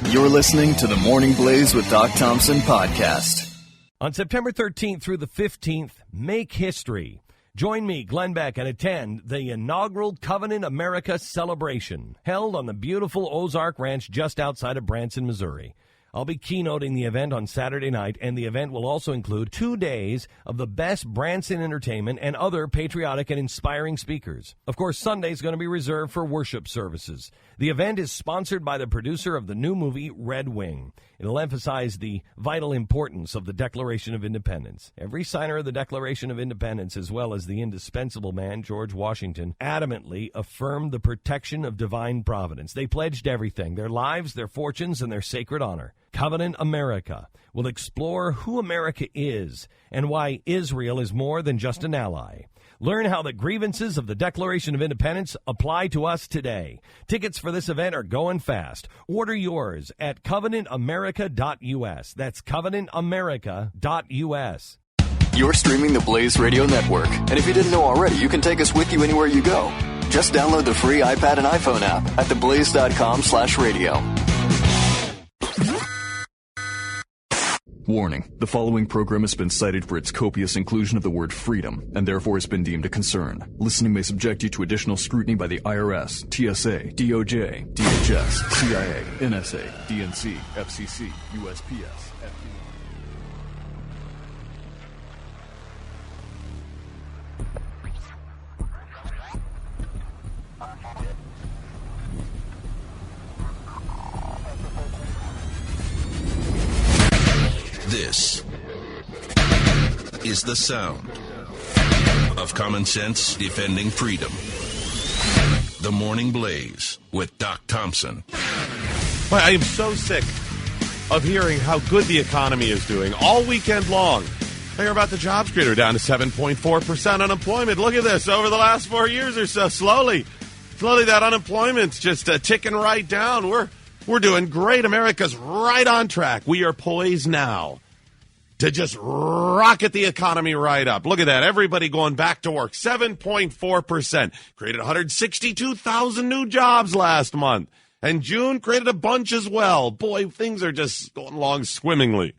You're listening to the Morning Blaze with Doc Thompson podcast. On September 13th through the 15th, make history. Join me, Glenn Beck, and attend the inaugural Covenant America celebration, held on the beautiful Ozark Ranch just outside of Branson, Missouri. I'll be keynoting the event on Saturday night, and the event will also include 2 days of the best Branson entertainment and other patriotic and inspiring speakers. Of course, Sunday is going to be reserved for worship services. The event is sponsored by the producer of the new movie Red Wing. It'll emphasize the vital importance of the Declaration of Independence. Every signer of the Declaration of Independence, as well as the indispensable man, George Washington, adamantly affirmed the protection of divine providence. They pledged everything, their lives, their fortunes, and their sacred honor. Covenant America will explore who America is and why Israel is more than just an ally. Learn how the grievances of the Declaration of Independence apply to us today. Tickets for this event are going fast. Order yours at covenantamerica.us. That's covenantamerica.us. You're streaming the Blaze Radio Network. And if you didn't know already, you can take us with you anywhere you go. Just download the free iPad and iPhone app at theblaze.com/radio. Warning, the following program has been cited for its copious inclusion of the word freedom, and therefore has been deemed a concern. Listening may subject you to additional scrutiny by the IRS, TSA, DOJ, DHS, CIA, NSA, DNC, FCC, USPS, FBI. This is the sound of common sense defending freedom. The Morning Blaze with Doc Thompson. Well, I am so sick of hearing how good the economy is doing all weekend long. I hear about the jobs creator down to 7.4% unemployment. Look at this. Over the last 4 years or so, slowly that unemployment's just ticking right down. We're doing great. America's right on track. We are poised now to just rocket the economy right up. Look at that. Everybody going back to work. 7.4%. Created 162,000 new jobs last month. And June created a bunch as well. Boy, things are just going along swimmingly.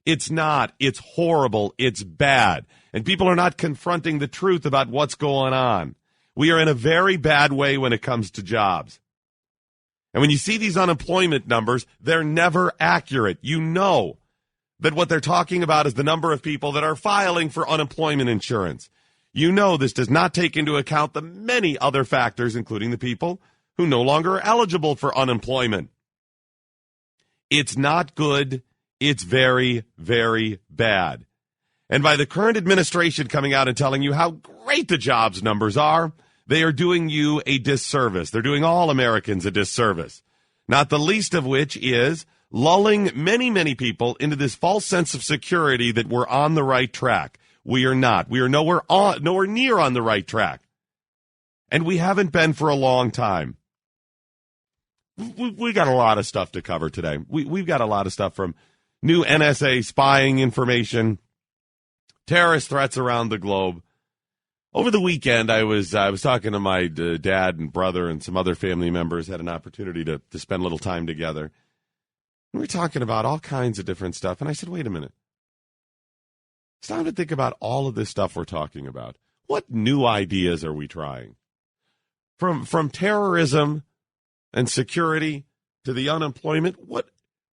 It's not. It's horrible. It's bad. And people are not confronting the truth about what's going on. We are in a very bad way when it comes to jobs. And when you see these unemployment numbers, they're never accurate. You know that what they're talking about is the number of people that are filing for unemployment insurance. You know this does not take into account the many other factors, including the people who no longer are eligible for unemployment. It's not good. It's very, very bad. And by the current administration coming out and telling you how great the jobs numbers are, they are doing you a disservice. They're doing all Americans a disservice, not the least of which is lulling many, many people into this false sense of security that we're on the right track. We are not. We are nowhere near on the right track. And we haven't been for a long time. We got a lot of stuff to cover today. We've got a lot of stuff from new NSA spying information, terrorist threats around the globe. Over the weekend, I was talking to my dad and brother and some other family members, had an opportunity to spend a little time together. We were talking about all kinds of different stuff, and I said, wait a minute. It's time to think about all of this stuff we're talking about. What new ideas are we trying? From terrorism and security to the unemployment,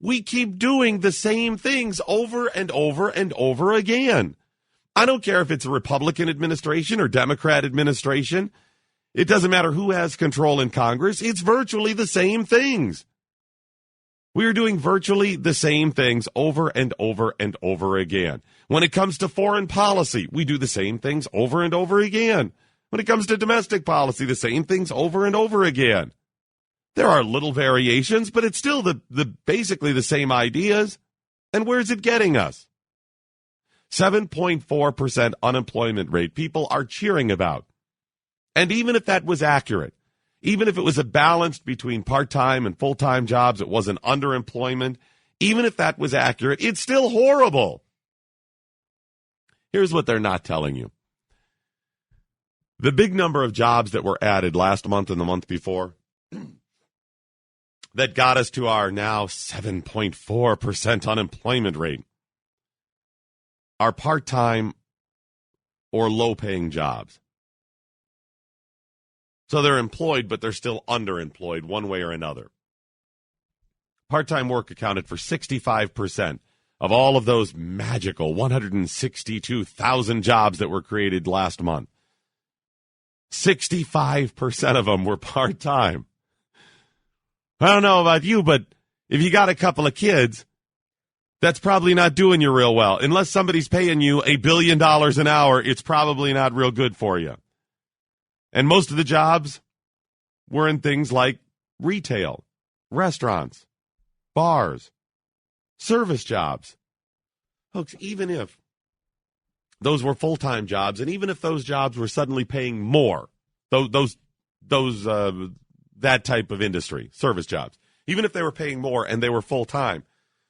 we keep doing the same things over and over and over again. I don't care if it's a Republican administration or Democrat administration. It doesn't matter who has control in Congress. It's virtually the same things. We are doing virtually the same things over and over and over again. When it comes to foreign policy, we do the same things over and over again. When it comes to domestic policy, the same things over and over again. There are little variations, but it's still the basically the same ideas. And where's it getting us? 7.4% unemployment rate people are cheering about. And even if that was accurate, even if it was a balance between part-time and full-time jobs, it wasn't underemployment, even if that was accurate, it's still horrible. Here's what they're not telling you. The big number of jobs that were added last month and the month before, that got us to our now 7.4% unemployment rate are part-time or low-paying jobs. So they're employed, but they're still underemployed one way or another. Part-time work accounted for 65% of all of those magical 162,000 jobs that were created last month. 65% of them were part-time. I don't know about you, but if you got a couple of kids, that's probably not doing you real well. Unless somebody's paying you $1 billion an hour, it's probably not real good for you. And most of the jobs were in things like retail, restaurants, bars, service jobs. Folks, even if those were full-time jobs, and even if those jobs were suddenly paying more, that type of industry, service jobs, even if they were paying more and they were full-time,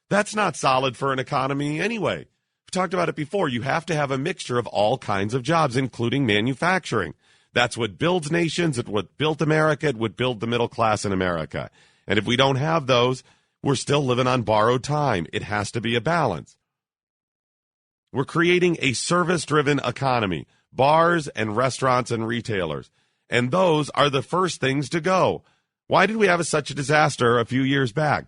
that's not solid for an economy anyway. We've talked about it before. You have to have a mixture of all kinds of jobs, including manufacturing. That's what builds nations. It's what built America. It would build the middle class in America. And if we don't have those, we're still living on borrowed time. It has to be a balance. We're creating a service-driven economy, bars and restaurants and retailers. And those are the first things to go. Why did we have such a disaster a few years back?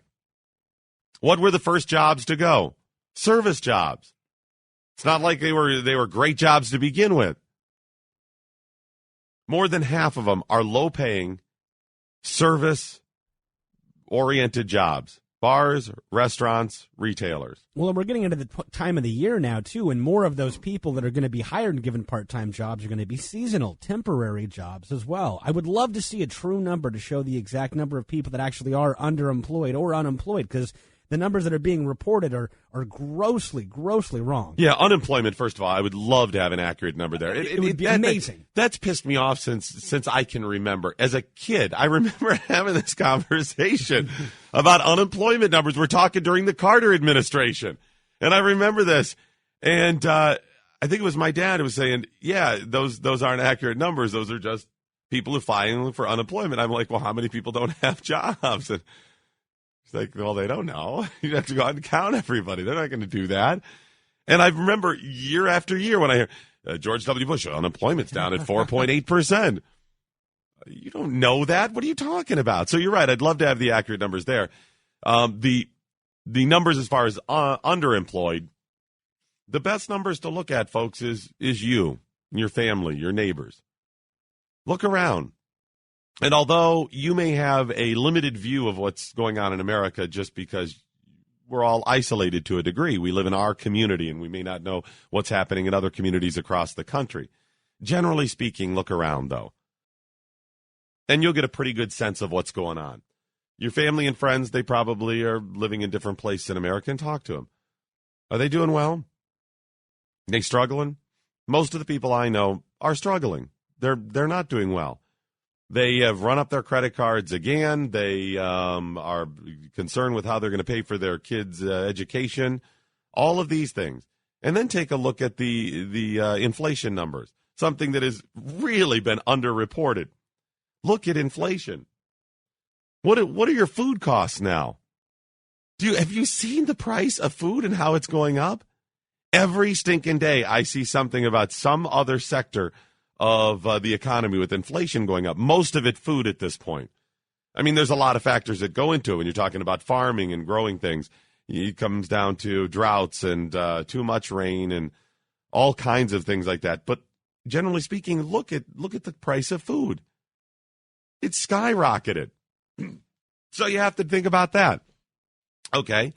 What were the first jobs to go? Service jobs. It's not like they were great jobs to begin with. More than half of them are low-paying, service-oriented jobs. Bars, restaurants, retailers. Well, and we're getting into the time of the year now, too, and more of those people that are going to be hired and given part-time jobs are going to be seasonal, temporary jobs as well. I would love to see a true number to show the exact number of people that actually are underemployed or unemployed, because the numbers that are being reported are grossly, grossly wrong. Yeah, unemployment, first of all, I would love to have an accurate number there. It would be amazing. That's pissed me off since I can remember. As a kid, I remember having this conversation about unemployment numbers. We're talking during the Carter administration. And I remember this. And I think it was my dad who was saying, yeah, those aren't accurate numbers. Those are just people who file for unemployment. I'm like, well, how many people don't have jobs? And he's like, well, they don't know. You have to go out and count everybody. They're not going to do that. And I remember year after year when I hear George W. Bush, unemployment's down at 4.8%. You don't know that. What are you talking about? So you're right. I'd love to have the accurate numbers there. The numbers as far as underemployed, the best numbers to look at, folks, is you, your family, your neighbors. Look around. And although you may have a limited view of what's going on in America just because we're all isolated to a degree, we live in our community and we may not know what's happening in other communities across the country. Generally speaking, look around, though, and you'll get a pretty good sense of what's going on. Your family and friends, they probably are living in different places in America, and talk to them. Are they doing well? Are they struggling? Most of the people I know are struggling. They're not doing well. They have run up their credit cards again. They are concerned with how they're going to pay for their kids' education, all of these things. And then take a look at the inflation numbers, something that has really been underreported. Look at inflation. What are your food costs now? Have you seen the price of food and how it's going up? Every stinking day I see something about some other sector of the economy with inflation going up. Most of it food at this point. I mean, there's a lot of factors that go into it when you're talking about farming and growing things. It comes down to droughts and too much rain and all kinds of things like that. But generally speaking, look at the price of food. It's skyrocketed. So you have to think about that. Okay.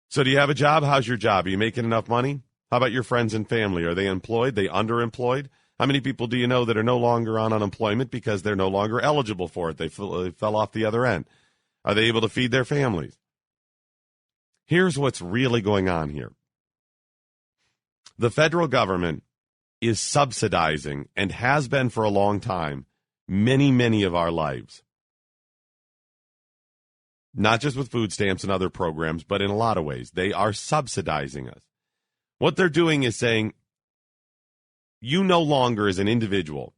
So do you have a job? How's your job? Are you making enough money? How about your friends and family? Are they employed? They underemployed? How many people do you know that are no longer on unemployment because they're no longer eligible for it? They fell off the other end. Are they able to feed their families? Here's what's really going on here. The federal government is subsidizing, and has been for a long time, many, many of our lives. Not just with food stamps and other programs, but in a lot of ways. They are subsidizing us. What they're doing is saying, you no longer as an individual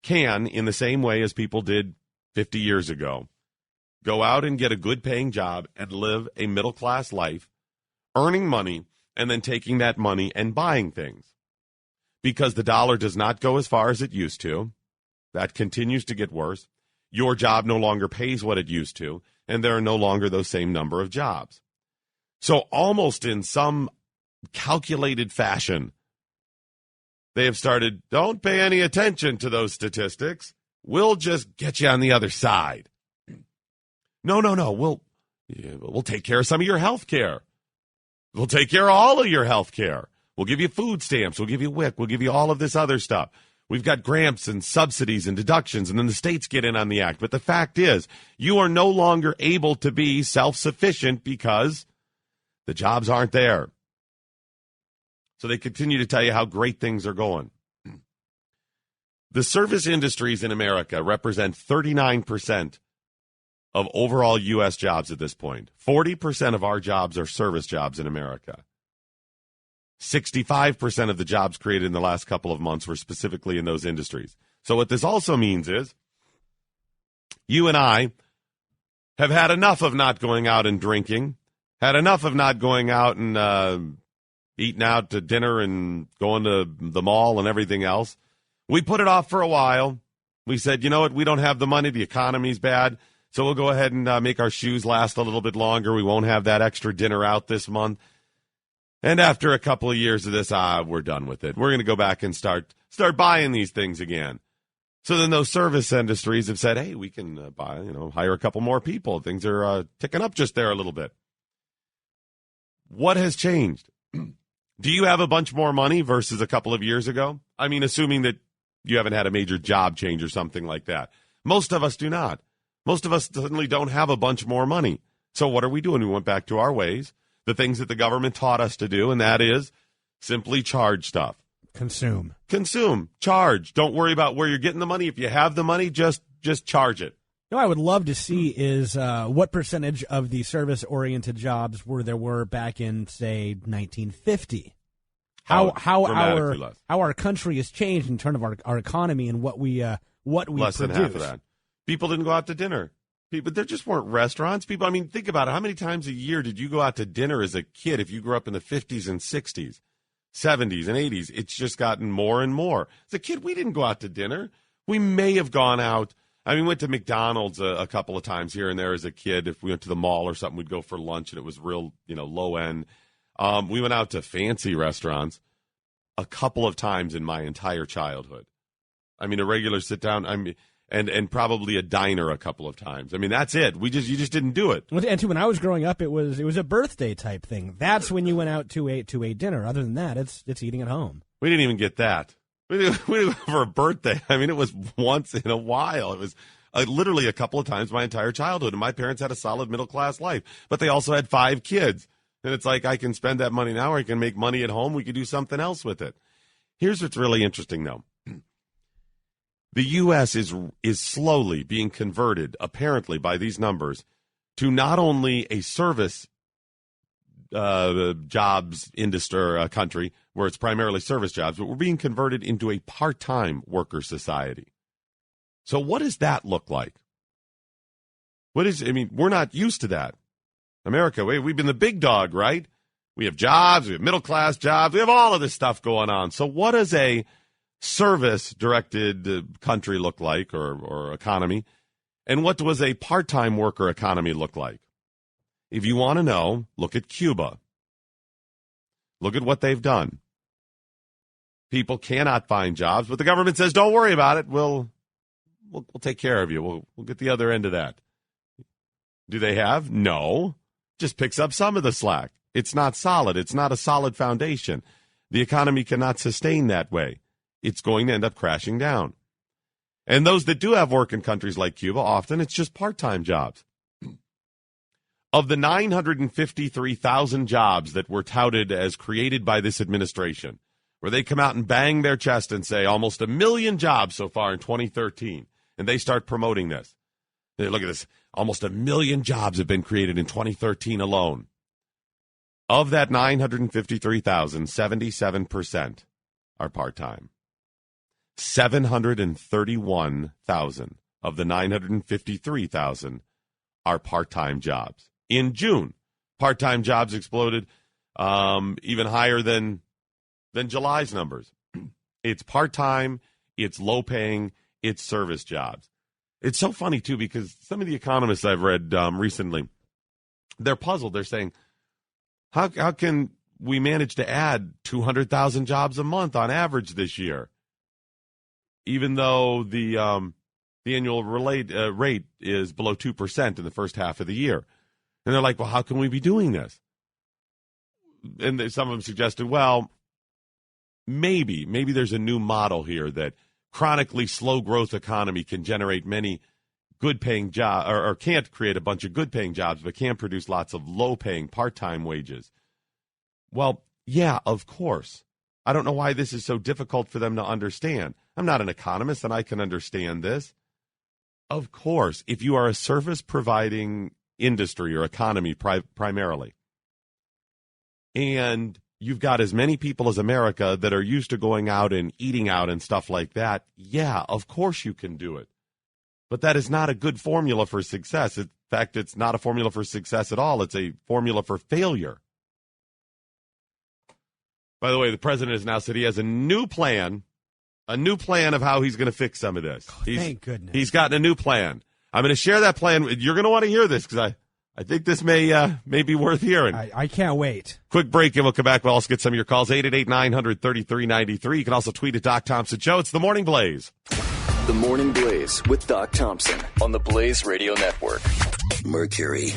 can, in the same way as people did 50 years ago, go out and get a good-paying job and live a middle-class life, earning money, and then taking that money and buying things. Because the dollar does not go as far as it used to. That continues to get worse. Your job no longer pays what it used to, and there are no longer those same number of jobs. So almost in some calculated fashion, they have started, don't pay any attention to those statistics. We'll just get you on the other side. No. We'll take care of some of your health care. We'll take care of all of your health care. We'll give you food stamps. We'll give you WIC. We'll give you all of this other stuff. We've got grants and subsidies and deductions, and then the states get in on the act. But the fact is, you are no longer able to be self-sufficient because the jobs aren't there. So they continue to tell you how great things are going. The service industries in America represent 39% of overall U.S. jobs at this point. 40% of our jobs are service jobs in America. 65% of the jobs created in the last couple of months were specifically in those industries. So what this also means is you and I have had enough of not going out and drinking, had enough of not going out and eating out to dinner and going to the mall and everything else. We put it off for a while. We said, you know what, we don't have the money. The economy's bad. So we'll go ahead and make our shoes last a little bit longer. We won't have that extra dinner out this month. And after a couple of years of this, we're done with it. We're going to go back and start buying these things again. So then those service industries have said, hey, we can hire a couple more people. Things are ticking up just there a little bit. What has changed? Do you have a bunch more money versus a couple of years ago? I mean, assuming that you haven't had a major job change or something like that. Most of us do not. Most of us certainly don't have a bunch more money. So what are we doing? We went back to our ways, the things that the government taught us to do, and that is simply charge stuff. Consume, charge. Don't worry about where you're getting the money. If you have the money, just charge it. You know, I would love to see is what percentage of the service-oriented jobs there were back in, say, 1950. How our country has changed in terms of our economy and what we Less produce. Than half of that. People didn't go out to dinner. There just weren't restaurants. People, I mean, think about it. How many times a year did you go out to dinner as a kid if you grew up in the 50s and 60s, 70s and 80s? It's just gotten more and more. As a kid, we didn't go out to dinner. We may have gone out. I mean, we went to McDonald's a couple of times here and there as a kid. If we went to the mall or something, we'd go for lunch, and it was real, low end. We went out to fancy restaurants a couple of times in my entire childhood. I mean, a regular sit down. And probably a diner a couple of times. I mean, that's it. You just didn't do it. And when I was growing up, it was a birthday type thing. That's when you went out to a dinner. Other than that, it's eating at home. We didn't even get that. We didn't go for a birthday. I mean, it was once in a while. It was literally a couple of times my entire childhood. And my parents had a solid middle class life, but they also had 5 kids. And it's like, I can spend that money now, or I can make money at home. We could do something else with it. Here's what's really interesting, though. The U.S. is slowly being converted, apparently, by these numbers, to not only a service jobs industry or country where it's primarily service jobs, but we're being converted into a part-time worker society. So what does that look like? We're not used to that. America, we've been the big dog, right? We have jobs, we have middle-class jobs, we have all of this stuff going on. So what does a service-directed country look like, or economy, and what does a part-time worker economy look like? If you want to know, look at Cuba. Look at what they've done. People cannot find jobs, but the government says, don't worry about it. We'll take care of you. We'll get the other end of that. Do they have? No. Just picks up some of the slack. It's not solid. It's not a solid foundation. The economy cannot sustain that way. It's going to end up crashing down. And those that do have work in countries like Cuba, often it's just part-time jobs. Of the 953,000 jobs that were touted as created by this administration, where they come out and bang their chest and say almost 1 million jobs so far in 2013, and they start promoting this. They look at this, almost 1 million jobs have been created in 2013 alone. Of that 953,000, 77% are part-time. 731,000 of the 953,000 are part-time jobs. In June, part-time jobs exploded even higher than July's numbers. It's part-time, it's low-paying, it's service jobs. It's so funny, too, because some of the economists I've read recently, they're puzzled. They're saying, how can we manage to add 200,000 jobs a month on average this year, even though the annual rate is below 2% in the first half of the year? And they're like, well, how can we be doing this? And some of them suggested, well, maybe there's a new model here that chronically slow growth economy can generate many good-paying jobs, or can't create a bunch of good-paying jobs, but can produce lots of low-paying part-time wages. Well, yeah, of course. I don't know why this is so difficult for them to understand. I'm not an economist, and I can understand this. Of course, if you are a service-providing industry or economy primarily, and you've got as many people as America that are used to going out and eating out and stuff like that, yeah, of course you can do it. But that is not a good formula for success. In fact, it's not a formula for success at all. It's a formula for failure. By the way, the president has now said he has a new plan of how he's going to fix some of this. Thank goodness. He's gotten a new plan. I'm going to share that plan. You're going to want to hear this because I think this may be worth hearing. I can't wait. Quick break, and we'll come back. We'll also get some of your calls, 888-900-3393. You can also tweet at Doc Thompson Show. It's the Morning Blaze. The Morning Blaze with Doc Thompson on the Blaze Radio Network. Mercury.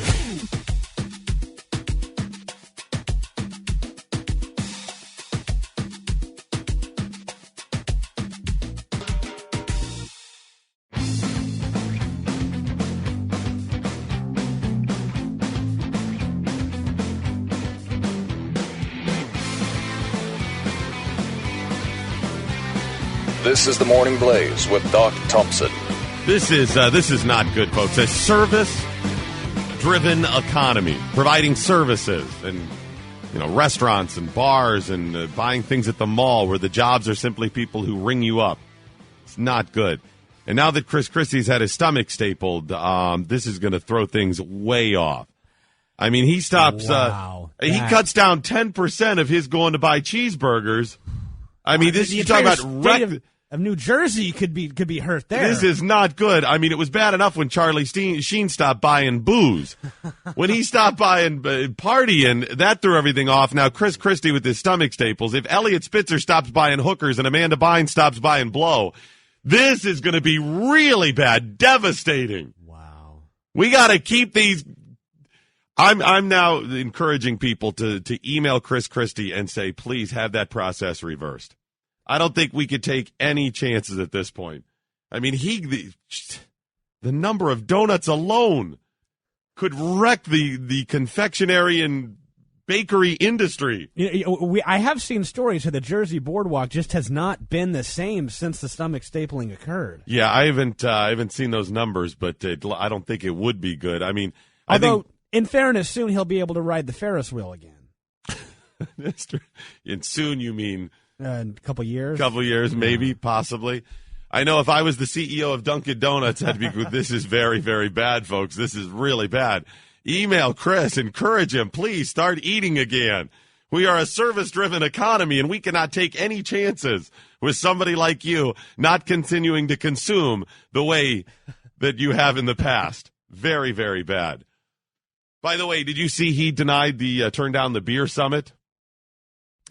This is the Morning Blaze with Doc Thompson. This is not good, folks. A service-driven economy, providing services and restaurants and bars and buying things at the mall where the jobs are simply people who ring you up. It's not good. And now that Chris Christie's had his stomach stapled, this is going to throw things way off. I mean, he stops. Wow. He cuts down 10% of his going to buy cheeseburgers. I mean, this you're talking about of New Jersey could be hurt there. This is not good. I mean, it was bad enough when Charlie Sheen stopped buying booze. When he stopped buying partying, that threw everything off. Now, Chris Christie with his stomach staples. If Elliot Spitzer stops buying hookers and Amanda Bynes stops buying blow, this is going to be really bad, devastating. Wow. We got to keep these. I'm now encouraging people to email Chris Christie and say, please have that process reversed. I don't think we could take any chances at this point. I mean, the number of donuts alone could wreck the confectionery and bakery industry. I have seen stories how the Jersey Boardwalk just has not been the same since the stomach stapling occurred. Yeah, I haven't seen those numbers, but I don't think it would be good. I mean, although in fairness, soon he'll be able to ride the Ferris wheel again. That's true. And soon you mean. In a couple years? Maybe, possibly. I know if I was the CEO of Dunkin' Donuts, I'd be, this is very, very bad, folks. This is really bad. Email Chris, encourage him. Please start eating again. We are a service-driven economy, and we cannot take any chances with somebody like you not continuing to consume the way that you have in the past. Very, very bad. By the way, did you see he denied turned down the beer summit?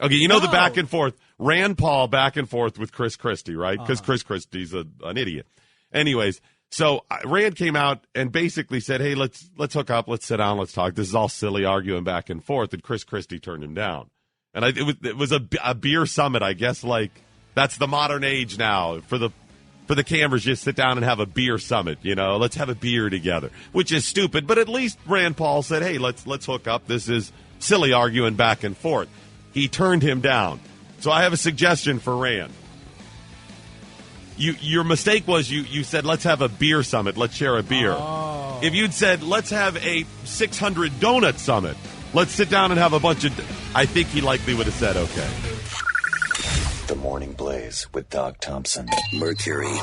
Okay, the back and forth. Rand Paul back and forth with Chris Christie, right? Because Chris Christie's an idiot. Anyways, so Rand came out and basically said, hey, let's hook up, let's sit down, let's talk. This is all silly arguing back and forth, and Chris Christie turned him down. And it was a beer summit, I guess, like that's the modern age now. For the cameras, just sit down and have a beer summit, let's have a beer together, which is stupid. But at least Rand Paul said, hey, let's hook up. This is silly arguing back and forth. He turned him down. So I have a suggestion for Rand. Your mistake was you said, let's have a beer summit. Let's share a beer. Oh. If you'd said, let's have a 600 donut summit. Let's sit down and have a bunch of... I think he likely would have said, okay. The Morning Blaze with Doc Thompson. Mercury.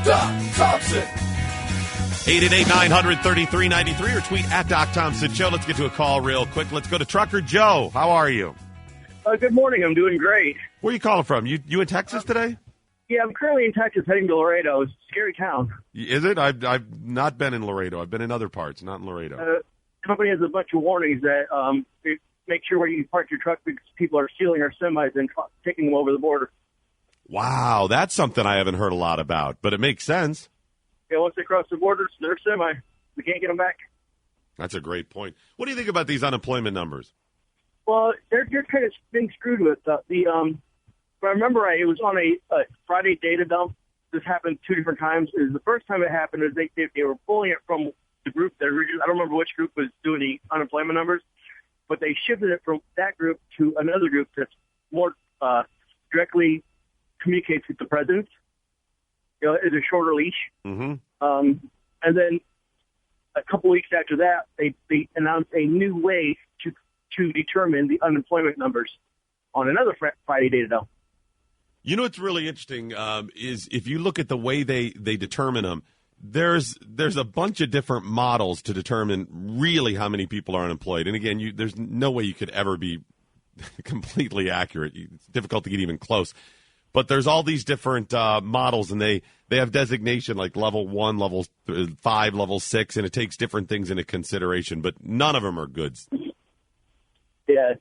Doc Thompson. 888-900-3393 or tweet at Doc Thompson Show. Let's get to a call real quick. Let's go to Trucker Joe. How are you? Good morning. I'm doing great. Where are you calling from? You in Texas today? Yeah, I'm currently in Texas heading to Laredo. It's a scary town. Is it? I've not been in Laredo. I've been in other parts, not in Laredo. The company has a bunch of warnings that make sure where you park your truck because people are stealing our semis and taking them over the border. Wow, that's something I haven't heard a lot about, but it makes sense. Yeah, once they cross the border, they're semi. We can't get them back. That's a great point. What do you think about these unemployment numbers? Well, they're kind of being screwed with. If I remember right, it was on a Friday data dump. This happened 2 different times. It was the first time it happened is they were pulling it from the group that originally, I don't remember which group was doing the unemployment numbers, but they shifted it from that group to another group that's more directly communicates with the president. You know, it's a shorter leash. Mm-hmm. And then a couple weeks after that, they announced a new way to determine the unemployment numbers on another Friday data dump. You know what's really interesting is if you look at the way they determine them, there's a bunch of different models to determine really how many people are unemployed. And again, there's no way you could ever be completely accurate. It's difficult to get even close. But there's all these different models, and they have designation like level 1, level 5, level 6, and it takes different things into consideration. But none of them are good. Yeah,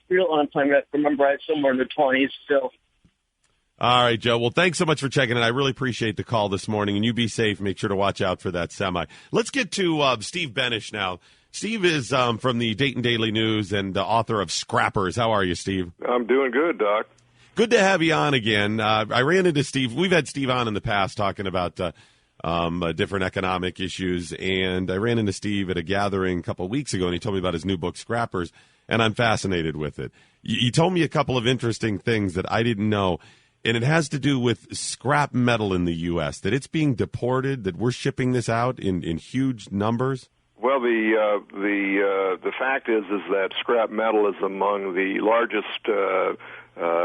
real unemployment, remember, it's somewhere in the 20s still. All right, Joe. Well, thanks so much for checking in. I really appreciate the call this morning, and you be safe. Make sure to watch out for that semi. Let's get to Steve Benish now. Steve is from the Dayton Daily News and author of Scrappers. How are you, Steve? I'm doing good, Doc. Good to have you on again. I ran into Steve. We've had Steve on in the past talking about different economic issues, and I ran into Steve at a gathering a couple of weeks ago, and he told me about his new book, Scrappers, and I'm fascinated with it. He told me a couple of interesting things that I didn't know, and it has to do with scrap metal in the U.S., that it's being deported, that we're shipping this out in huge numbers. Well, the fact is that scrap metal is among the largest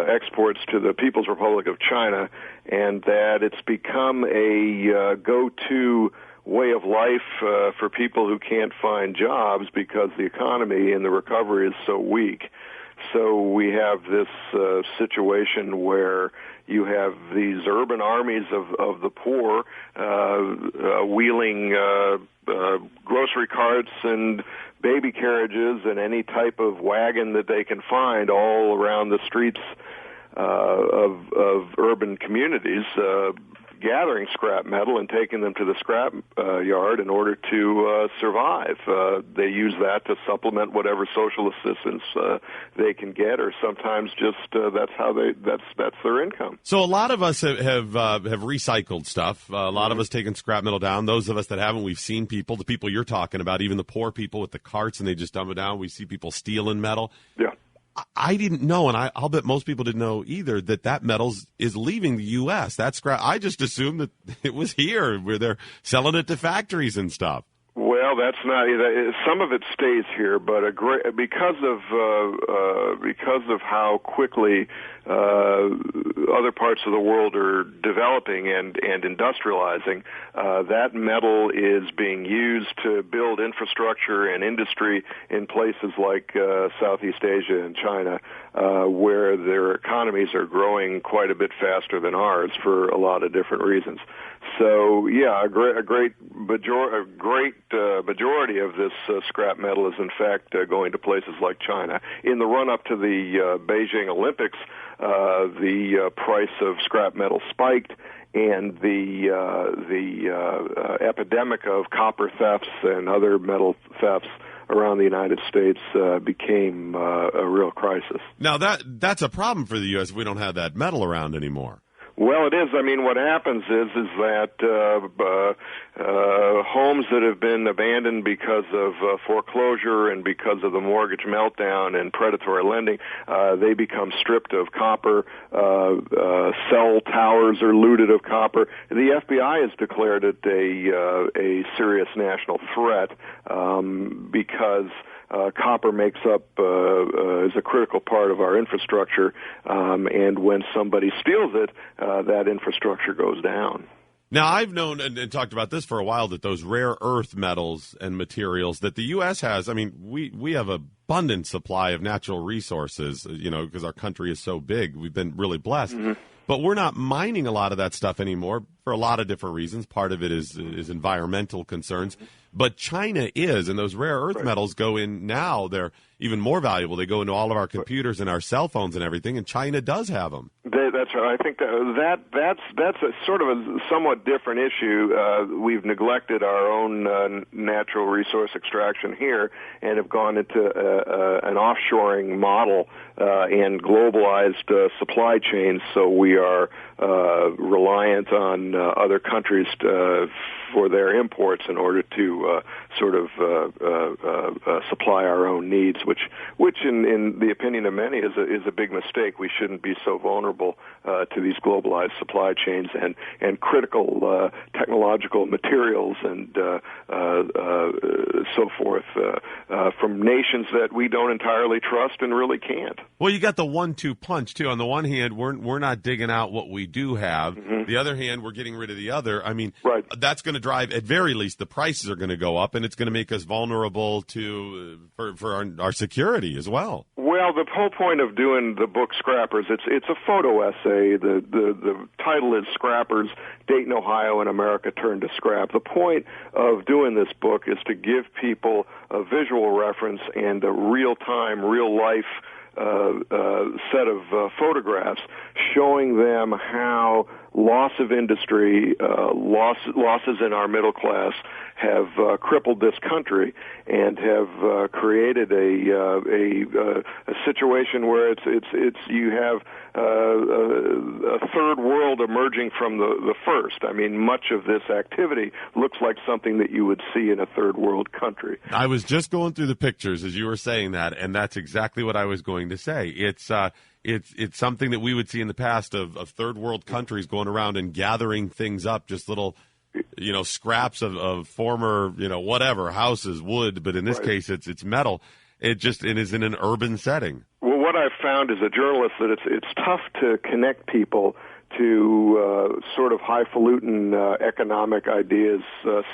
exports to the People's Republic of China, and that it's become a go-to way of life for people who can't find jobs because the economy and the recovery is so weak. So we have this situation where you have these urban armies of the poor wheeling grocery carts and baby carriages and any type of wagon that they can find all around the streets of urban communities, gathering scrap metal and taking them to the scrap yard in order to survive. They use that to supplement whatever social assistance they can get, or sometimes just that's their income. So a lot of us have recycled stuff. A lot of us taken scrap metal down. Those of us that haven't, we've seen people, the people you're talking about, even the poor people with the carts, and they just dump it down. We see people stealing metal. Yeah. I didn't know, and I'll bet most people didn't know either, that metal is leaving the U.S. That scrap. I just assumed that it was here, where they're selling it to factories and stuff. Well, that's not. Some of it stays here, but because of how quickly other parts of the world are developing and industrializing, that metal is being used to build infrastructure and industry in places like Southeast Asia and China, where their economies are growing quite a bit faster than ours for a lot of different reasons. So, yeah, a great majority of this scrap metal is, in fact, going to places like China. In the run-up to the Beijing Olympics, the price of scrap metal spiked, and the epidemic of copper thefts and other metal thefts around the United States became a real crisis. Now, that's a problem for the U.S. if we don't have that metal around anymore. Well, it is. I mean, what happens is that homes that have been abandoned because of foreclosure and because of the mortgage meltdown and predatory lending, they become stripped of copper. Cell towers are looted of copper. The FBI has declared it a serious national threat because copper makes up is a critical part of our infrastructure, and when somebody steals it, that infrastructure goes down. Now, I've known and talked about this for a while, that those rare earth metals and materials that the U.S. has, I mean, we have abundant supply of natural resources, because our country is so big. We've been really blessed. Mm-hmm. But we're not mining a lot of that stuff anymore for a lot of different reasons. Part of it is environmental concerns. But China is, and those rare earth metals go in now. They're even more valuable. They go into all of our computers and our cell phones and everything, and China does have them. That's right. I think that's a sort of a somewhat different issue. We've neglected our own natural resource extraction here and have gone into an offshoring model and globalized supply chains, so we are reliant on other countries for their imports in order to supply our own needs, which in the opinion of many is a big mistake. We shouldn't be so vulnerable to these globalized supply chains and critical technological materials and so forth from nations that we don't entirely trust and really can't. Well, you got the 1-2 punch too. On the one hand, we're not digging out what we do have. Mm-hmm. The other hand, we're getting rid of the other. I mean, that's going to drive, at very least, the prices are going to go up, and it's going to make us vulnerable to for our security as well. Well, the whole point of doing the book Scrappers, it's a photo essay. The title is Scrappers, Dayton, Ohio, and America Turned to Scrap. The point of doing this book is to give people a visual reference and a real-time, real-life set of photographs showing them how loss of industry, losses in our middle class have crippled this country and have created a situation where it's you have a third world emerging from the first. I mean, much of this activity looks like something that you would see in a third world country. I was just going through the pictures as you were saying that, and that's exactly what I was going to say. It's something that we would see in the past of third world countries going around and gathering things up, just little, scraps of former, whatever, houses, wood, but in this case it's metal. It is in an urban setting. Well, what I've found as a journalist that it's tough to connect people to sort of highfalutin economic ideas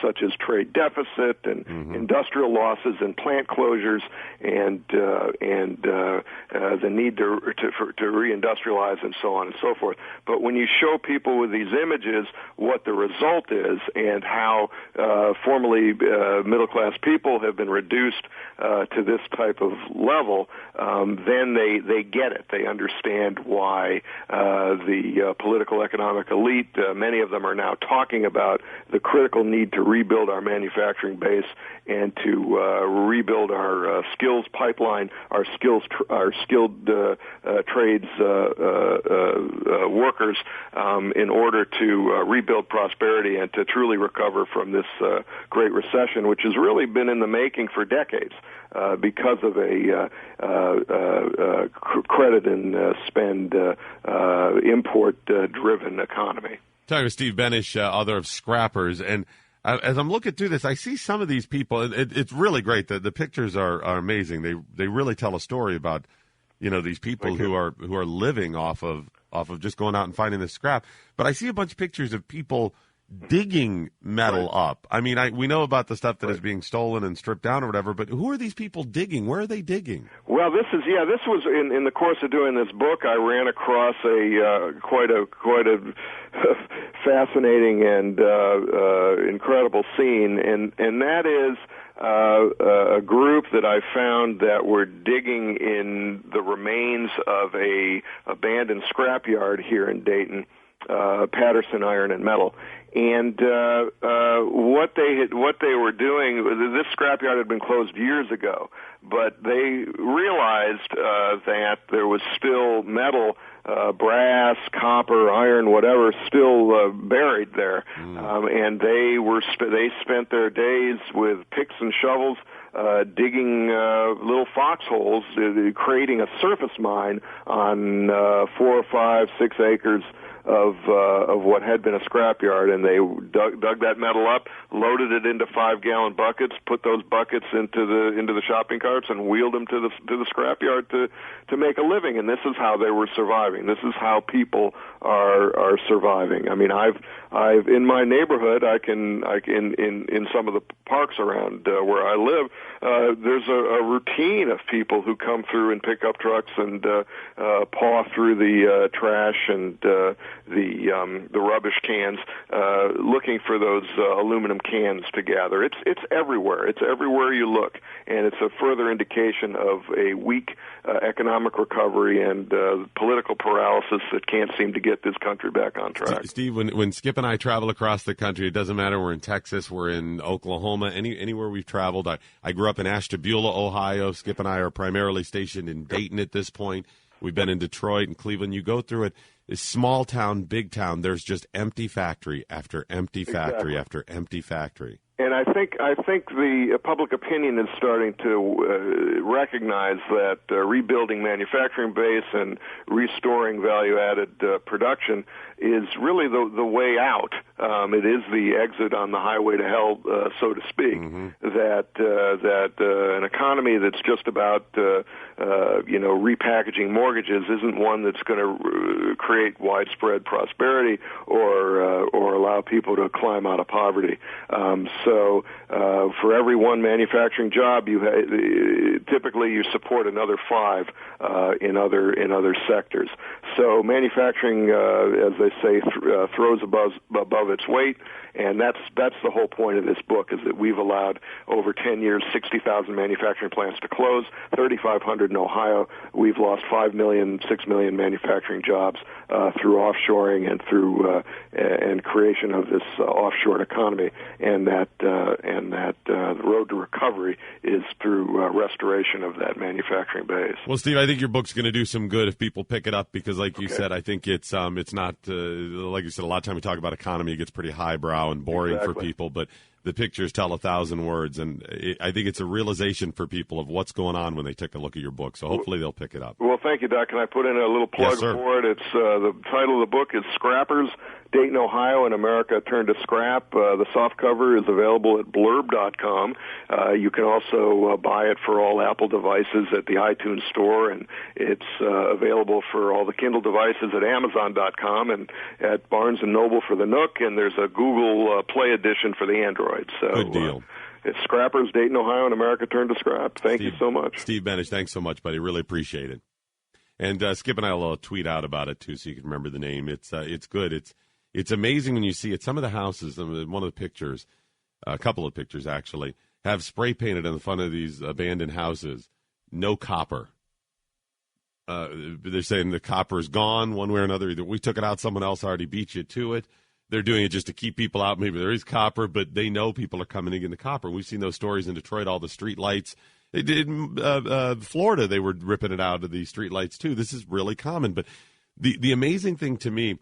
such as trade deficit and industrial losses and plant closures and the need to reindustrialize and so on and so forth. But when you show people with these images what the result is and how formerly middle-class people have been reduced to this type of level, then they get it. They understand why the political economic elite, many of them are now talking about the critical need to rebuild our manufacturing base and to rebuild our skills pipeline, our skilled trades workers in order to rebuild prosperity and to truly recover from this great recession, which has really been in the making for decades. Because of a credit and spend import-driven economy. Talking with Steve Benish, author of Scrappers, and as I'm looking through this, I see some of these people. It's really great. The pictures are amazing. They really tell a story about these people who are living off of just going out and finding this scrap. But I see a bunch of pictures of people digging metal up. I mean, we know about the stuff that is being stolen and stripped down or whatever, but who are these people digging? Where are they digging? Well, this was in the course of doing this book, I ran across quite a fascinating and incredible scene, and that is a group that I found that were digging in the remains of a abandoned scrapyard here in Dayton, Patterson Iron and Metal. And what they were doing, this scrapyard had been closed years ago, but they realized that there was still metal, brass, copper, iron, whatever, still buried there, and they spent their days with picks and shovels digging little foxholes, creating a surface mine on 4 or 5, 6 acres of what had been a scrapyard, and they dug that metal up, loaded it into 5-gallon buckets, put those buckets into the shopping carts, and wheeled them to the scrapyard to make a living. And this is how they were surviving. This is how people are surviving. I mean, I've in my neighborhood, in some of the parks around where I live, there's a routine of people who come through in pickup trucks and paw through the trash and the rubbish cans, looking for those aluminum cans to gather. It's everywhere. It's everywhere you look, and it's a further indication of a weak economic recovery and political paralysis that can't seem to get this country back on track. Steve, when Skip and I travel across the country, it doesn't matter. We're in Texas, we're in Oklahoma, anywhere we've traveled. I grew up in Ashtabula, Ohio. Skip and I are primarily stationed in Dayton at this point. We've been in Detroit and Cleveland. You go through it, it's small town, big town. There's just empty factory after empty factory after empty factory. And I think the public opinion is starting to recognize that rebuilding manufacturing base and restoring value-added production is really the way out. It is the exit on the highway to hell, so to speak. Mm-hmm. That an economy that's just about repackaging mortgages isn't one that's going to create widespread prosperity or allow people to climb out of poverty. So for every one manufacturing job, typically you support another 5 in other sectors. So manufacturing, as they say, throws above its weight, and that's the whole point of this book, is that we've allowed over 10 years 60,000 manufacturing plants to close, 3,500 in Ohio. We've lost 5 million, 6 million manufacturing jobs through offshoring and through and creation of this offshore economy, and that the road to recovery is through restoration of that manufacturing base. Well, Steve, I think your book's going to do some good if people pick it up, because, like you said, I think it's not like you said. A lot of time we talk about economy, it gets pretty highbrow and boring for people, but the pictures tell 1,000 words, and I think it's a realization for people of what's going on when they take a look at your book. So hopefully they'll pick it up. Well, thank you, Doc. Can I put in a little plug for it? It's the title of the book is Scrappers, Dayton, Ohio, and America Turn to Scrap. The soft cover is available at blurb.com. You can also buy it for all Apple devices at the iTunes Store, and it's available for all the Kindle devices at Amazon.com and at Barnes & Noble for the Nook, and there's a Google Play edition for the Android. So, good deal. It's Scrappers, Dayton, Ohio, and America Turn to Scrap. Thank you so much. Steve Benish, thanks so much, buddy. Really appreciate it. And Skip and I will tweet out about it, too, so you can remember the name. It's good. It's amazing when you see it. Some of the houses, one of the pictures, a couple of pictures, actually, have spray painted on the front of these abandoned houses, no copper. They're saying the copper is gone one way or another. Either we took it out, someone else already beat you to it. They're doing it just to keep people out. Maybe there is copper, but they know people are coming to get the copper. We've seen those stories in Detroit, all the street lights. They did in Florida, they were ripping it out of the street lights, too. This is really common. But the amazing thing to me,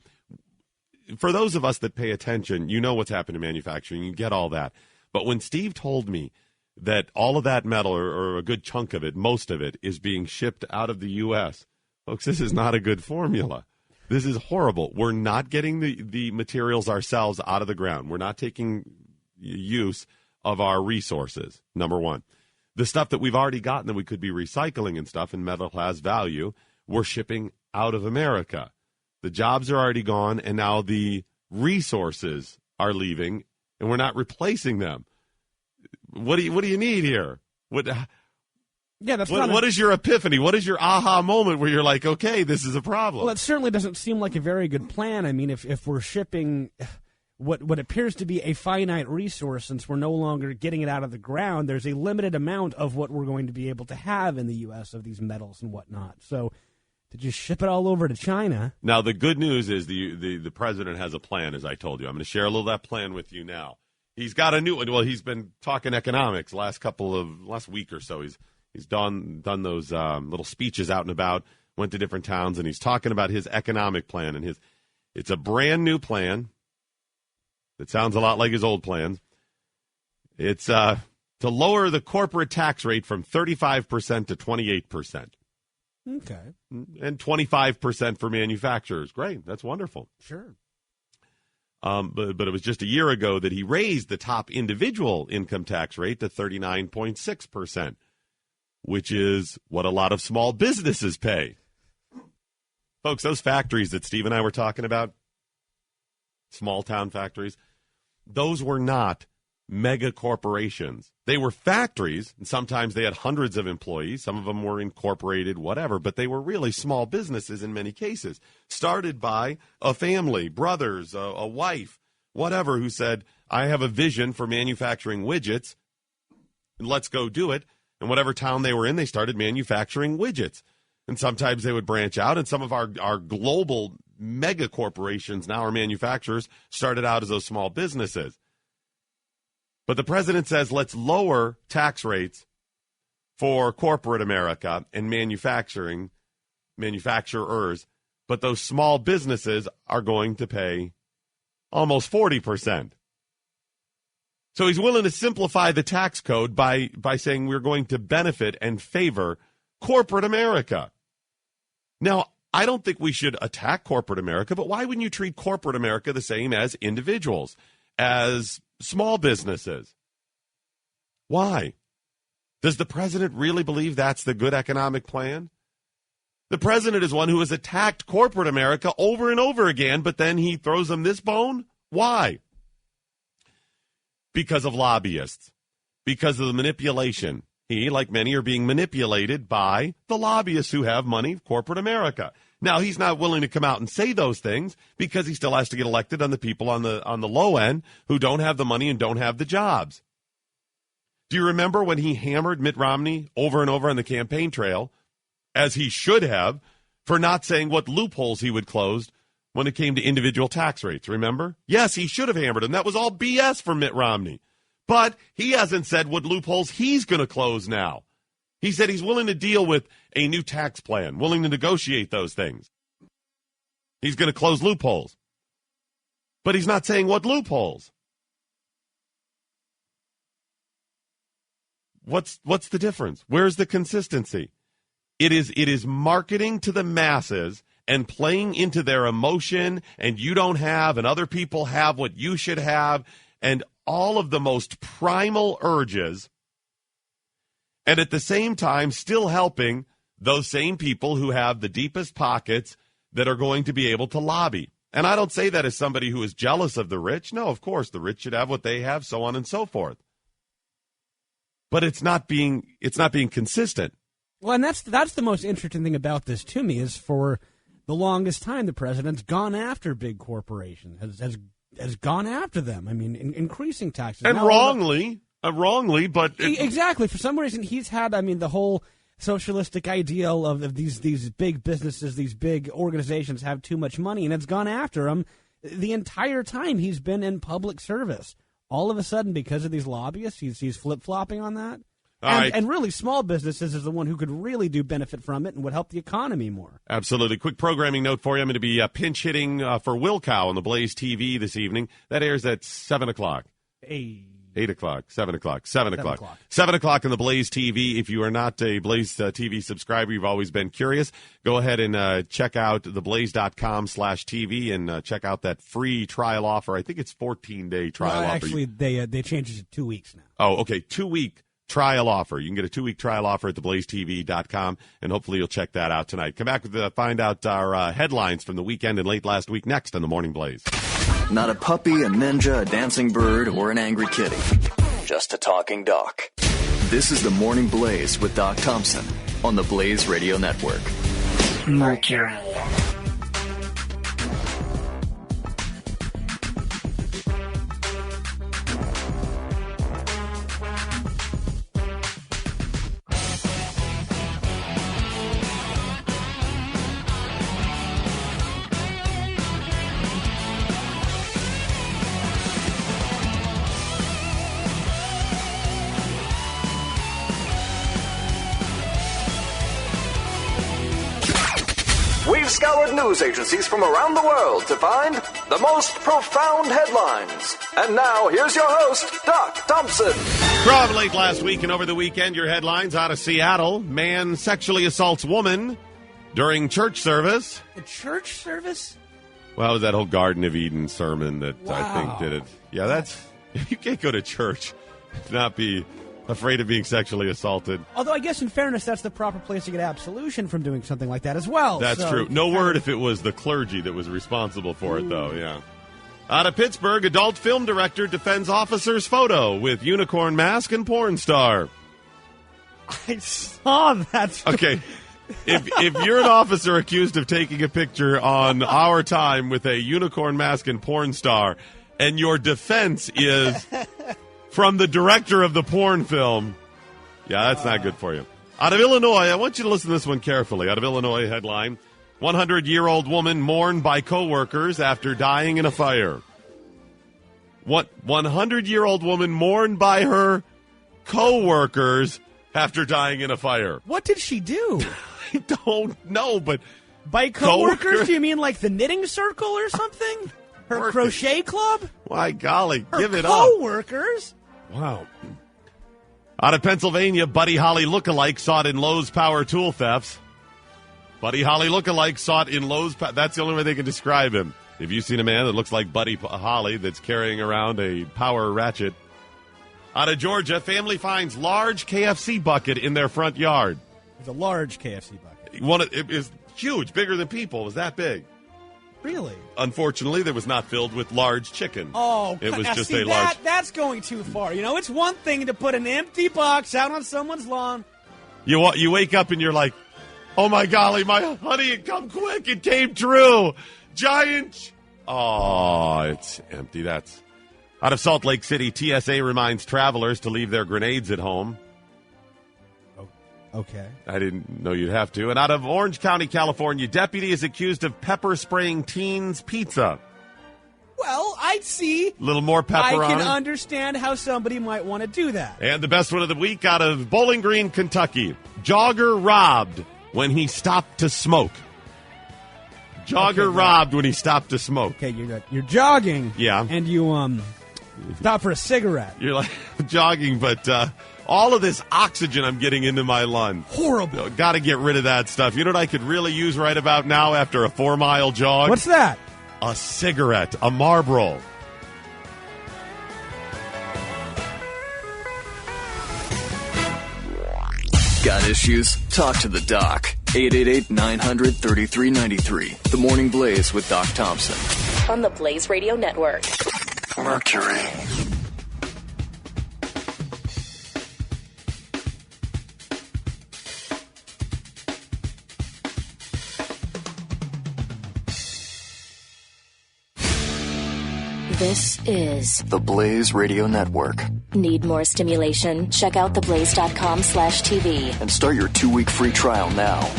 for those of us that pay attention, you know what's happened in manufacturing. You get all that. But when Steve told me that all of that metal, or a good chunk of it, most of it, is being shipped out of the U.S., folks, this is not a good formula. This is horrible. We're not getting the materials ourselves out of the ground. We're not taking use of our resources, number one. The stuff that we've already gotten that we could be recycling and stuff, and metal has value, we're shipping out of America. The jobs are already gone, and now the resources are leaving, and we're not replacing them. What do you need here? What is your epiphany? What is your aha moment where you're like, okay, this is a problem? Well, it certainly doesn't seem like a very good plan. I mean, if we're shipping what appears to be a finite resource, since we're no longer getting it out of the ground, there's a limited amount of what we're going to be able to have in the U.S. of these metals and whatnot. So to just ship it all over to China. Now, the good news is the president has a plan, as I told you. I'm going to share a little of that plan with you now. He's got a new one. Well, he's been talking economics last week or so. He's done those little speeches out and about, went to different towns, and he's talking about his economic plan. And it's a brand new plan that sounds a lot like his old plans. It's to lower the corporate tax rate from 35% to 28%. Okay. And 25% for manufacturers. Great. That's wonderful. Sure. But it was just a year ago that he raised the top individual income tax rate to 39.6%, which is what a lot of small businesses pay. Folks, those factories that Steve and I were talking about, small town factories, those were not mega corporations. They were factories, and sometimes they had hundreds of employees. Some of them were incorporated, whatever, but they were really small businesses in many cases, started by a family, brothers, a wife, whatever, who said, I have a vision for manufacturing widgets, and let's go do it. And whatever town they were in, they started manufacturing widgets. And sometimes they would branch out, and some of our global mega corporations now are manufacturers, started out as those small businesses. But the president says, let's lower tax rates for corporate America and manufacturers, but those small businesses are going to pay almost 40%. So he's willing to simplify the tax code by saying we're going to benefit and favor corporate America. Now, I don't think we should attack corporate America, but why wouldn't you treat corporate America the same as individuals, as small businesses? Why? Does the president really believe that's the good economic plan? The president is one who has attacked corporate America over and over again, but then he throws them this bone? Why? Because of lobbyists, because of the manipulation. He, like many, are being manipulated by the lobbyists who have money, corporate America. Now, he's not willing to come out and say those things because he still has to get elected on the people on the low end who don't have the money and don't have the jobs. Do you remember when he hammered Mitt Romney over and over on the campaign trail, as he should have, for not saying what loopholes he would close when it came to individual tax rates? Remember? Yes, he should have hammered him. That was all BS for Mitt Romney. But he hasn't said what loopholes he's going to close now. He said he's willing to deal with a new tax plan, willing to negotiate those things. He's going to close loopholes. But he's not saying what loopholes. What's the difference? Where's the consistency? It is marketing to the masses and playing into their emotion, and you don't have, and other people have what you should have, and all of the most primal urges, and at the same time still helping those same people who have the deepest pockets that are going to be able to lobby. And I don't say that as somebody who is jealous of the rich. No, of course, the rich should have what they have, so on and so forth. But it's not being consistent. Well, and that's the most interesting thing about this to me is for the longest time the president's gone after big corporations, has gone after them. I mean, increasing taxes. And now, wrongly, but... Exactly. For some reason, he's had, the whole socialistic ideal of these big businesses, these big organizations have too much money, and it's gone after them the entire time he's been in public service. All of a sudden, because of these lobbyists, he's flip-flopping on that. And really, small businesses is the one who could really do benefit from it and would help the economy more. Absolutely. Quick programming note for you. I'm going to be pinch hitting for Wilcow on the Blaze TV this evening. That airs at 7 o'clock. 8 o'clock, 7 o'clock, 7 o'clock. 7 o'clock on the Blaze TV. If you are not a Blaze TV subscriber, you've always been curious, go ahead and check out theblaze.com/TV and check out that free trial offer. I think it's 14-day trial offer. Actually, they changed it to 2 weeks now. Oh, okay, 2-week trial offer. You can get a 2-week trial offer at theblazetv.com, and hopefully you'll check that out tonight. Come back to find out our headlines from the weekend and late last week next on the Morning Blaze. Not a puppy, a ninja, a dancing bird, or an angry kitty. Just a talking doc. This is the Morning Blaze with Doc Thompson on the Blaze Radio Network. Mercury. We've scoured news agencies from around the world to find the most profound headlines. And now, here's your host, Doc Thompson. From late last week and over the weekend, your headlines out of Seattle. Man sexually assaults woman During church service. The church service? Well, it was that whole Garden of Eden sermon that I think did it. Yeah, that's... You can't go to church to not be afraid of being sexually assaulted. Although I guess in fairness, that's the proper place to get absolution from doing something like that as well. That's true. No word if it was the clergy that was responsible for it, though, yeah. Out of Pittsburgh, adult film director defends officer's photo with unicorn mask and porn star. I saw that. Okay. If you're an officer accused of taking a picture on our time with a unicorn mask and porn star, and your defense is from the director of the porn film, yeah, that's not good for you. Out of Illinois, I want you to listen to this one carefully. Out of Illinois, headline, 100-year-old woman mourned by coworkers after dying in a fire. What 100-year-old woman mourned by her coworkers after dying in a fire. What did she do? I don't know, but by coworkers, do you mean like the knitting circle or something? Her crochet club? My golly, give it up. Coworkers? Wow. Out of Pennsylvania, Buddy Holly lookalike sought in Lowe's power tool thefts. Buddy Holly lookalike sought in Lowe's. That's the only way they can describe him. Have you seen a man that looks like Buddy Holly that's carrying around a power ratchet? Out of Georgia, family finds large KFC bucket in their front yard. It's a large KFC bucket. It is huge, bigger than people. It was that big. Really? Unfortunately, it was not filled with large chicken. Oh, it was just see, a large. That's going too far. You know, it's one thing to put an empty box out on someone's lawn. You wake up and you're like, oh my golly, my honey, it come quick. It came true. Giant. Oh, it's empty. That's out of Salt Lake City. TSA reminds travelers to leave their grenades at home. Okay. I didn't know you'd have to. And out of Orange County, California, deputy is accused of pepper spraying teen's pizza. Well, I'd see. A little more pepper I on can it. understand how somebody might want to do that. And the best one of the week out of Bowling Green, Kentucky. Jogger robbed when he stopped to smoke. Jogger robbed when he stopped to smoke. Okay, you're jogging. Yeah. And you stop for a cigarette. You're like jogging, but all of this oxygen I'm getting into my lungs. Horrible. Got to get rid of that stuff. You know what I could really use right about now after a 4-mile jog? What's that? A cigarette, a Marlboro. Got issues? Talk to the doc. 888-900-3393. The Morning Blaze with Doc Thompson. On the Blaze Radio Network. Mercury. This is the Blaze Radio Network. Need more stimulation? Check out theblaze.com/TV. And start your 2-week free trial now.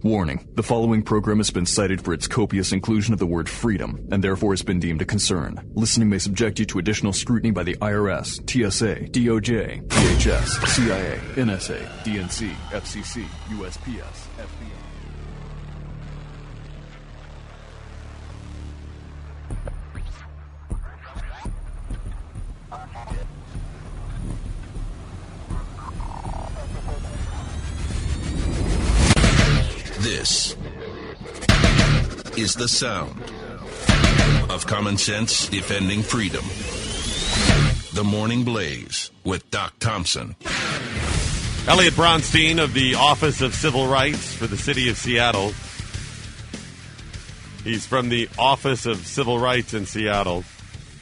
Warning, the following program has been cited for its copious inclusion of the word freedom, and therefore has been deemed a concern. Listening may subject you to additional scrutiny by the IRS, TSA, DOJ, DHS, CIA, NSA, DNC, FCC, USPS, FBI. This is the sound of common sense defending freedom. The Morning Blaze with Doc Thompson. Elliot Bronstein of the Office of Civil Rights for the City of Seattle. He's from the Office of Civil Rights in Seattle.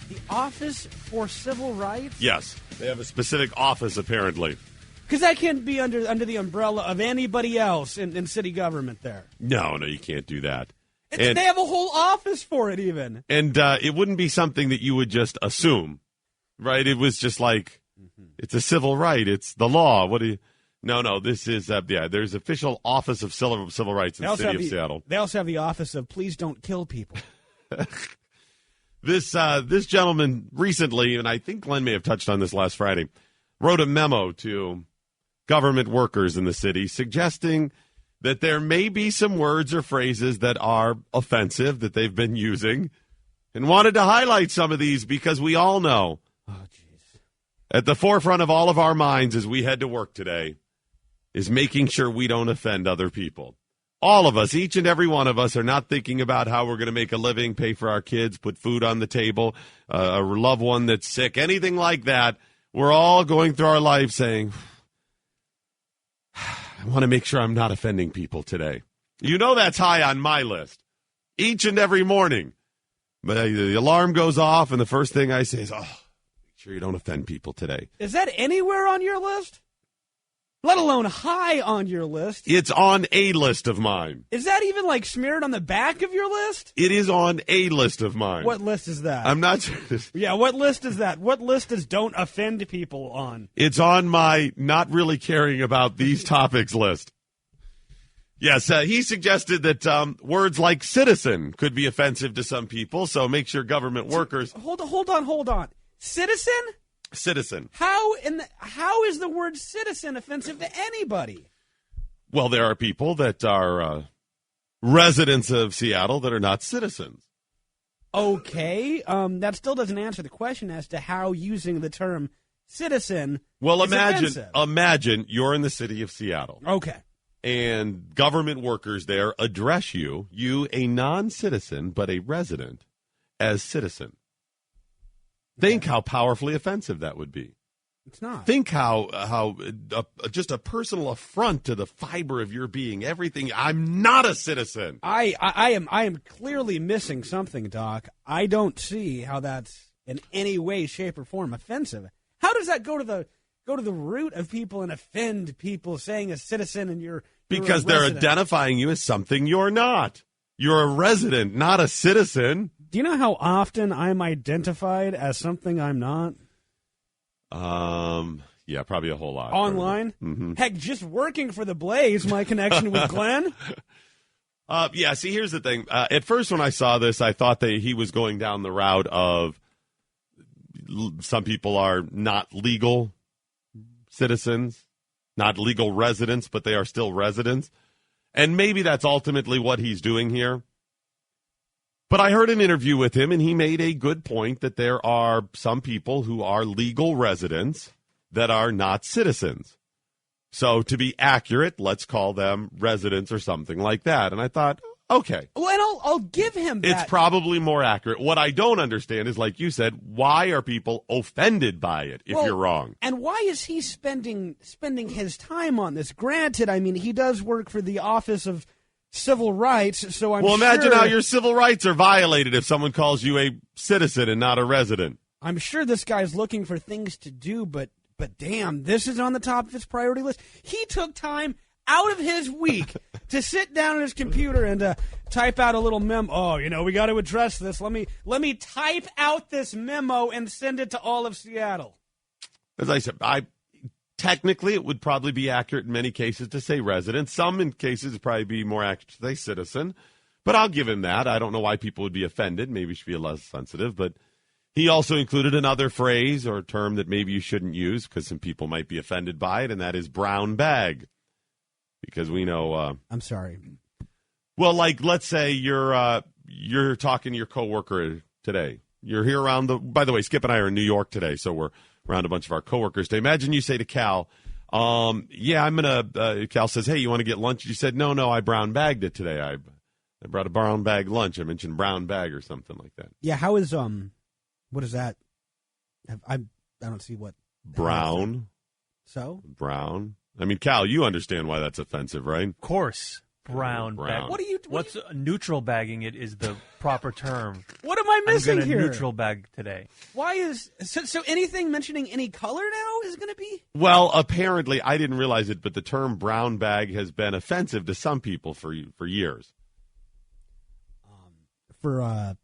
The Office for Civil Rights? Yes. They have a specific office, apparently. Because that can't be under the umbrella of anybody else in city government there. No, you can't do that. They have a whole office for it, even. And it wouldn't be something that you would just assume, right? It was just like, it's a civil right. It's the law. What do you... No, this is, there's official Office of Civil Rights in the City of Seattle. They also have the Office of Please Don't Kill People. This gentleman recently, and I think Glenn may have touched on this last Friday, wrote a memo to government workers in the city suggesting that there may be some words or phrases that are offensive that they've been using, and wanted to highlight some of these because we all know at the forefront of all of our minds as we head to work today is making sure we don't offend other people. All of us, each and every one of us, are not thinking about how we're going to make a living, pay for our kids, put food on the table, a loved one that's sick, anything like that. We're all going through our life saying, I want to make sure I'm not offending people today. You know that's high on my list each and every morning. But the alarm goes off, and the first thing I say is, make sure you don't offend people today. Is that anywhere on your list? Let alone high on your list. It's on a list of mine. Is that even like smeared on the back of your list? It is on a list of mine. What list is that? I'm not sure. Yeah, what list is that? What list is don't offend people on? It's on my not really caring about these topics list. Yes, he suggested that words like citizen could be offensive to some people, so make sure government workers... Hold on. Citizen? Citizen. How is the word citizen offensive to anybody? Well, there are people that are residents of Seattle that are not citizens. Okay, that still doesn't answer the question as to how using the term citizen is offensive. Imagine you're in the city of Seattle. Okay. And government workers there address you, a non-citizen but a resident, as citizen. Think how powerfully offensive that would be. It's not. Think how just a personal affront to the fiber of your being. Everything. I'm not a citizen. I am clearly missing something, Doc. I don't see how that's in any way, shape, or form offensive. How does that go to the root of people and offend people saying a citizen and you're because a they're resident? identifying you as something you're not. You're a resident, not a citizen. Do you know how often I'm identified as something I'm not? Yeah, probably a whole lot. Online? Mm-hmm. Heck, just working for the Blaze, my connection with Glenn. Yeah, see, here's the thing. At first when I saw this, I thought that he was going down the route of some people are not legal citizens, not legal residents, but they are still residents. And maybe that's ultimately what he's doing here. But I heard an interview with him, and he made a good point that there are some people who are legal residents that are not citizens. So to be accurate, let's call them residents or something like that. And I thought, okay. Well, and I'll give him that. It's probably more accurate. What I don't understand is, like you said, why are people offended by it if you're wrong? And why is he spending his time on this? Granted, I mean, he does work for the Office of Civil Rights, so I'm sure... Well, imagine how your civil rights are violated if someone calls you a citizen and not a resident. I'm sure this guy's looking for things to do, but damn, this is on the top of his priority list. He took time out of his week to sit down at his computer and type out a little memo. Oh, we got to address this. Let me type out this memo and send it to all of Seattle. As I said, technically, it would probably be accurate in many cases to say resident. Some in cases it'd probably be more accurate to say citizen. But I'll give him that. I don't know why people would be offended. Maybe he should be less sensitive. But he also included another phrase or term that maybe you shouldn't use because some people might be offended by it, and that is brown bag. Because we know... I'm sorry. Well, like, let's say you're talking to your coworker today. You're here around by the way, Skip and I are in New York today, so we're around a bunch of our coworkers today. Imagine you say to Cal, Cal says, hey, you want to get lunch? You said, no, I brown bagged it today. I brought a brown bag lunch. I mentioned brown bag or something like that. Yeah, how is, what is that? I don't see what. Brown. So? Brown. I mean, Cal, you understand why that's offensive, right? Of course. Brown bag. What's neutral bagging it is the proper term. What am I missing I'm here? Neutral bag today. Why is so anything mentioning any color now is going to be? Well, apparently, I didn't realize it, but the term brown bag has been offensive to some people for years.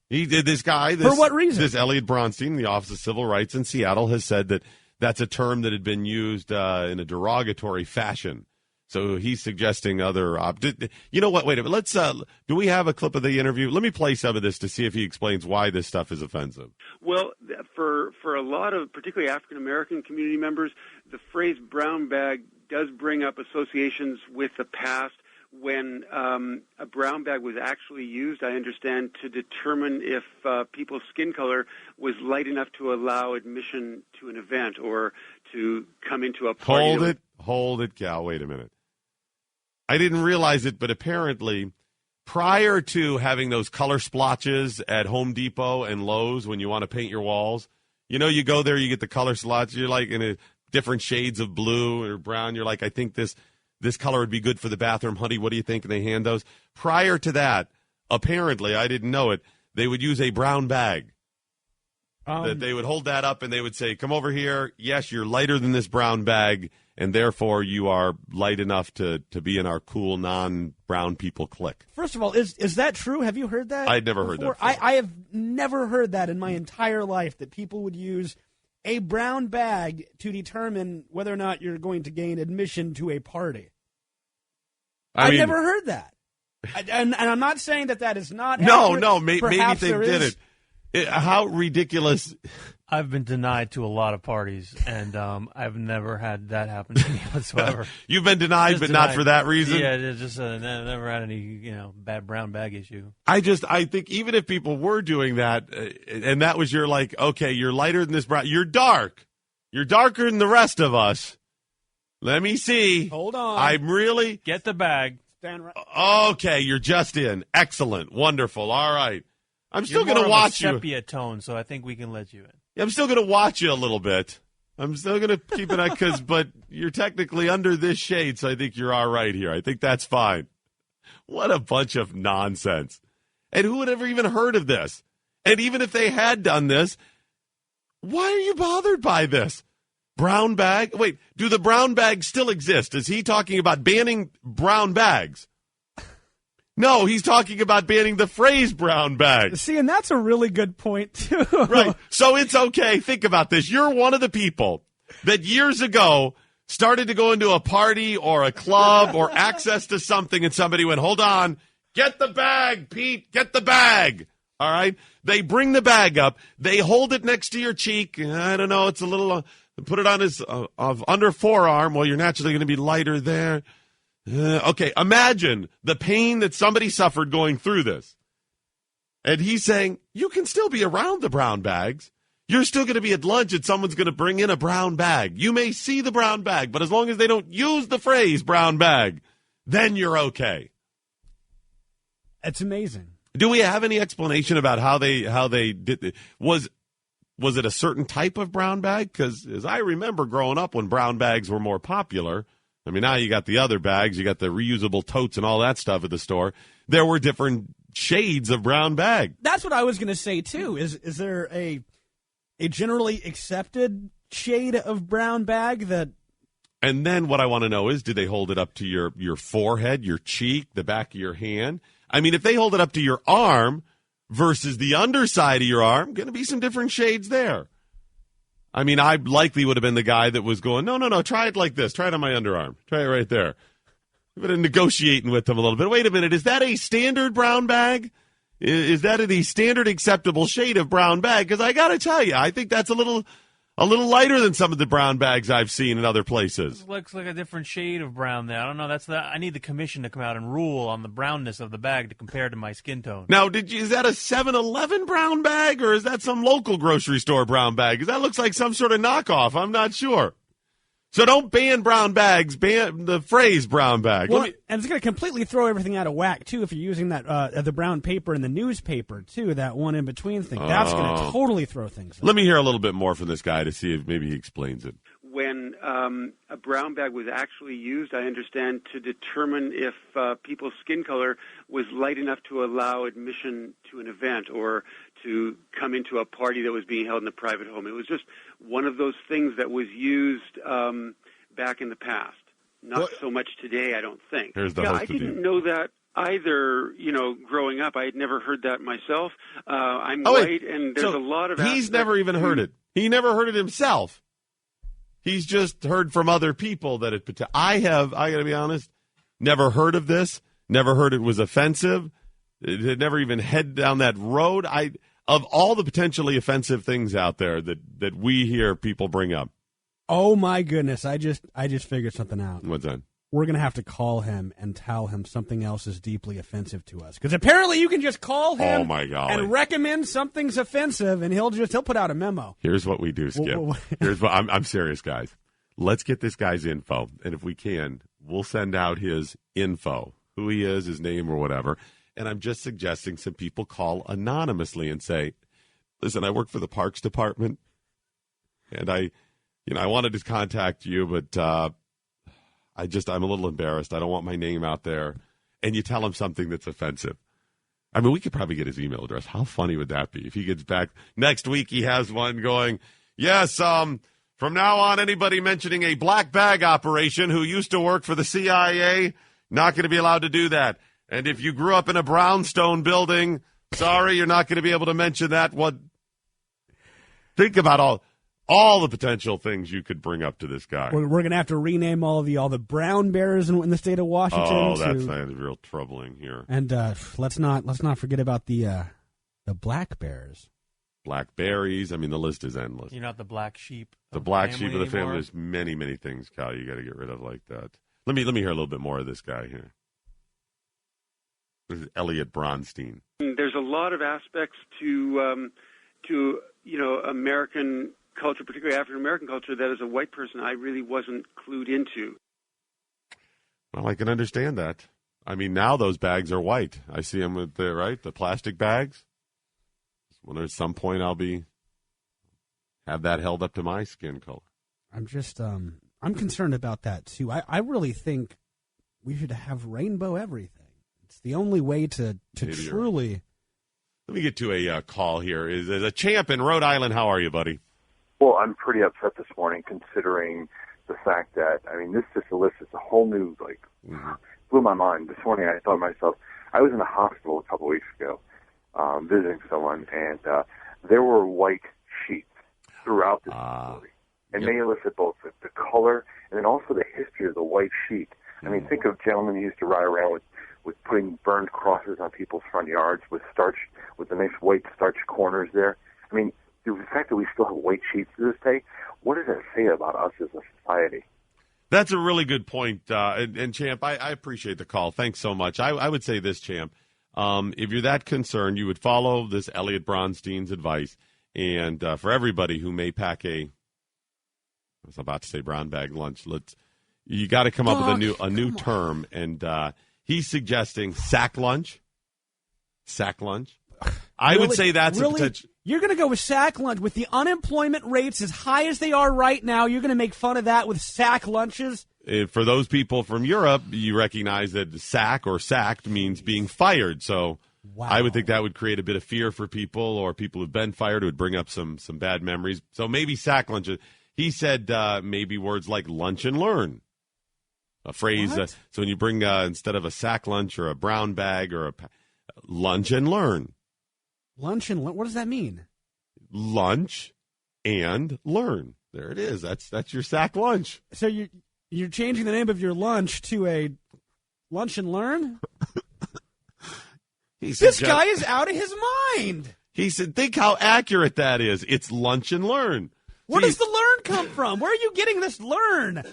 He did this guy. For what reason? This Elliot Bronstein, the Office of Civil Rights in Seattle, has said that that's a term that had been used in a derogatory fashion. So he's suggesting other. You know what? Wait a minute. Let's. Do we have a clip of the interview? Let me play some of this to see if he explains why this stuff is offensive. Well, for a lot of particularly African American community members, the phrase brown bag does bring up associations with the past when a brown bag was actually used, I understand, to determine if people's skin color was light enough to allow admission to an event or to come into a party. Hold it, Cal. Wait a minute. I didn't realize it, but apparently prior to having those color splotches at Home Depot and Lowe's when you want to paint your walls, you go there, you get the color splotches, you're like in a different shades of blue or brown. You're like, I think this color would be good for the bathroom. Honey, what do you think? And they hand those. Prior to that, apparently, I didn't know it, they would use a brown bag. That they would hold that up and they would say, come over here. Yes, you're lighter than this brown bag, and therefore you are light enough to be in our cool non-brown people clique. First of all, is that true? Have you heard that? I'd never heard that before. I have never heard that in my entire life, that people would use a brown bag to determine whether or not you're going to gain admission to a party. I've never heard that. And I'm not saying that is not accurate. No, maybe they did it. How ridiculous. I've been denied to a lot of parties, and I've never had that happen to me whatsoever. You've been denied, but not for that reason? Yeah, just never had any bad brown bag issue. I think even if people were doing that, and that was your like, okay, you're lighter than this brown, you're dark. You're darker than the rest of us. Let me see. Hold on. I'm really. Get the bag. Stand right. Okay, you're just in. Excellent. Wonderful. All right. I'm still going to watch you. You're more of a sepia tone, so I think we can let you in. Yeah, I'm still going to watch you a little bit. I'm still going to keep an eye, but you're technically under this shade, so I think you're all right here. I think that's fine. What a bunch of nonsense. And who would ever even heard of this? And even if they had done this, why are you bothered by this? Brown bag? Wait, do the brown bags still exist? Is he talking about banning brown bags? No, he's talking about banning the phrase brown bag. See, and that's a really good point, too. Right. So it's okay. Think about this. You're one of the people that years ago started to go into a party or a club or access to something, and somebody went, hold on, get the bag, Pete, get the bag. All right? They bring the bag up. They hold it next to your cheek. I don't know. It's a little, put it on his under forearm. Well, you're naturally going to be lighter there. Okay, imagine the pain that somebody suffered going through this. And he's saying, you can still be around the brown bags. You're still going to be at lunch and someone's going to bring in a brown bag. You may see the brown bag, but as long as they don't use the phrase brown bag, then you're okay. It's amazing. Do we have any explanation about how they did it? Was it a certain type of brown bag? Because as I remember growing up when brown bags were more popular, I mean, now you got the other bags, you got the reusable totes and all that stuff at the store. There were different shades of brown bag. That's what I was going to say, too. Is there a generally accepted shade of brown bag that... And then what I want to know is, do they hold it up to your forehead, your cheek, the back of your hand? I mean, if they hold it up to your arm versus the underside of your arm, going to be some different shades there. I mean, I likely would have been the guy that was going, no, try it like this. Try it on my underarm. Try it right there. I've been negotiating with them a little bit. Wait a minute. Is that a standard brown bag? Is that the standard acceptable shade of brown bag? Because I got to tell you, I think that's a little lighter than some of the brown bags I've seen in other places. It looks like a different shade of brown there. I don't know. I need the commission to come out and rule on the brownness of the bag to compare to my skin tone. Now, is that a 7-Eleven brown bag, or is that some local grocery store brown bag? Because that looks like some sort of knockoff. I'm not sure. So don't ban brown bags. Ban the phrase brown bag. Well, and it's going to completely throw everything out of whack, too, if you're using that the brown paper in the newspaper, too, that one in between thing. That's going to totally throw things out. Let me hear a little bit more from this guy to see if maybe he explains it. When a brown bag was actually used, I understand, to determine if people's skin color was light enough to allow admission to an event or to come into a party that was being held in a private home. It was just one of those things that was used back in the past. Not so much today, I don't think. I didn't know that either, growing up. I had never heard that myself. I'm white, and there's a lot of... He's never even heard it. He never heard it himself. He's just heard from other people that it... I got to be honest, never heard of this, never heard it was offensive. It had never even head down that road. Of all the potentially offensive things out there that we hear people bring up. Oh, my goodness. I just figured something out. What's that? We're going to have to call him and tell him something else is deeply offensive to us. Because apparently you can just call him and recommend something's offensive, and he'll put out a memo. Here's what we do, Skip. Here's what I'm serious, guys. Let's get this guy's info, and if we can, we'll send out his info, who he is, his name or whatever. And I'm just suggesting some people call anonymously and say, listen, I work for the Parks Department, and I wanted to contact you, but I'm a little embarrassed. I don't want my name out there. And you tell him something that's offensive. I mean, we could probably get his email address. How funny would that be if he gets back next week? He has one going, yes, from now on, anybody mentioning a black bag operation who used to work for the CIA, not going to be allowed to do that. And if you grew up in a brownstone building, sorry, you're not going to be able to mention that. What? Think about all the potential things you could bring up to this guy. We're going to have to rename all the brown bears in the state of Washington. Oh, that's real troubling here. And let's not forget about the black bears. Blackberries. I mean, the list is endless. You're not the black sheep. The black sheep of the family. anymore. There's many, many things, Cal, you got to get rid of like that. Let me hear a little bit more of this guy here. This is Elliot Bronstein. There's a lot of aspects to American culture, particularly African American culture, that as a white person I really wasn't clued into. Well, I can understand that. I mean, now those bags are white. I see them with the plastic bags. Well, at some point I'll have that held up to my skin color. I'm just I'm concerned about that too. I really think we should have rainbow everything. It's the only way to truly. Let me get to a call here. Is a champ in Rhode Island? How are you, buddy? Well, I'm pretty upset this morning considering the fact that, I mean, this just elicits a whole new, blew my mind. This morning I thought to myself, I was in the hospital a couple weeks ago visiting someone, and there were white sheets throughout the facility. And they elicit both the color and then also the history of the white sheet. I mean, think of gentlemen who used to ride around with putting burned crosses on people's front yards with the nice white starch corners there. I mean, the fact that we still have white sheets to this day, what does that say about us as a society? That's a really good point. And Champ, I appreciate the call. Thanks so much. I would say this, Champ. If you're that concerned, you would follow this Elliot Bronstein's advice. And for everybody who may pack I was about to say brown bag lunch, you got to come up with a new term. And he's suggesting sack lunch. Sack lunch. I would say that's a potential. You're going to go with sack lunch with the unemployment rates as high as they are right now. You're going to make fun of that with sack lunches. For those people from Europe, you recognize that sack or sacked means being fired. So I would think that would create a bit of fear for people, or people who've been fired. It would bring up some bad memories. So maybe sack lunch. He said maybe words like lunch and learn. A phrase. So when you bring instead of a sack lunch or a brown bag or lunch and learn. Lunch and learn? What does that mean? Lunch and learn. There it is. That's your sack lunch. So you're changing the name of your lunch to a lunch and learn? This guy is out of his mind. He said, think how accurate that is. It's lunch and learn. Where does the learn come from? Where are you getting this learn?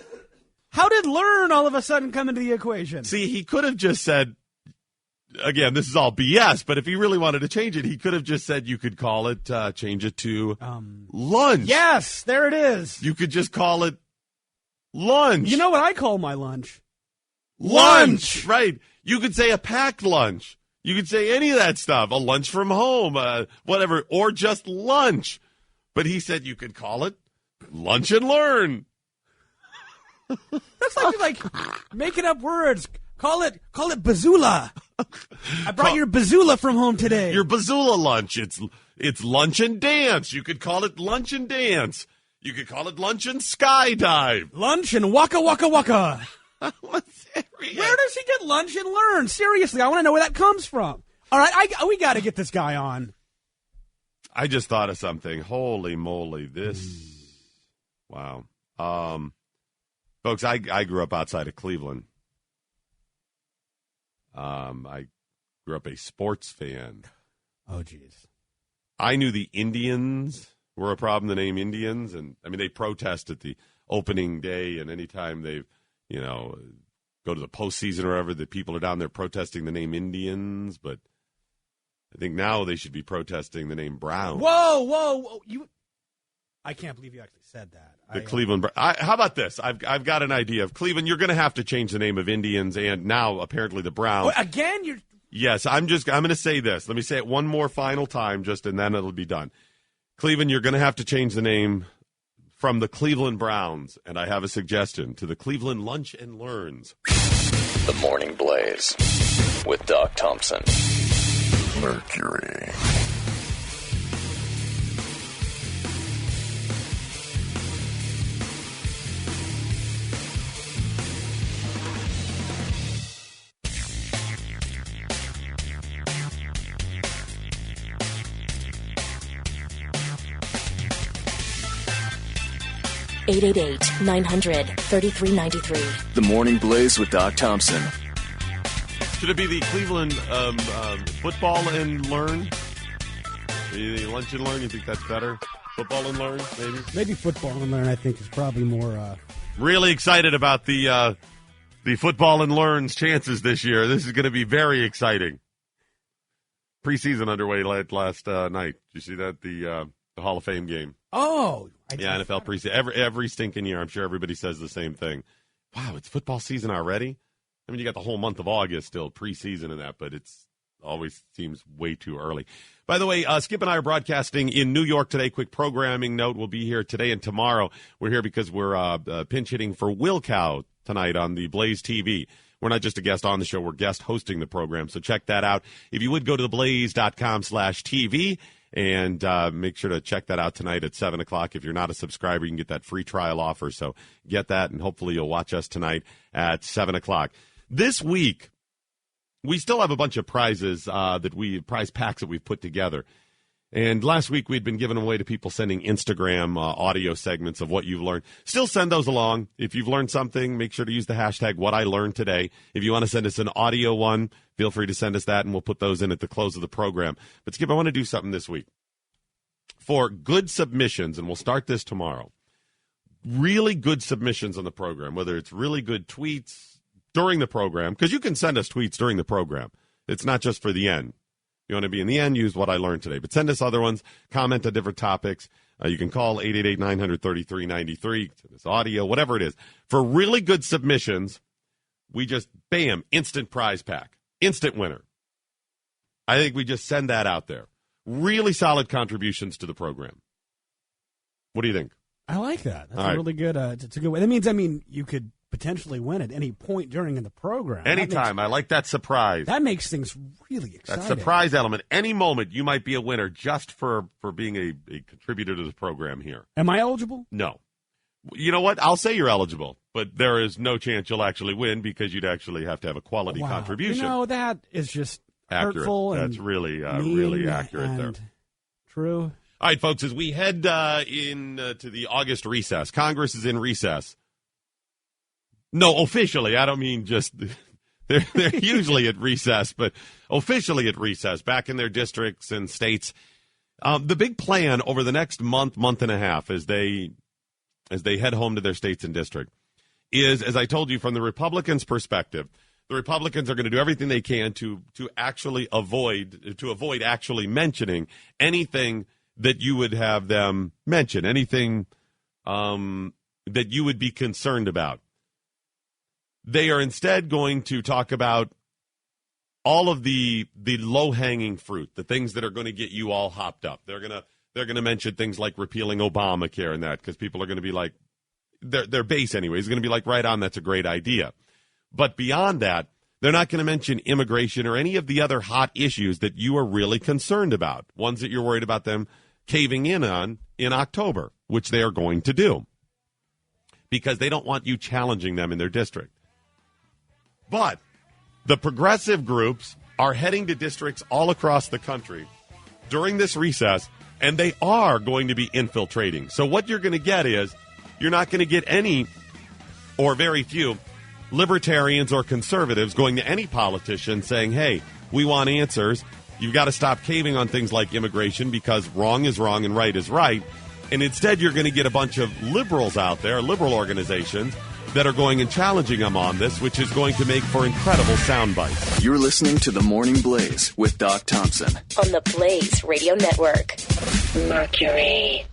How did learn all of a sudden come into the equation? See, he could have just said, again, this is all BS, but if he really wanted to change it, he could have just said you could call it, change it to lunch. Yes, there it is. You could just call it lunch. You know what I call my lunch? Lunch. Right. You could say a packed lunch. You could say any of that stuff, a lunch from home, whatever, or just lunch. But he said you could call it lunch and learn. That's like making up words. Call it Bazoola. I brought your Bazoola from home today. Your Bazoola lunch. It's lunch and dance. You could call it lunch and dance. You could call it lunch and skydive. Lunch and waka waka waka. Where does he get lunch and learn? Seriously, I want to know where that comes from. All right, we got to get this guy on. I just thought of something. Holy moly, this. Wow. Folks, I grew up outside of Cleveland. I grew up a sports fan. Oh, geez. I knew the Indians were a problem, the name Indians. And, I mean, they protest at the opening day, and anytime they, go to the postseason or whatever, the people are down there protesting the name Indians. But I think now they should be protesting the name Brown. Whoa. I can't believe you actually said that. Cleveland. How about this? I've got an idea of Cleveland. You're going to have to change the name of Indians and now apparently the Browns. Again, you're. Yes, I'm going to say this. Let me say it one more final time, and then it'll be done. Cleveland, you're going to have to change the name from the Cleveland Browns, and I have a suggestion, to the Cleveland Lunch and Learns. The Morning Blaze with Doc Thompson. Mercury. (888-900-3393). The Morning Blaze with Doc Thompson. Should it be the Cleveland Football and Learn? The Lunch and Learn? You think that's better? Football and Learn, maybe? Maybe Football and Learn, I think, is probably more... Really excited about the Football and Learn's chances this year. This is going to be very exciting. Preseason underway last night. Did you see that? The Hall of Fame game. Oh! NFL preseason. Every stinking year, I'm sure everybody says the same thing. Wow, it's football season already? I mean, you got the whole month of August still preseason and that, but it's always seems way too early. By the way, Skip and I are broadcasting in New York today. Quick programming note, we'll be here today and tomorrow. We're here because we're pinch hitting for Will Cow tonight on the Blaze TV. We're not just a guest on the show, we're guest hosting the program, so check that out. If you would, go to theblaze.com/TV. And make sure to check that out tonight at 7 o'clock. If you're not a subscriber, you can get that free trial offer. So get that, and hopefully you'll watch us tonight at 7 o'clock. This week, we still have a bunch of prizes, prize packs that we've put together. And last week, we'd been giving away to people sending Instagram audio segments of what you've learned. Still send those along. If you've learned something, make sure to use the hashtag #WhatILearnedToday. If you want to send us an audio one, feel free to send us that, and we'll put those in at the close of the program. But, Skip, I want to do something this week. For good submissions, and we'll start this tomorrow, really good submissions on the program, whether it's really good tweets during the program, because you can send us tweets during the program. It's not just for the end. You want to be in the end, use what I learned today. But send us other ones, comment on different topics. You can call 888-900-3393, send us audio, whatever it is. For really good submissions, we just, bam, instant prize pack, instant winner. I think we just send that out there. Really solid contributions to the program. What do you think? I like that. That's All a right. really good, it's a good way. That means, you could potentially win at any point during the program. Anytime. I like that surprise. That makes things really exciting. That surprise element. Any moment, you might be a winner just for being a contributor to the program here. Am I eligible? No. You know what? I'll say you're eligible, but there is no chance you'll actually win because you'd actually have to have a quality contribution. That is just accurate. hurtful. That's really accurate there. True. All right, folks, as we head to the August recess, Congress is in recess. No, officially. I don't mean just they're usually at recess, but officially at recess, back in their districts and states. The big plan over the next month and a half, as they head home to their states and district, is, as I told you, from the Republicans' perspective, the Republicans are going to do everything they can to actually avoid actually mentioning anything that you would have them mention, anything that you would be concerned about. They are instead going to talk about all of the low-hanging fruit, the things that are going to get you all hopped up. They're going to mention things like repealing Obamacare and that, because people are going to be like, their base anyway is going to be like, right on, that's a great idea. But beyond that, they're not going to mention immigration or any of the other hot issues that you are really concerned about, ones that you're worried about them caving in on in October, which they are going to do, because they don't want you challenging them in their district. But the progressive groups are heading to districts all across the country during this recess, and they are going to be infiltrating. So what you're going to get is, you're not going to get any, or very few, libertarians or conservatives going to any politician saying, hey, we want answers. You've got to stop caving on things like immigration because wrong is wrong and right is right. And instead, you're going to get a bunch of liberals out there, liberal organizations, that are going and challenging them on this, which is going to make for incredible sound bites. You're listening to The Morning Blaze with Doc Thompson on the Blaze Radio Network. Mercury.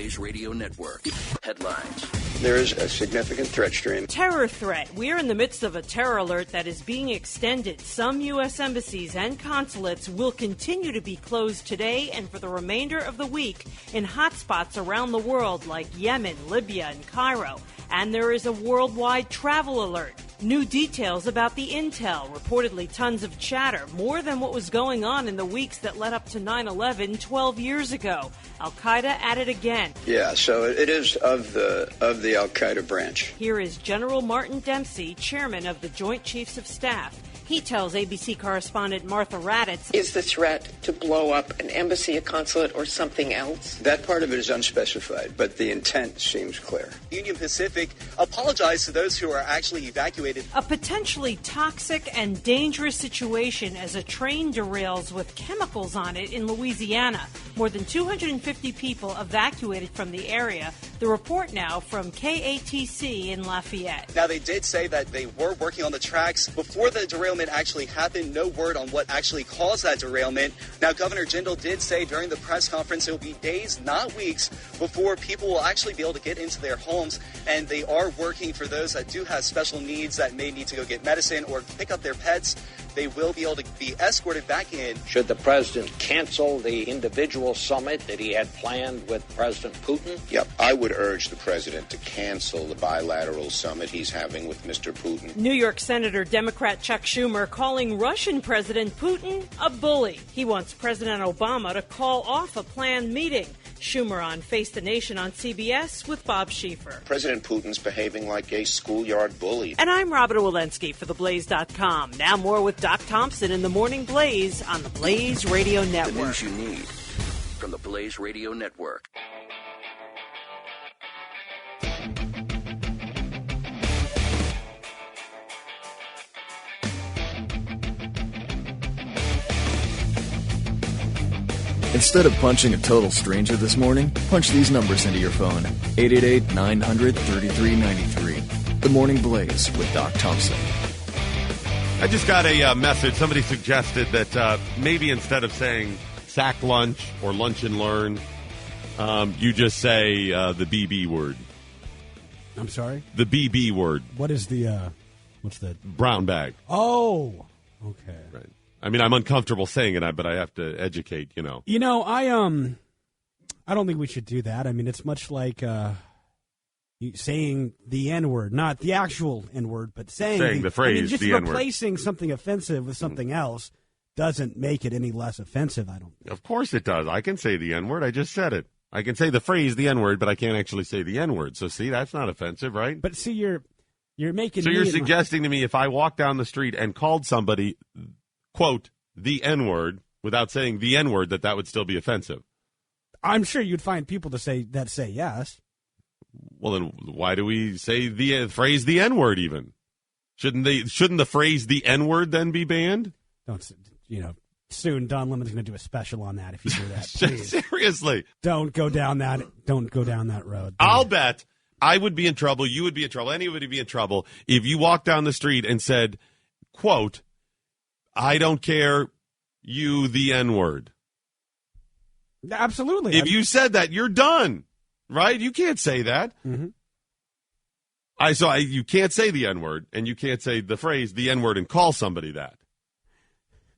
Blaze Radio Network. Headlines. There is a significant threat stream. Terror threat. We're in the midst of a terror alert that is being extended. Some U.S. embassies and consulates will continue to be closed today and for the remainder of the week in hotspots around the world like Yemen, Libya, and Cairo. And there is a worldwide travel alert. New details about the intel, reportedly tons of chatter, more than what was going on in the weeks that led up to 9/11 12 years ago. Al-Qaeda at it again. Yeah, so it is of the Al-Qaeda branch. Here is General Martin Dempsey, chairman of the Joint Chiefs of Staff. He tells ABC correspondent Martha Raddatz, is the threat to blow up an embassy, a consulate, or something else? That part of it is unspecified, but the intent seems clear. Union Pacific apologized to those who are actually evacuated. A potentially toxic and dangerous situation as a train derails with chemicals on it in Louisiana. More than 250 people evacuated from the area. The report now from KATC in Lafayette. Now, they did say that they were working on the tracks before the derailment actually happened. No word on what actually caused that derailment. Now, Governor Jindal did say during the press conference it will be days, not weeks, before people will actually be able to get into their homes. And they are working for those that do have special needs that may need to go get medicine or pick up their pets. They will be able to be escorted back in. Should the president cancel the individual summit that he had planned with President Putin? Yep, I would urge the president to cancel the bilateral summit he's having with Mr. Putin. New York Senator Democrat Chuck Schumer calling Russian President Putin a bully. He wants President Obama to call off a planned meeting. Schumer on Face the Nation on CBS with Bob Schieffer. President Putin's behaving like a schoolyard bully. And I'm Robert Walensky for TheBlaze.com. Now more with Doc Thompson in the Morning Blaze on the Blaze Radio Network. The news you need from the Blaze Radio Network. Instead of punching a total stranger this morning, punch these numbers into your phone. 888-900-3393. The Morning Blaze with Doc Thompson. I just got a message. Somebody suggested that maybe instead of saying sack lunch or lunch and learn, you just say the BB word. I'm sorry? The BB word. What is the, what's the? Brown bag. Oh, okay. Right. I mean, I'm uncomfortable saying it, but I have to educate, you know. You know, I don't think we should do that. I mean, it's much like saying the N-word, not the actual N-word, but saying the phrase, I mean, just the N-word. replacing something offensive with something else doesn't make it any less offensive, I don't think. Of course it does. I can say the N-word. I just said it. I can say the phrase, the N-word, but I can't actually say the N-word. So, see, that's not offensive, right? But, see, you're making So you're suggesting to me if I walked down the street and called somebody, quote, the N-word, without saying the N-word, that would still be offensive? I'm sure you'd find people to say yes. Well, then why do we say the phrase the N-word even? Shouldn't the phrase the N-word then be banned? Soon Don Lemon's going to do a special on that if you do that. Please. Seriously. Don't go down that road. I'll bet I would be in trouble, you would be in trouble, anybody would be in trouble if you walked down the street and said, quote, I don't care, you the N-word. Absolutely. If you said that, you're done, right? You can't say that. Mm-hmm. You can't say the N-word, and you can't say the phrase the N-word and call somebody that.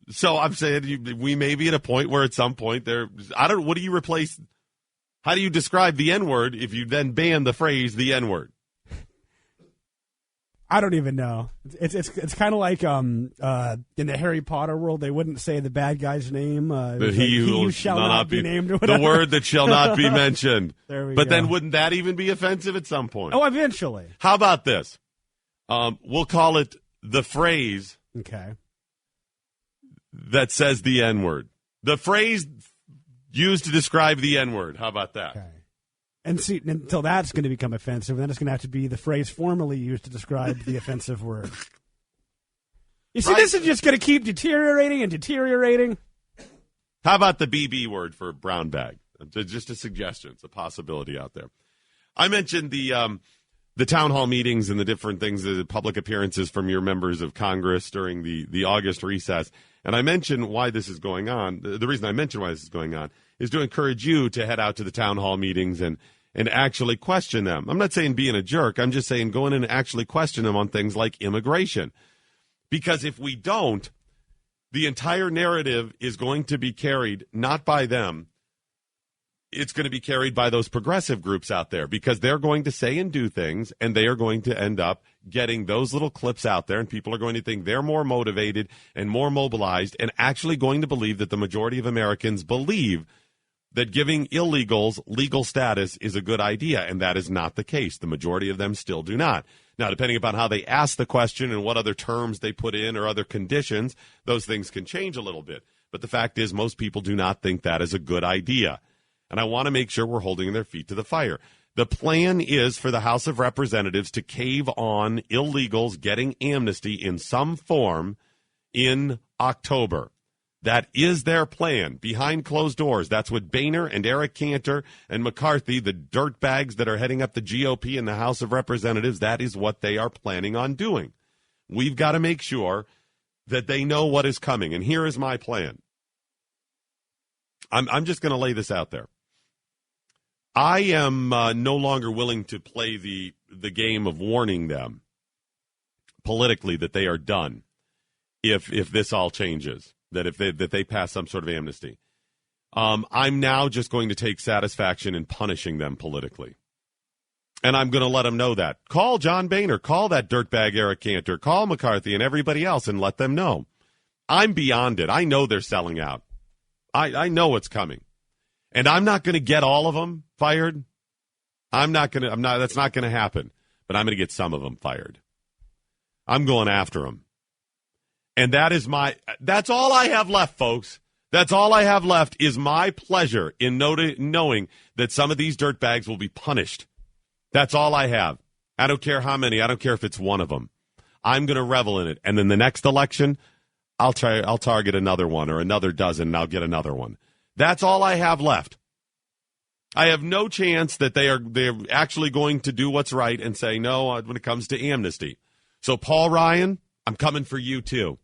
So I'm saying we may be at a point where at some point what do you replace? How do you describe the N-word if you then ban the phrase the N-word? I don't even know. It's kind of like in the Harry Potter world, they wouldn't say the bad guy's name. He who shall not be named. The word that shall not be mentioned. There we go. But then wouldn't that even be offensive at some point? Oh, eventually. How about this? We'll call it the phrase. Okay. That says the N-word. The phrase used to describe the N-word. How about that? Okay. And see, until that's going to become offensive, then it's going to have to be the phrase formerly used to describe the offensive word. You see, This is just going to keep deteriorating and deteriorating. How about the BB word for brown bag? Just a suggestion. It's a possibility out there. I mentioned the town hall meetings and the different things, the public appearances from your members of Congress during the August recess. And I mentioned why this is going on. The reason I mentioned why this is going on is to encourage you to head out to the town hall meetings and and actually question them. I'm not saying being a jerk. I'm just saying go in and actually question them on things like immigration. Because if we don't, the entire narrative is going to be carried not by them. It's going to be carried by those progressive groups out there, because they're going to say and do things, and they are going to end up getting those little clips out there, and people are going to think they're more motivated and more mobilized and actually going to believe that the majority of Americans believe that giving illegals legal status is a good idea, and that is not the case. The majority of them still do not. Now, depending upon how they ask the question and what other terms they put in or other conditions, those things can change a little bit. But the fact is, most people do not think that is a good idea. And I want to make sure we're holding their feet to the fire. The plan is for the House of Representatives to cave on illegals getting amnesty in some form in October. That is their plan behind closed doors. That's what Boehner and Eric Cantor and McCarthy, the dirtbags that are heading up the GOP in the House of Representatives, that is what they are planning on doing. We've got to make sure that they know what is coming. And here is my plan. I'm just going to lay this out there. I am no longer willing to play the game of warning them politically that they are done if this all changes, that if they pass some sort of amnesty. I'm now just going to take satisfaction in punishing them politically. And I'm going to let them know that. Call John Boehner, call that dirtbag Eric Cantor, call McCarthy and everybody else and let them know. I'm beyond it. I know they're selling out. I know what's coming. And I'm not going to get all of them fired. That's not going to happen. But I'm going to get some of them fired. I'm going after them. And that's all I have left, folks. That's all I have left is my pleasure in knowing that some of these dirtbags will be punished. That's all I have. I don't care how many. I don't care if it's one of them. I'm going to revel in it. And then the next election, I'll target another one or another dozen, and I'll get another one. That's all I have left. I have no chance that they're actually going to do what's right and say no when it comes to amnesty. So, Paul Ryan, I'm coming for you, too.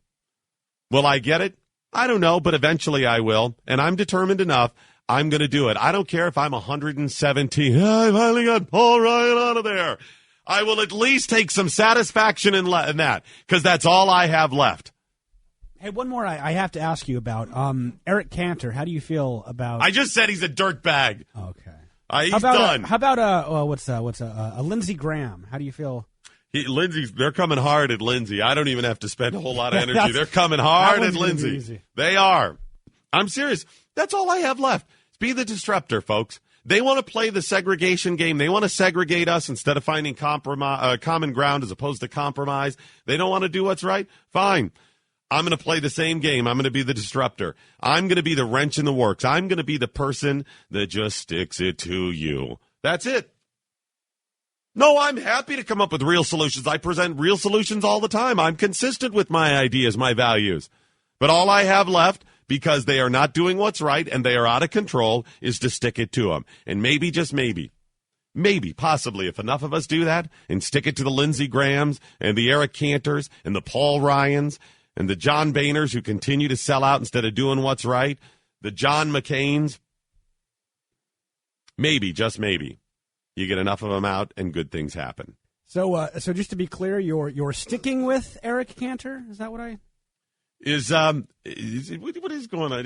Will I get it? I don't know, but eventually I will. And I'm determined enough. I'm going to do it. I don't care if I'm 117. I finally got Paul Ryan out of there. I will at least take some satisfaction in that, because that's all I have left. Hey, one more I have to ask you about. Eric Cantor, how do you feel about... I just said he's a dirtbag. Okay. He's done. How about what's Lindsey Graham? How do you feel? They're coming hard at Lindsey. I don't even have to spend a whole lot of energy. They're coming hard at Lindsey. They are. I'm serious. That's all I have left. Be the disruptor, folks. They want to play the segregation game. They want to segregate us instead of finding common ground as opposed to compromise. They don't want to do what's right. Fine. I'm going to play the same game. I'm going to be the disruptor. I'm going to be the wrench in the works. I'm going to be the person that just sticks it to you. That's it. No, I'm happy to come up with real solutions. I present real solutions all the time. I'm consistent with my ideas, my values. But all I have left, because they are not doing what's right and they are out of control, is to stick it to them. And maybe, just maybe, possibly, if enough of us do that and stick it to the Lindsey Grahams and the Eric Cantors and the Paul Ryans and the John Boehners who continue to sell out instead of doing what's right, the John McCains, maybe, just maybe, you get enough of them out and good things happen. So just to be clear, you're sticking with Eric Cantor? Is that what I... What is going on?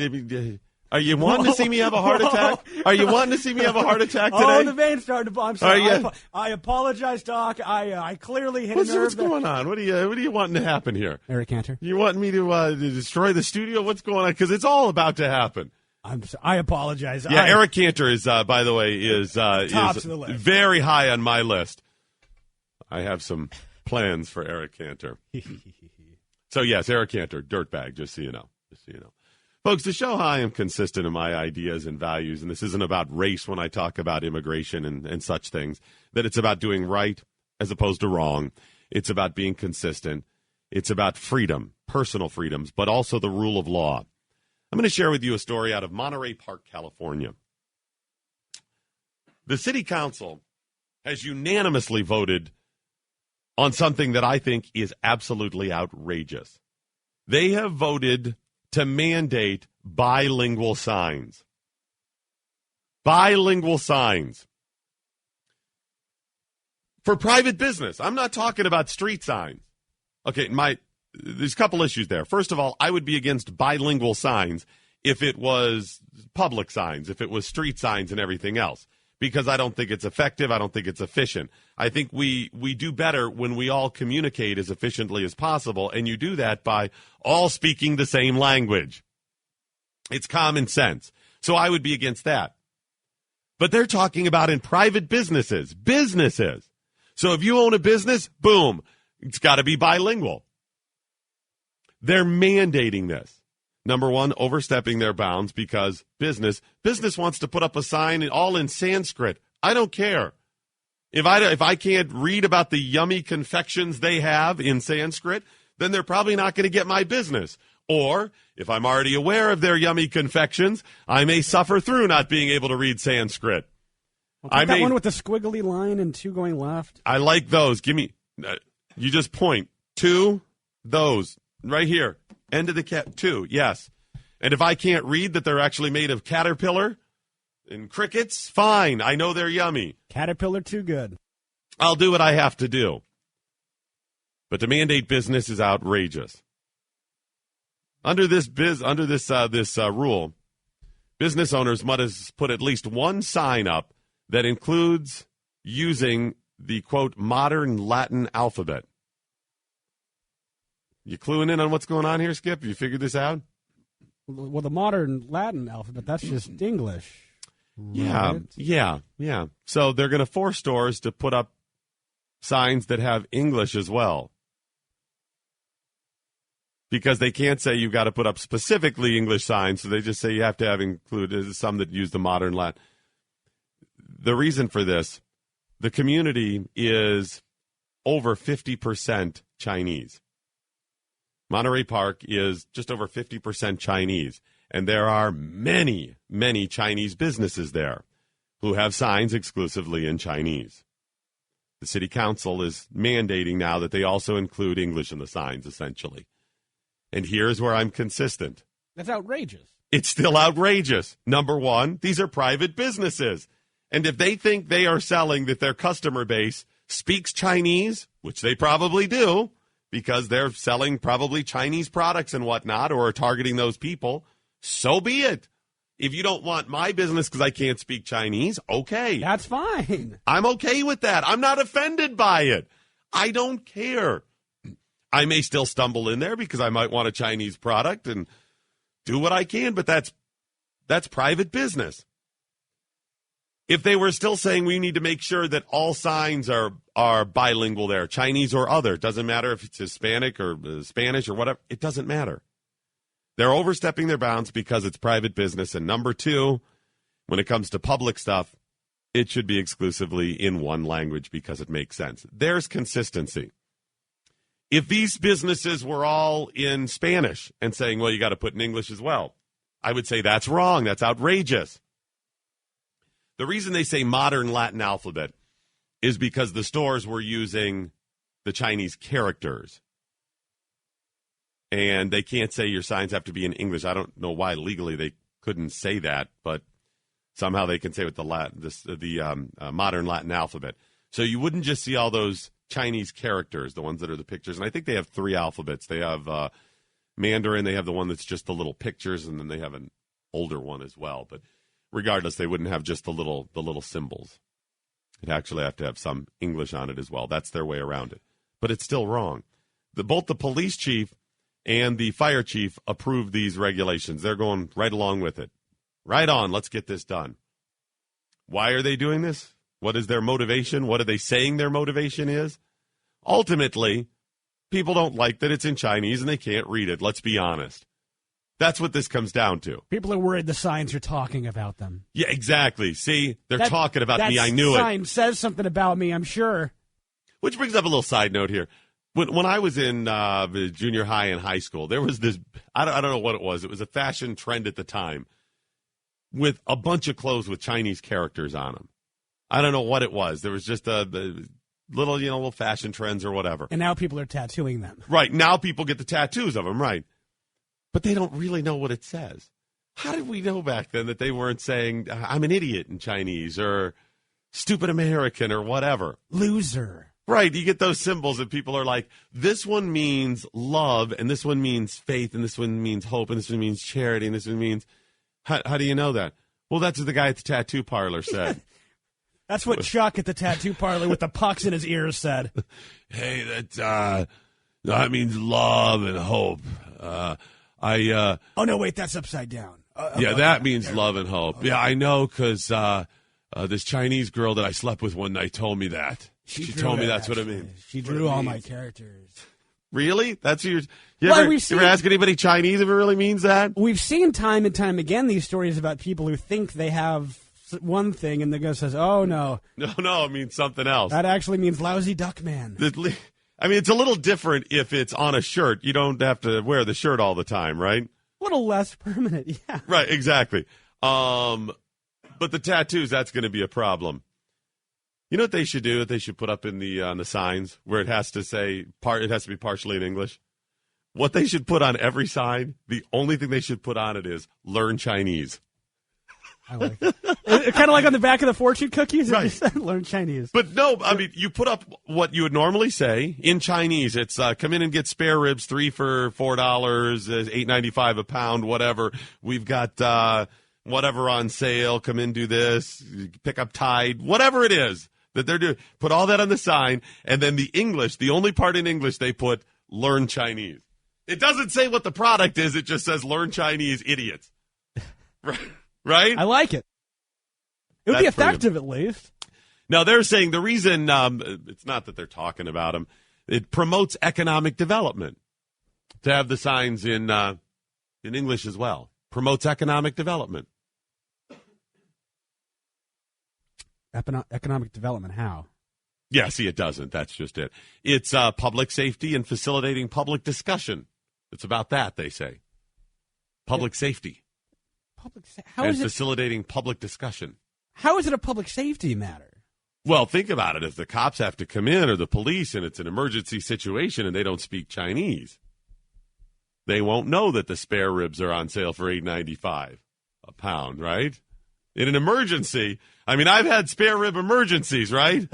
Are you wanting to see me have a heart attack? Are you wanting to see me have a heart attack today? Oh, the veins started to... I'm sorry. I apologize, Doc. I clearly hit a nerve. What's going on? What are you wanting to happen here? Eric Cantor. You want me to destroy the studio? What's going on? Because it's all about to happen. I apologize. Yeah, Eric Cantor is, by the way, is very high on my list. I have some plans for Eric Cantor. So, yes, Eric Cantor, dirtbag, just so you know. Folks, to show how I am consistent in my ideas and values, and this isn't about race when I talk about immigration and such things, that it's about doing right as opposed to wrong. It's about being consistent. It's about freedom, personal freedoms, but also the rule of law. I'm going to share with you a story out of Monterey Park, California. The city council has unanimously voted on something that I think is absolutely outrageous. They have voted to mandate bilingual signs. Bilingual signs. For private business. I'm not talking about street signs. Okay, there's a couple issues there. First of all, I would be against bilingual signs if it was public signs, if it was street signs and everything else, because I don't think it's effective. I don't think it's efficient. I think we do better when we all communicate as efficiently as possible, and you do that by all speaking the same language. It's common sense. So I would be against that. But they're talking about in private businesses. So if you own a business, boom, it's got to be bilingual. They're mandating this. Number one, overstepping their bounds because business wants to put up a sign all in Sanskrit. I don't care. If I can't read about the yummy confections they have in Sanskrit, then they're probably not going to get my business. Or if I'm already aware of their yummy confections, I may suffer through not being able to read Sanskrit. That one with the squiggly line and 2 going left. I like those. Give me, you just point 2, those right here. End of the cat 2, yes. And if I can't read that they're actually made of caterpillar and crickets, fine. I know they're yummy. Caterpillar too good. I'll do what I have to do. But to mandate business is outrageous. Under this rule, business owners must put at least one sign up that includes using the, quote, modern Latin alphabet. You cluing in on what's going on here, Skip? You figured this out? Well, the modern Latin alphabet, that's just English. Right? Yeah. So they're going to force stores to put up signs that have English as well. Because they can't say you've got to put up specifically English signs, so they just say you have to have included some that use the modern Latin. The reason for this, the community is over 50% Chinese. Monterey Park is just over 50% Chinese, and there are many, many Chinese businesses there who have signs exclusively in Chinese. The city council is mandating now that they also include English in the signs, essentially. And here's where I'm consistent. That's outrageous. It's still outrageous. Number one, these are private businesses. And if they think they are selling that their customer base speaks Chinese, which they probably do, because they're selling probably Chinese products and whatnot, or are targeting those people, so be it. If you don't want my business because I can't speak Chinese, okay. That's fine. I'm okay with that. I'm not offended by it. I don't care. I may still stumble in there because I might want a Chinese product and do what I can, but that's private business. If they were still saying we need to make sure that all signs are bilingual there, Chinese or other, doesn't matter if it's Hispanic or Spanish or whatever, it doesn't matter. They're overstepping their bounds because it's private business. And number two, when it comes to public stuff, it should be exclusively in one language because it makes sense. There's consistency. If these businesses were all in Spanish and saying, well, you got to put in English as well, I would say that's wrong. That's outrageous. The reason they say modern Latin alphabet is because the stores were using the Chinese characters. And they can't say your signs have to be in English. I don't know why legally they couldn't say that, but somehow they can say with the modern Latin alphabet. So you wouldn't just see all those Chinese characters, the ones that are the pictures. And I think they have 3 alphabets. They have Mandarin. They have the one that's just the little pictures, and then they have an older one as well. But regardless, they wouldn't have just the little symbols. It'd actually have to have some English on it as well. That's their way around it. But it's still wrong. Both the police chief and the fire chief approved these regulations. They're going right along with it. Right on. Let's get this done. Why are they doing this? What is their motivation? What are they saying their motivation is? Ultimately, people don't like that it's in Chinese and they can't read it. Let's be honest. That's what this comes down to. People are worried the signs are talking about them. Yeah, exactly. See, they're talking about me. I knew it. That sign says something about me, I'm sure. Which brings up a little side note here. When I was in junior high and high school, there was this, I don't know what it was. It was a fashion trend at the time with a bunch of clothes with Chinese characters on them. I don't know what it was. There was just the little fashion trends or whatever. And now people are tattooing them. Right. Now people get the tattoos of them, right. But they don't really know what it says. How did we know back then that they weren't saying, I'm an idiot in Chinese, or stupid American or whatever. Loser. Right, you get those symbols and people are like, this one means love, and this one means faith, and this one means hope, and this one means charity, and this one means... How do you know that? Well, that's what the guy at the tattoo parlor said. That's what Chuck at the tattoo parlor with the pucks in his ears said. Hey, that means love and hope. Oh, no, wait, that's upside down. That means love and hope. Okay. Yeah, I know, because this Chinese girl that I slept with one night told me that. She told me that's what it means. She drew all my characters. Really? That's your... You ever ask anybody Chinese if it really means that? We've seen time and time again these stories about people who think they have one thing, and the guy says, oh, no. No, it means something else. That actually means lousy duck man. I mean, it's a little different if it's on a shirt. You don't have to wear the shirt all the time, right? A little less permanent, yeah. Right, exactly. But the tattoos, that's going to be a problem. You know what they should do? They should put up in the on the signs where it has to say it has to be partially in English. What they should put on every sign, the only thing they should put on it is learn Chinese. I like it. Kind of like on the back of the fortune cookies, right? Said, learn Chinese. But no, I mean, you put up what you would normally say in Chinese. It's come in and get spare ribs, 3 for $4, $8.95 a pound, whatever. We've got whatever on sale. Come in, do this, pick up Tide, whatever it is that they're doing. Put all that on the sign, and then the English, the only part in English they put, learn Chinese. It doesn't say what the product is. It just says learn Chinese, idiots. Right? I like it. It would be effective at least. Now, they're saying the reason, it's not that they're talking about them, it promotes economic development to have the signs in English as well. Promotes economic development. Economic development, how? Yeah, see, it doesn't. That's just it. It's public safety and facilitating public discussion. It's about that, they say. Public safety. How is it facilitating public discussion? How is it a public safety matter? Well, think about it. If the cops have to come in or the police and it's an emergency situation and they don't speak Chinese, they won't know that the spare ribs are on sale for $8.95 a pound, right? In an emergency, I mean, I've had spare rib emergencies, right?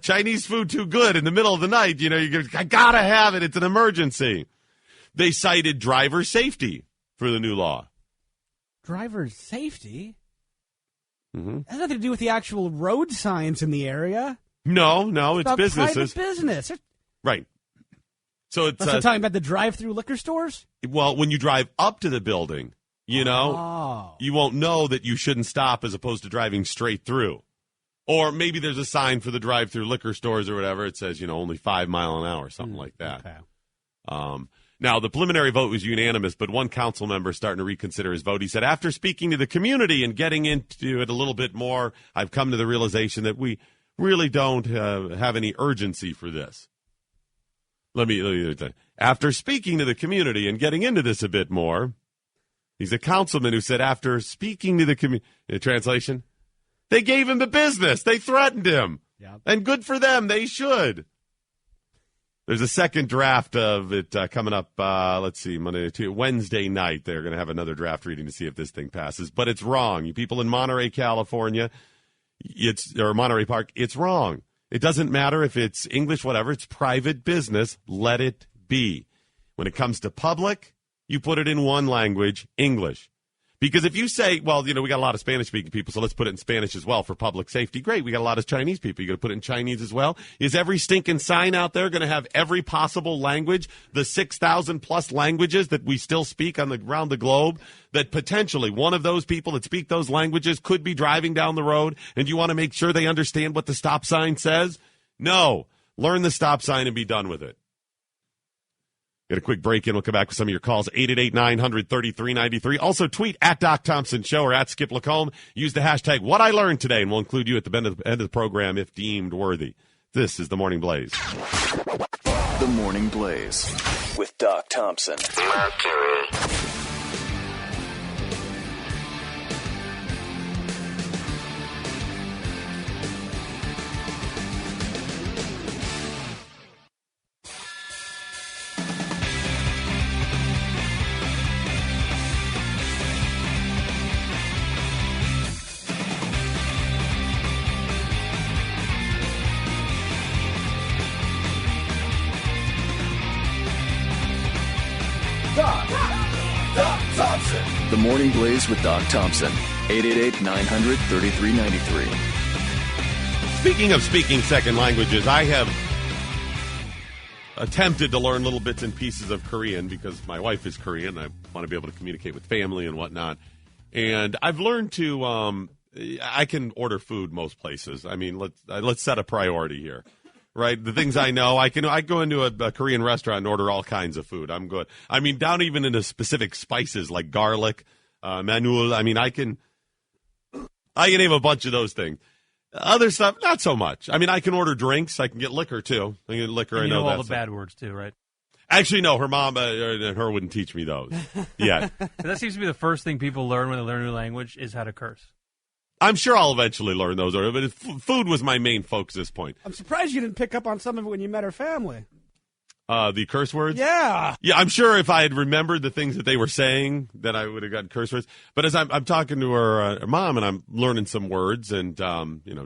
Chinese food too good in the middle of the night, I gotta have it. It's an emergency. They cited driver safety for the new law. Driver safety? Mm-hmm. That has nothing to do with the actual road signs in the area. No, it's businesses. Private business. Right. So it's talking about the drive-through liquor stores? Well, when you drive up to the building, you won't know that you shouldn't stop as opposed to driving straight through. Or maybe there's a sign for the drive-through liquor stores or whatever. It says, only 5 miles an hour, something like that. Okay. Now, the preliminary vote was unanimous, but one council member is starting to reconsider his vote. He said, after speaking to the community and getting into it a little bit more, I've come to the realization that we really don't have any urgency for this. Let me after speaking to the community and getting into this a bit more, he's a councilman who said after speaking to the community, translation, they gave him the business. They threatened him. Yep. And good for them. They should. There's a second draft of it coming up, Wednesday night. They're going to have another draft reading to see if this thing passes. But it's wrong. You people in Monterey, California, or Monterey Park, it's wrong. It doesn't matter if it's English, whatever. It's private business. Let it be. When it comes to public, you put it in one language, English. Because if you say, well, we got a lot of Spanish-speaking people, so let's put it in Spanish as well for public safety. Great, we got a lot of Chinese people. You got to put it in Chinese as well. Is every stinking sign out there going to have every possible language, the 6,000-plus languages that we still speak around the globe, that potentially one of those people that speak those languages could be driving down the road, and you want to make sure they understand what the stop sign says? No. Learn the stop sign and be done with it. Get a quick break in. We'll come back with some of your calls. 888-900-3393. Also, tweet at Doc Thompson Show or at Skip Lacombe. Use the hashtag What I Learned Today, and we'll include you at the end of the program if deemed worthy. This is The Morning Blaze. The Morning Blaze with Doc Thompson. Mercury. The Morning Blaze with Doc Thompson. 888-900-3393. Speaking of speaking second languages, I have attempted to learn little bits and pieces of Korean because my wife is Korean. I want to be able to communicate with family and whatnot. And I've learned to, I can order food most places. I mean, let's set a priority here, right? The things I know, I go into a Korean restaurant and order all kinds of food. I'm good. I mean, down even into specific spices like garlic, manul. I mean, I can name a bunch of those things. Other stuff, not so much. I mean, I can order drinks. I can get liquor, too. I can get liquor. And I know all the bad words, too, right? Actually, no. Her mom and her wouldn't teach me those yet. That seems to be the first thing people learn when they learn a new language is how to curse. I'm sure I'll eventually learn those, but food was my main focus at this point. I'm surprised you didn't pick up on some of it when you met her family. The curse words? Yeah. Yeah, I'm sure if I had remembered the things that they were saying, then I would have gotten curse words. But as I'm talking to her mom, and I'm learning some words and,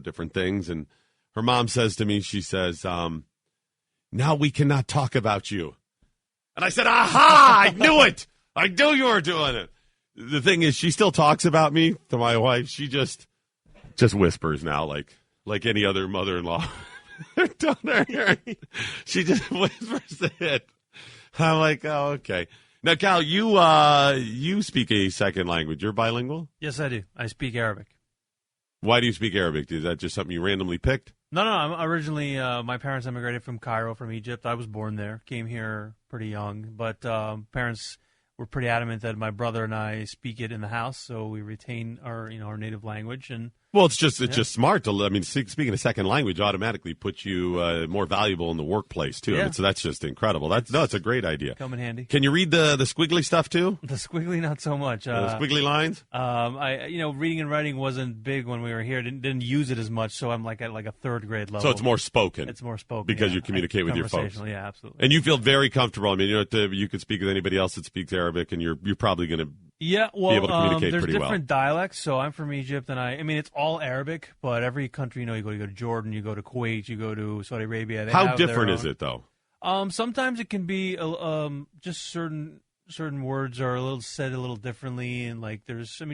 different things, and her mom says to me, she says, now we cannot talk about you. And I said, aha, I knew it. I knew you were doing it. The thing is, she still talks about me to my wife. She just whispers now, like any other mother-in-law. She just whispers it. I'm like, oh, okay. Now, Cal, you speak a second language. You're bilingual? Yes, I do. I speak Arabic. Why do you speak Arabic? Is that just something you randomly picked? No. I'm originally, my parents immigrated from Cairo, from Egypt. I was born there. Came here pretty young. But parents were pretty adamant that my brother and I speak it in the house, so we retain our native language. And well, it's just smart to. I mean, speaking a second language automatically puts you more valuable in the workplace too. Yeah. I mean, so that's just incredible. It's a great idea. Come in handy. Can you read the squiggly stuff too? The squiggly, not so much. The squiggly lines. Reading and writing wasn't big when we were here. Didn't use it as much. So I'm like at a third grade level. So it's more spoken. It's more spoken because you communicate with your folks. Yeah, absolutely. And you feel very comfortable. I mean, you could speak with anybody else that speaks Arabic, and you're probably going to. Yeah, well, be able to communicate there's pretty different dialects. So I'm from Egypt, and I mean it's all Arabic, but every country, you go to Jordan, you go to Kuwait, you go to Saudi Arabia. How different is it, though? Sometimes it can be just certain words are said a little differently, and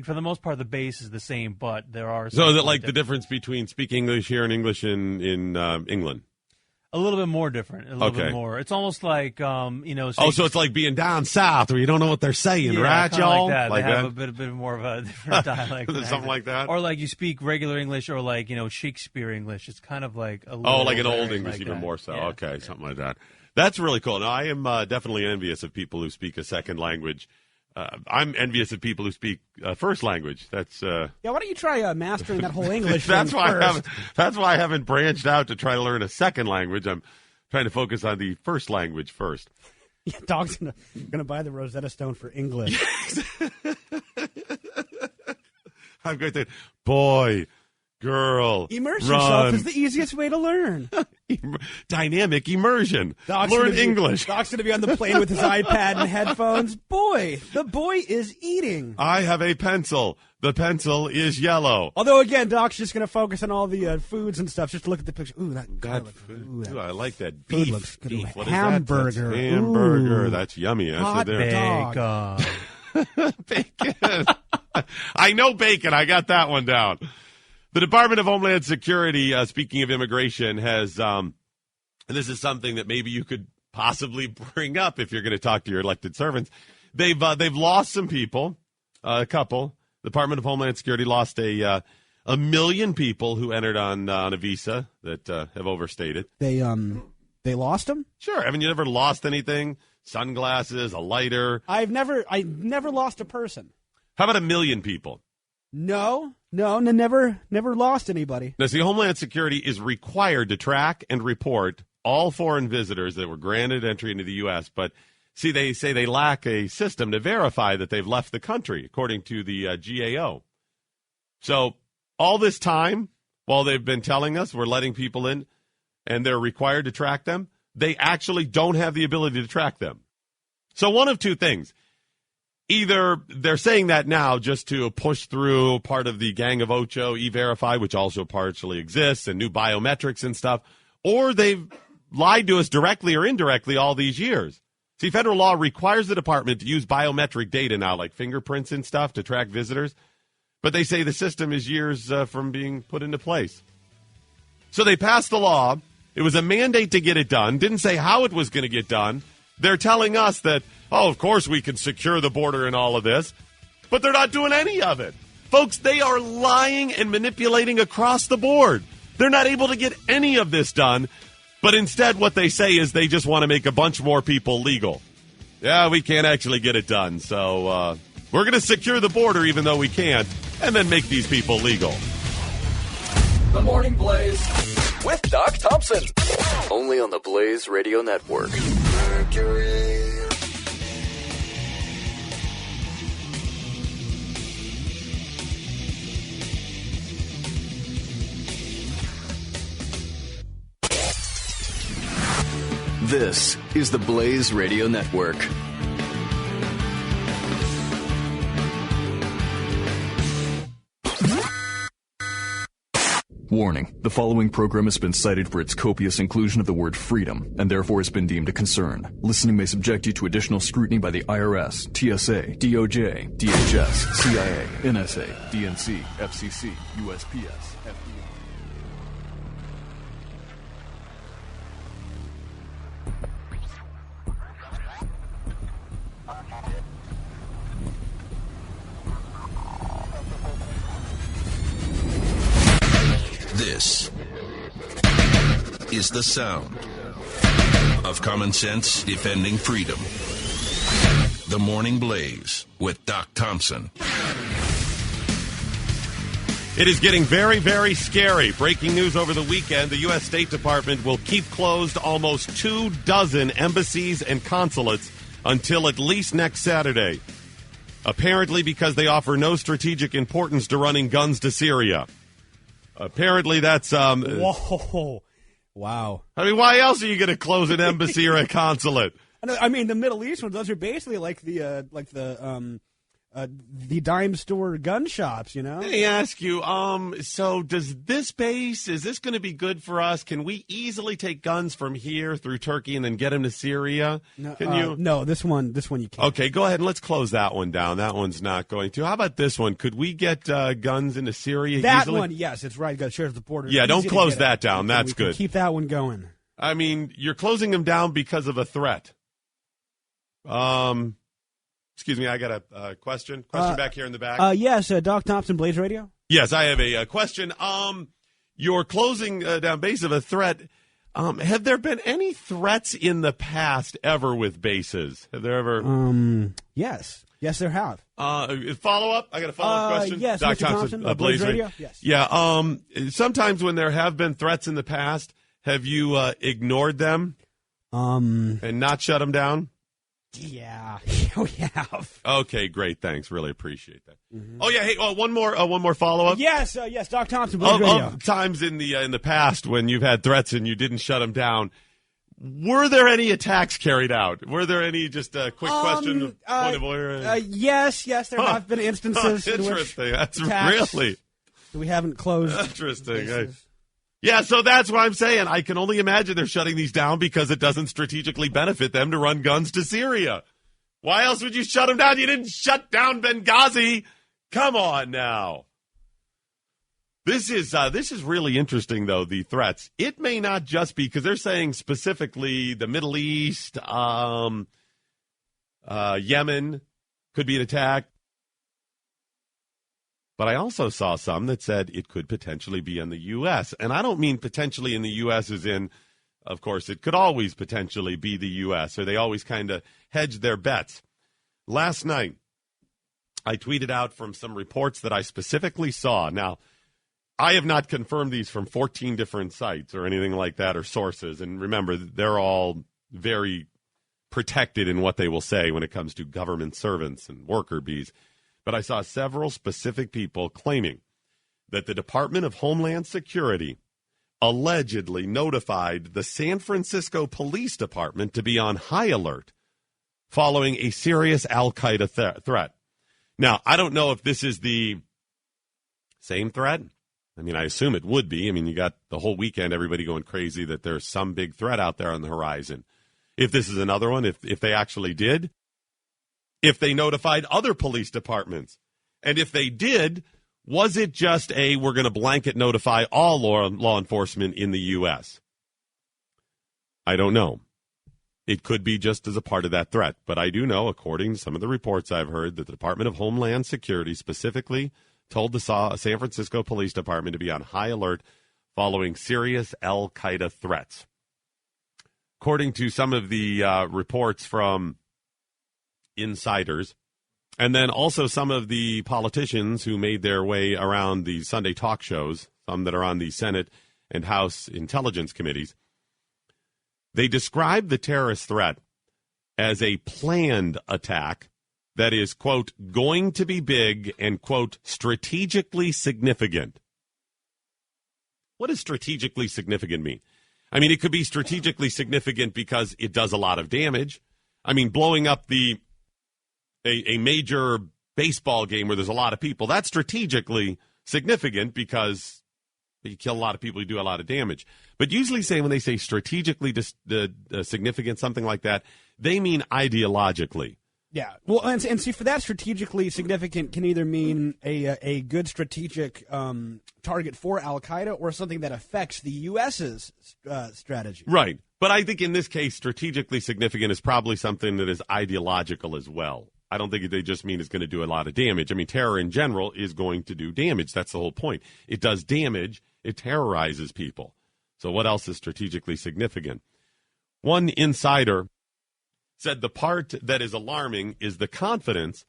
for the most part, the base is the same, but there are. So is it like the difference between speaking English here and English in England? A little bit more different. A little bit more. It's almost like, so it's like being down south where you don't know what they're saying, right, y'all? Like that. Like they have that? a bit more of a different dialect. Something like that? Or like you speak regular English or Shakespeare English. It's kind of like a little like an old English, like even that. more so. Yeah. Okay, something like that. That's really cool. Now, I am definitely envious of people who speak a second language. I'm envious of people who speak first language. That's why don't you try mastering that whole English that's thing why first? That's why I haven't branched out to try to learn a second language. I'm trying to focus on the first language first. Yeah, Dog's gonna buy the Rosetta Stone for English. I'm going to boy, girl, immerse run. yourself is the easiest way to learn. Dynamic immersion. Learn English. Doc's going to be on the plane with his iPad and headphones. Boy, the boy is eating. I have a pencil. The pencil is yellow. Although, again, Doc's just going to focus on all the foods and stuff. Just to look at the picture. Ooh, that food. Ooh, I like that beef. Looks good. Beef. What hamburger. Is that? That's hamburger. Ooh. That's yummy. Hot bacon. Bacon. I know bacon. I got that one down. The Department of Homeland Security, speaking of immigration, has, and this is something that maybe you could possibly bring up if you're going to talk to your elected servants. They've lost some people, a couple. The Department of Homeland Security lost a million people who entered on a visa that have overstayed. They lost them? Sure. Haven't you ever lost anything? Sunglasses, a lighter. I never lost a person. How about 1 million people? No, never lost anybody. Now, see, Homeland Security is required to track and report all foreign visitors that were granted entry into the U.S., but see, they say they lack a system to verify that they've left the country, according to the GAO. So all this time, while they've been telling us we're letting people in and they're required to track them, they actually don't have the ability to track them. So one of two things. Either they're saying that now just to push through part of the Gang of Ocho, E-Verify, which also partially exists, and new biometrics and stuff, or they've lied to us directly or indirectly all these years. See, federal law requires the department to use biometric data now, like fingerprints and stuff, to track visitors. But they say the system is years from being put into place. So they passed the law. It was a mandate to get it done. Didn't say how it was going to get done. They're telling us that, oh, of course we can secure the border and all of this. But they're not doing any of it. Folks, they are lying and manipulating across the board. They're not able to get any of this done. But instead, what they say is they just want to make a bunch more people legal. Yeah, we can't actually get it done. So we're going to secure the border even though we can't, and then make these people legal. The Morning Blaze with Doc Thompson. Only on the Blaze Radio Network. Mercury. This is the Blaze Radio Network. Warning, the following program has been cited for its copious inclusion of the word freedom, and therefore has been deemed a concern. Listening may subject you to additional scrutiny by the IRS, TSA, DOJ, DHS, CIA, NSA, DNC, FCC, USPS, FBI. This is the sound of common sense defending freedom. The Morning Blaze with Doc Thompson. It is getting very, very scary. Breaking news over the weekend, the U.S. State Department will keep closed almost 24 embassies and consulates until at least next Saturday. Apparently because they offer no strategic importance to running guns to Syria. Apparently that's Whoa. Wow. I mean, why else are you going to close an embassy or a consulate? I mean, the Middle East ones, those are basically like the dime store gun shops, you know? Let me ask you, so does this base, is this going to be good for us? Can we easily take guns from here through Turkey and then get them to Syria? No, Can you? No, this one you can't. Okay, go ahead and let's close that one down. That one's not going to. How about this one? Could we get guns into Syria that easily? One, yes, it's right. Got shares the border. Yeah, don't close that down. That's good. Keep that one going. I mean, you're closing them down because of a threat. Excuse me, I got a question. Question back here in the back. Yes, Doc Thompson, Blaze Radio. Yes, I have a question. You're closing down base of a threat. Have there been any threats in the past ever with bases? Have there ever? Yes. Yes, there have. Follow up? I got a follow-up question. Yes, Doc Mr. Thompson, Blaze Radio. Yes. Yeah. Sometimes when there have been threats in the past, have you ignored them? And not shut them down? Yeah, we have. Okay, great. Thanks. Really appreciate that. Mm-hmm. Oh yeah. Hey, one more follow up. Yes, yes. Doc Thompson, Blaze Radio. Of times in the past when you've had threats and you didn't shut them down, were there any attacks carried out? Were there any? Just a quick question. Yes, there have been instances. Interesting. That's attacks really. We haven't closed. Interesting. Yeah, so that's what I'm saying. I can only imagine they're shutting these down because it doesn't strategically benefit them to run guns to Syria. Why else would you shut them down? You didn't shut down Benghazi. Come on now. This is really interesting, though, the threats. It may not just be because they're saying specifically the Middle East, Yemen could be an attack. But I also saw some that said it could potentially be in the U.S. And I don't mean potentially in the U.S. as in, of course, it could always potentially be the U.S. or they always kind of hedge their bets. Last night, I tweeted out from some reports that I specifically saw. Now, I have not confirmed these from 14 different sites or anything like that or sources. And remember, they're all very protected in what they will say when it comes to government servants and worker bees. But I saw several specific people claiming that the Department of Homeland Security allegedly notified the San Francisco Police Department to be on high alert following a serious al-Qaeda threat. Now, I don't know if this is the same threat. I mean, I assume it would be. I mean, you got the whole weekend, everybody going crazy that there's some big threat out there on the horizon. if this is another one, if they actually did, if they notified other police departments. And if they did, was it just we're going to blanket notify all law enforcement in the U.S.? I don't know. It could be just as a part of that threat. But I do know, according to some of the reports I've heard, that the Department of Homeland Security specifically told the San Francisco Police Department to be on high alert following serious al-Qaeda threats. According to some of the reports from insiders, and then also some of the politicians who made their way around the Sunday talk shows, some that are on the Senate and House Intelligence Committees, they described the terrorist threat as a planned attack that is, quote, going to be big and, quote, strategically significant. What does strategically significant mean? I mean, it could be strategically significant because it does a lot of damage. I mean, blowing up a major baseball game where there's a lot of people, that's strategically significant because you kill a lot of people, you do a lot of damage. But usually when they say strategically significant, something like that, they mean ideologically. Yeah. Well, and see, for that, strategically significant can either mean a good strategic target for al-Qaeda or something that affects the U.S.'s strategy. Right. But I think in this case, strategically significant is probably something that is ideological as well. I don't think they just mean it's going to do a lot of damage. I mean, terror in general is going to do damage. That's the whole point. It does damage. It terrorizes people. So what else is strategically significant? One insider said the part that is alarming is the confidence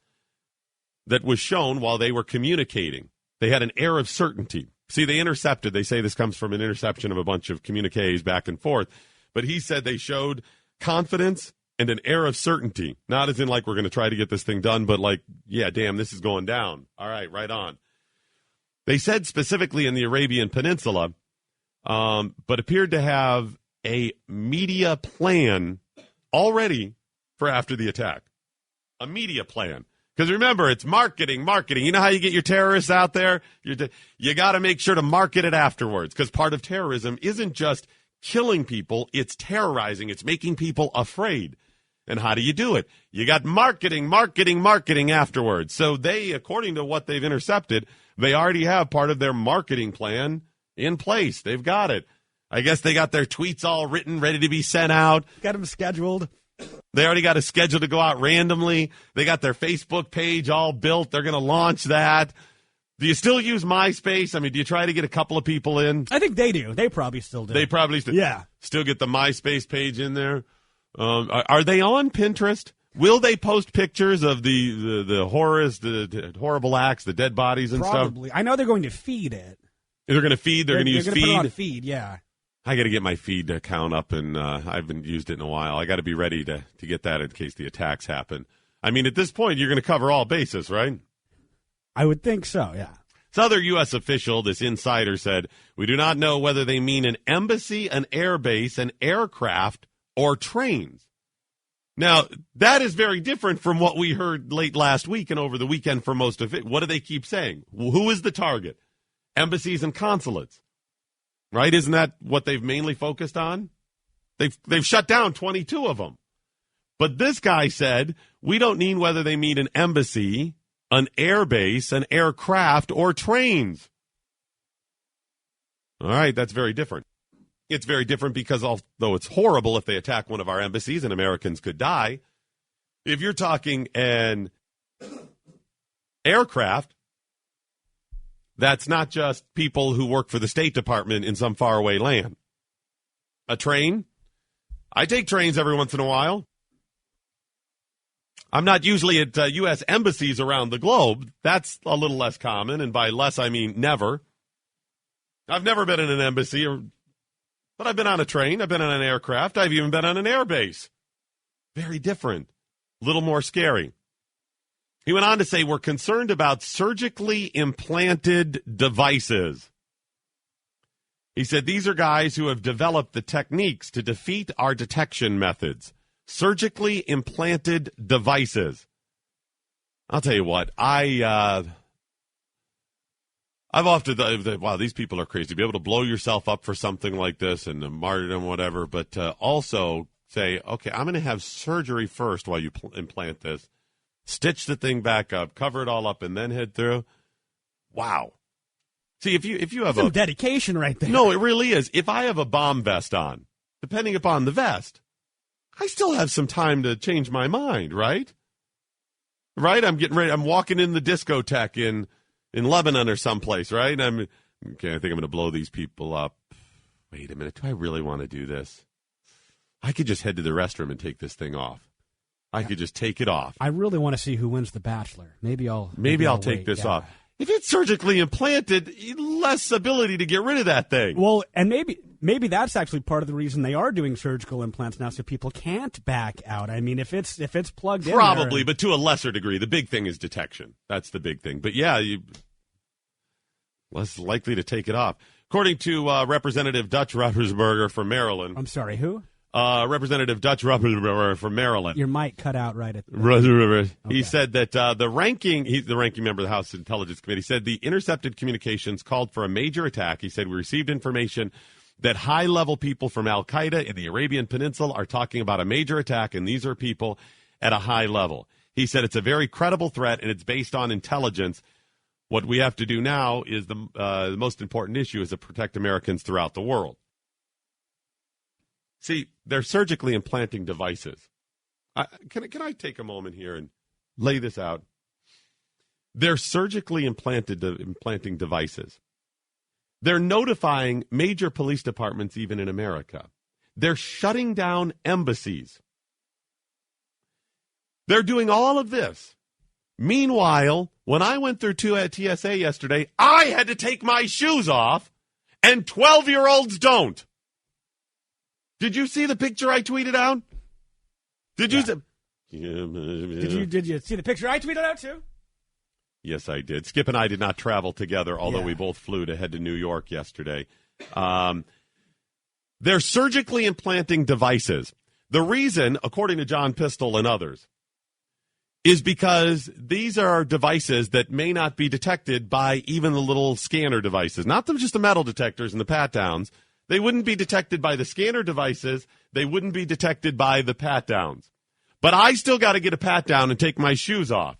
that was shown while they were communicating. They had an air of certainty. See, they intercepted. They say this comes from an interception of a bunch of communiques back and forth. But he said they showed confidence and an air of certainty. Not as in like we're going to try to get this thing done, but like, yeah, damn, this is going down. All right, right on. They said specifically in the Arabian Peninsula, but appeared to have a media plan already for after the attack. A media plan. Because remember, it's marketing. You know how you get your terrorists out there? You got to make sure to market it afterwards. Because part of terrorism isn't just killing people, it's terrorizing. It's making people afraid. And how do you do it? You got marketing afterwards. So they, according to what they've intercepted, they already have part of their marketing plan in place. They've got it. I guess they got their tweets all written, ready to be sent out. Got them scheduled. They already got a schedule to go out randomly. They got their Facebook page all built. They're going to launch that. Do you still use MySpace? I mean, do you try to get a couple of people in? I think they do. They probably still do. They probably still. Yeah. Still get the MySpace page in there. Are they on Pinterest? Will they post pictures of the horrors, the horrible acts, the dead bodies and probably. stuff? I know they're going to feed it. They're going to feed? They're going to use feed? feed? Put it on feed, yeah. I got to get my feed account up, and I haven't used it in a while. I got to be ready to get that in case the attacks happen. I mean, at this point, you're going to cover all bases, right? I would think so, yeah. This other U.S. official, this insider, said, we do not know whether they mean an embassy, an air base, an aircraft, or trains. Now, that is very different from what we heard late last week and over the weekend for most of it. What do they keep saying? Who is the target? Embassies and consulates. Right? Isn't that what they've mainly focused on? They've shut down 22 of them. But this guy said, we don't mean whether they mean an embassy, an air base, an aircraft, or trains. All right, that's very different. It's very different because although it's horrible if they attack one of our embassies and Americans could die, if you're talking an aircraft, that's not just people who work for the State Department in some faraway land. A train? I take trains every once in a while. I'm not usually at U.S. embassies around the globe. That's a little less common, and by less I mean never. I've never been in an embassy, but I've been on a train. I've been on an aircraft. I've even been on an air base. Very different. A little more scary. He went on to say, we're concerned about surgically implanted devices. He said, these are guys who have developed the techniques to defeat our detection methods. Surgically implanted devices. I'll tell you what, I've often thought, wow, these people are crazy. To be able to blow yourself up for something like this and the martyrdom, whatever, but also say, okay, I'm going to have surgery first while you implant this, stitch the thing back up, cover it all up, and then head through. Wow. See, if you have some dedication right there. No, it really is. If I have a bomb vest on, depending upon the vest, I still have some time to change my mind, right? Right? I'm getting ready. I'm walking in the discotheque in Lebanon or someplace, right? I think I'm going to blow these people up. Wait a minute. Do I really want to do this? I could just head to the restroom and take this thing off. I could just take it off. I really want to see who wins The Bachelor. Maybe I'll take this off. If it's surgically implanted, less ability to get rid of that thing. Well, and maybe that's actually part of the reason they are doing surgical implants now, so people can't back out. I mean, if it's plugged in, probably, but to a lesser degree. The big thing is detection. That's the big thing. But yeah, you less likely to take it off. According to Representative Dutch Ruttersberger from Maryland. I'm sorry, who? Representative Dutch Ruttersberger from Maryland. Your mic cut out right at the okay. He said that the ranking member of the House Intelligence Committee, said the intercepted communications called for a major attack. He said, we received information that high-level people from Al-Qaeda in the Arabian Peninsula are talking about a major attack, and these are people at a high level. He said it's a very credible threat, and it's based on intelligence. What we have to do now is the most important issue is to protect Americans throughout the world. See, they're surgically implanting devices. Can I take a moment here and lay this out? They're surgically implanting devices. They're notifying major police departments, even in America. They're shutting down embassies. They're doing all of this. Meanwhile, when I went through TSA yesterday, I had to take my shoes off, and 12-year-olds don't. Did you see the picture I tweeted out? Did you see the picture I tweeted out too? Yes, I did. Skip and I did not travel together, although we both flew to head to New York yesterday. They're surgically implanting devices. The reason, according to John Pistol and others, is because these are devices that may not be detected by even the little scanner devices, not just the metal detectors and the pat-downs. They wouldn't be detected by the scanner devices. They wouldn't be detected by the pat-downs. But I still got to get a pat-down and take my shoes off.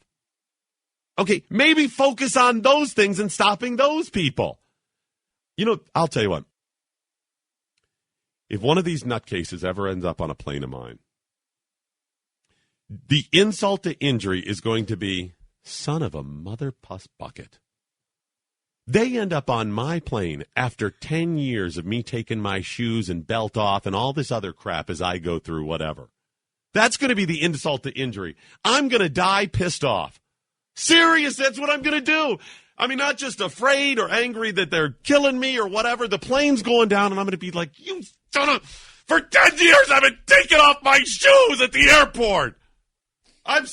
Okay, maybe focus on those things and stopping those people. You know, I'll tell you what. If one of these nutcases ever ends up on a plane of mine, the insult to injury is going to be, son of a mother puss bucket. They end up on my plane after 10 years of me taking my shoes and belt off and all this other crap as I go through whatever. That's going to be the insult to injury. I'm going to die pissed off. Serious, that's what I'm going to do. I mean, not just afraid or angry that they're killing me or whatever. The plane's going down, and I'm going to be like, you son of... For 10 years, I've been taking off my shoes at the airport. I'm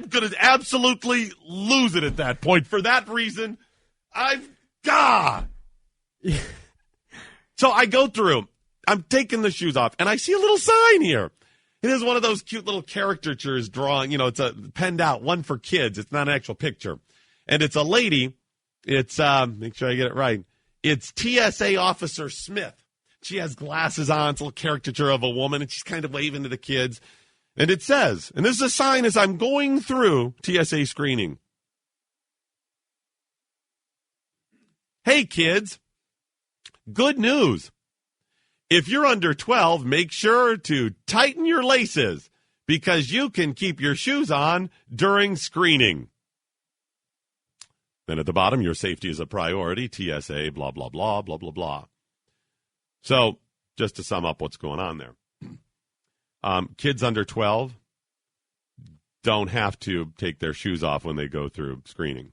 going to absolutely lose it at that point. For that reason, God. So I go through. I'm taking the shoes off, and I see a little sign here. It is one of those cute little caricatures drawing. You know, it's a penned out one for kids. It's not an actual picture, and it's a lady. It's make sure I get it right. It's TSA Officer Smith. She has glasses on. It's a little caricature of a woman, and she's kind of waving to the kids. And it says, and this is a sign as I'm going through TSA screening. Hey, kids, good news. If you're under 12, make sure to tighten your laces because you can keep your shoes on during screening. Then at the bottom, your safety is a priority, TSA, blah, blah, blah, blah, blah, blah. So just to sum up what's going on there. Kids under 12 don't have to take their shoes off when they go through screening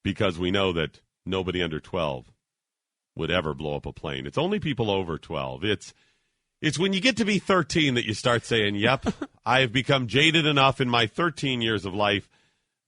because we know that nobody under 12 would ever blow up a plane. It's only people over 12. It's when you get to be 13 that you start saying, yep, I have become jaded enough in my 13 years of life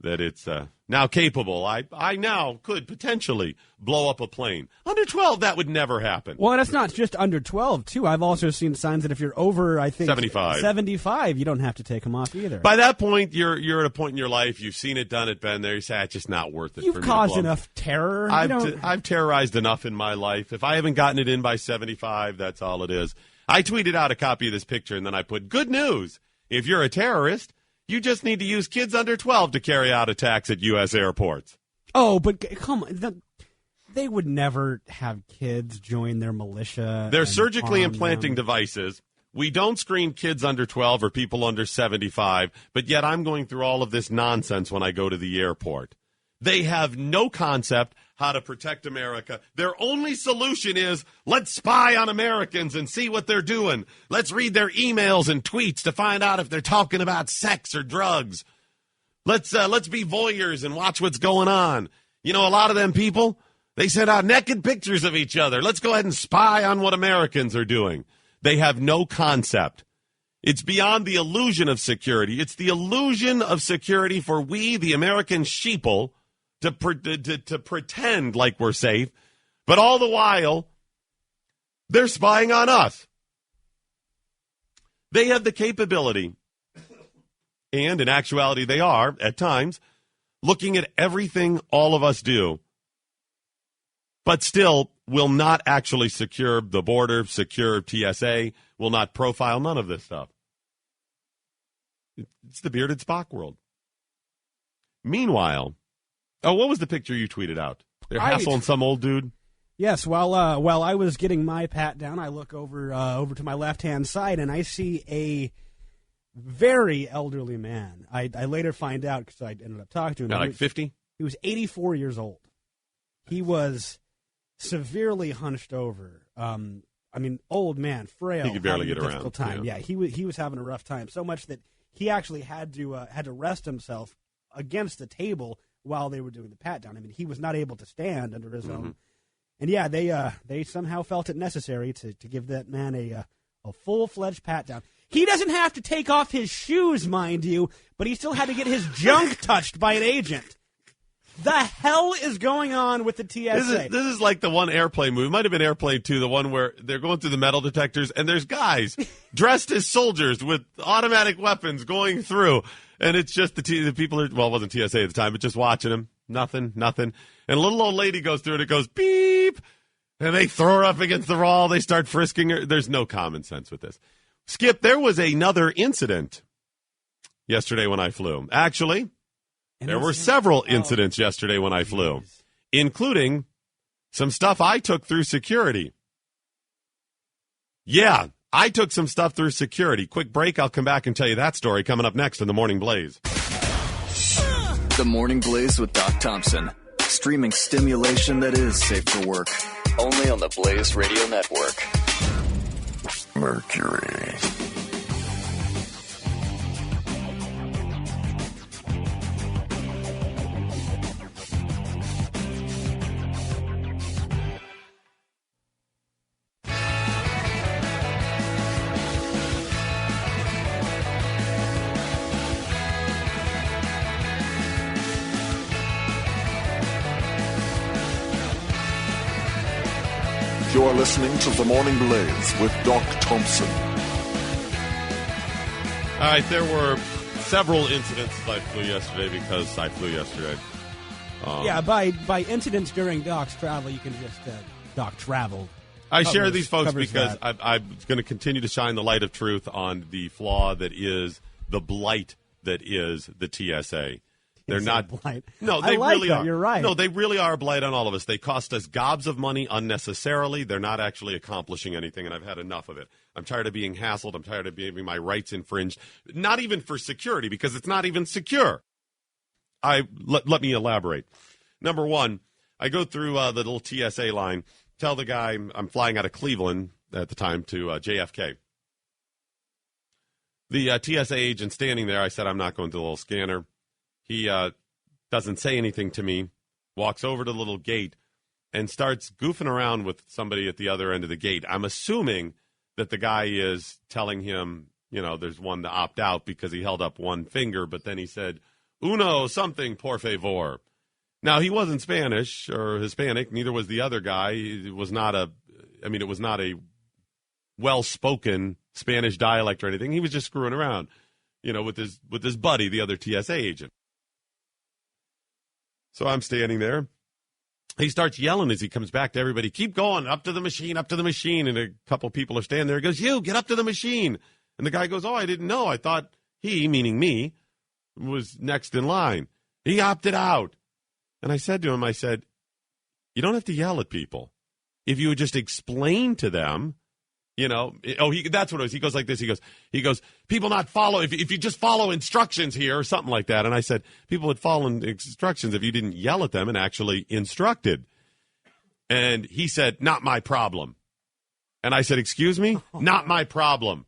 that it's now capable. I now could potentially blow up a plane. Under 12, that would never happen. Well, and it's not just under 12, too. I've also seen signs that if you're over, I think, 75, you don't have to take them off either. By that point, you're at a point in your life, you've seen it, done it, been there. You say, it's just not worth it. You've caused enough terror. I've terrorized enough in my life. If I haven't gotten it in by 75, that's all it is. I tweeted out a copy of this picture, and then I put, good news. If you're a terrorist, you just need to use kids under 12 to carry out attacks at U.S. airports. Oh, but come on. They would never have kids join their militia. They're surgically implanting devices. We don't screen kids under 12 or people under 75, but yet I'm going through all of this nonsense when I go to the airport. They have no concept how to protect America. Their only solution is, let's spy on Americans and see what they're doing. Let's read their emails and tweets to find out if they're talking about sex or drugs. Let's be voyeurs and watch what's going on. You know, a lot of them people, they send out naked pictures of each other. Let's go ahead and spy on what Americans are doing. They have no concept. It's beyond the illusion of security. It's the illusion of security for we, the American sheeple, to pretend like we're safe. But all the while, they're spying on us. They have the capability, and in actuality they are, at times, looking at everything all of us do, but still will not actually secure the border, secure TSA, will not profile, none of this stuff. It's the bearded Spock world. Meanwhile, what was the picture you tweeted out? They're hassling some old dude? Yes, while I was getting my pat down, I look over to my left-hand side, and I see a very elderly man. I later find out, because I ended up talking to him. Like 50? He was 84 years old. He was severely hunched over. Old man, frail. He could barely get difficult around. Time. Yeah, he was having a rough time, so much that he actually had to rest himself against the table while they were doing the pat down. I mean, he was not able to stand under his own. And yeah, they somehow felt it necessary to give that man a full-fledged pat down. He doesn't have to take off his shoes, mind you, but he still had to get his junk touched by an agent. The hell is going on with the TSA? This is like the one airplane movie. It might have been Airplane 2, the one where they're going through the metal detectors, and there's guys dressed as soldiers with automatic weapons going through. And it's just the people are, well, it wasn't TSA at the time, but just watching them. Nothing. And a little old lady goes through and it goes beep. And they throw her up against the wall. They start frisking her. There's no common sense with this. Skip, there was another incident yesterday when I flew. Actually, there were several incidents yesterday when I flew, including some stuff I took through security. Yeah, I took some stuff through security. Quick break. I'll come back and tell you that story coming up next in the Morning Blaze. The Morning Blaze with Doc Thompson. Streaming stimulation that is safe for work. Only on the Blaze Radio Network. Mercury. You're listening to The Morning Blaze with Doc Thompson. All right, there were several incidents I flew yesterday because I flew yesterday. By incidents during Doc's travel, you can just Doc traveled. I share these folks because I'm going to continue to shine the light of truth on the flaw that is the blight that is the TSA. They're not blight. No, they really are. You're right. No, they really are a blight on all of us. They cost us gobs of money unnecessarily. They're not actually accomplishing anything, and I've had enough of it. I'm tired of being hassled. I'm tired of having my rights infringed. Not even for security, because it's not even secure. Let me elaborate. Number one, I go through the little TSA line, tell the guy I'm flying out of Cleveland at the time to JFK. The TSA agent standing there, I said I'm not going through the little scanner. He doesn't say anything to me, walks over to the little gate, and starts goofing around with somebody at the other end of the gate. I'm assuming that the guy is telling him, there's one to opt out because he held up one finger, but then he said, uno something, por favor. Now, he wasn't Spanish or Hispanic, neither was the other guy. It was not a well-spoken Spanish dialect or anything. He was just screwing around, with his buddy, the other TSA agent. So I'm standing there, he starts yelling as he comes back to everybody, keep going, up to the machine, up to the machine. And a couple people are standing there. He goes, you, get up to the machine. And the guy goes, oh, I didn't know. I thought he, meaning me, was next in line. He opted out. And I said to him, you don't have to yell at people. If you would just explain to them, that's what it was. He goes like this. He goes, people not follow, if you just follow instructions here or something like that. And I said, people would follow instructions if you didn't yell at them and actually instructed. And he said, not my problem. And I said, excuse me? Not my problem.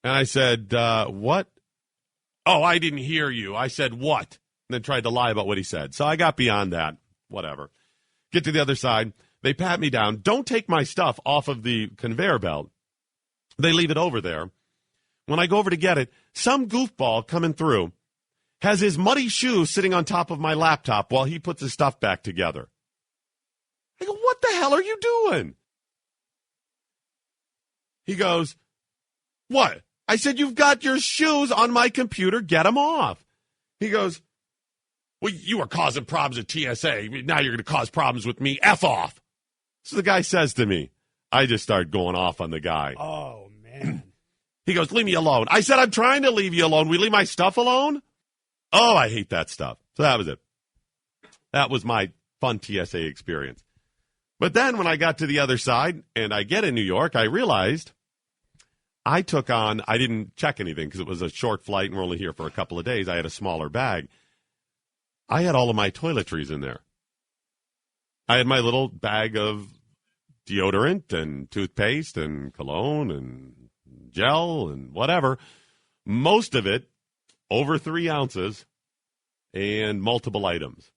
And I said, what? Oh, I didn't hear you. I said, what? And then tried to lie about what he said. So I got beyond that. Whatever. Get to the other side. They pat me down. Don't take my stuff off of the conveyor belt. They leave it over there. When I go over to get it, some goofball coming through has his muddy shoes sitting on top of my laptop while he puts his stuff back together. I go, what the hell are you doing? He goes, what? I said, you've got your shoes on my computer. Get them off. He goes, well, you were causing problems at TSA. Now you're going to cause problems with me. F off. So the guy says to me, I just start going off on the guy. Oh, man. He goes, leave me alone. I said, I'm trying to leave you alone. We leave my stuff alone? Oh, I hate that stuff. So that was it. That was my fun TSA experience. But then when I got to the other side and I get in New York, I realized I didn't check anything because it was a short flight and we're only here for a couple of days. I had a smaller bag. I had all of my toiletries in there. I had my little bag of deodorant and toothpaste and cologne and gel and whatever. Most of it over 3 ounces and multiple items.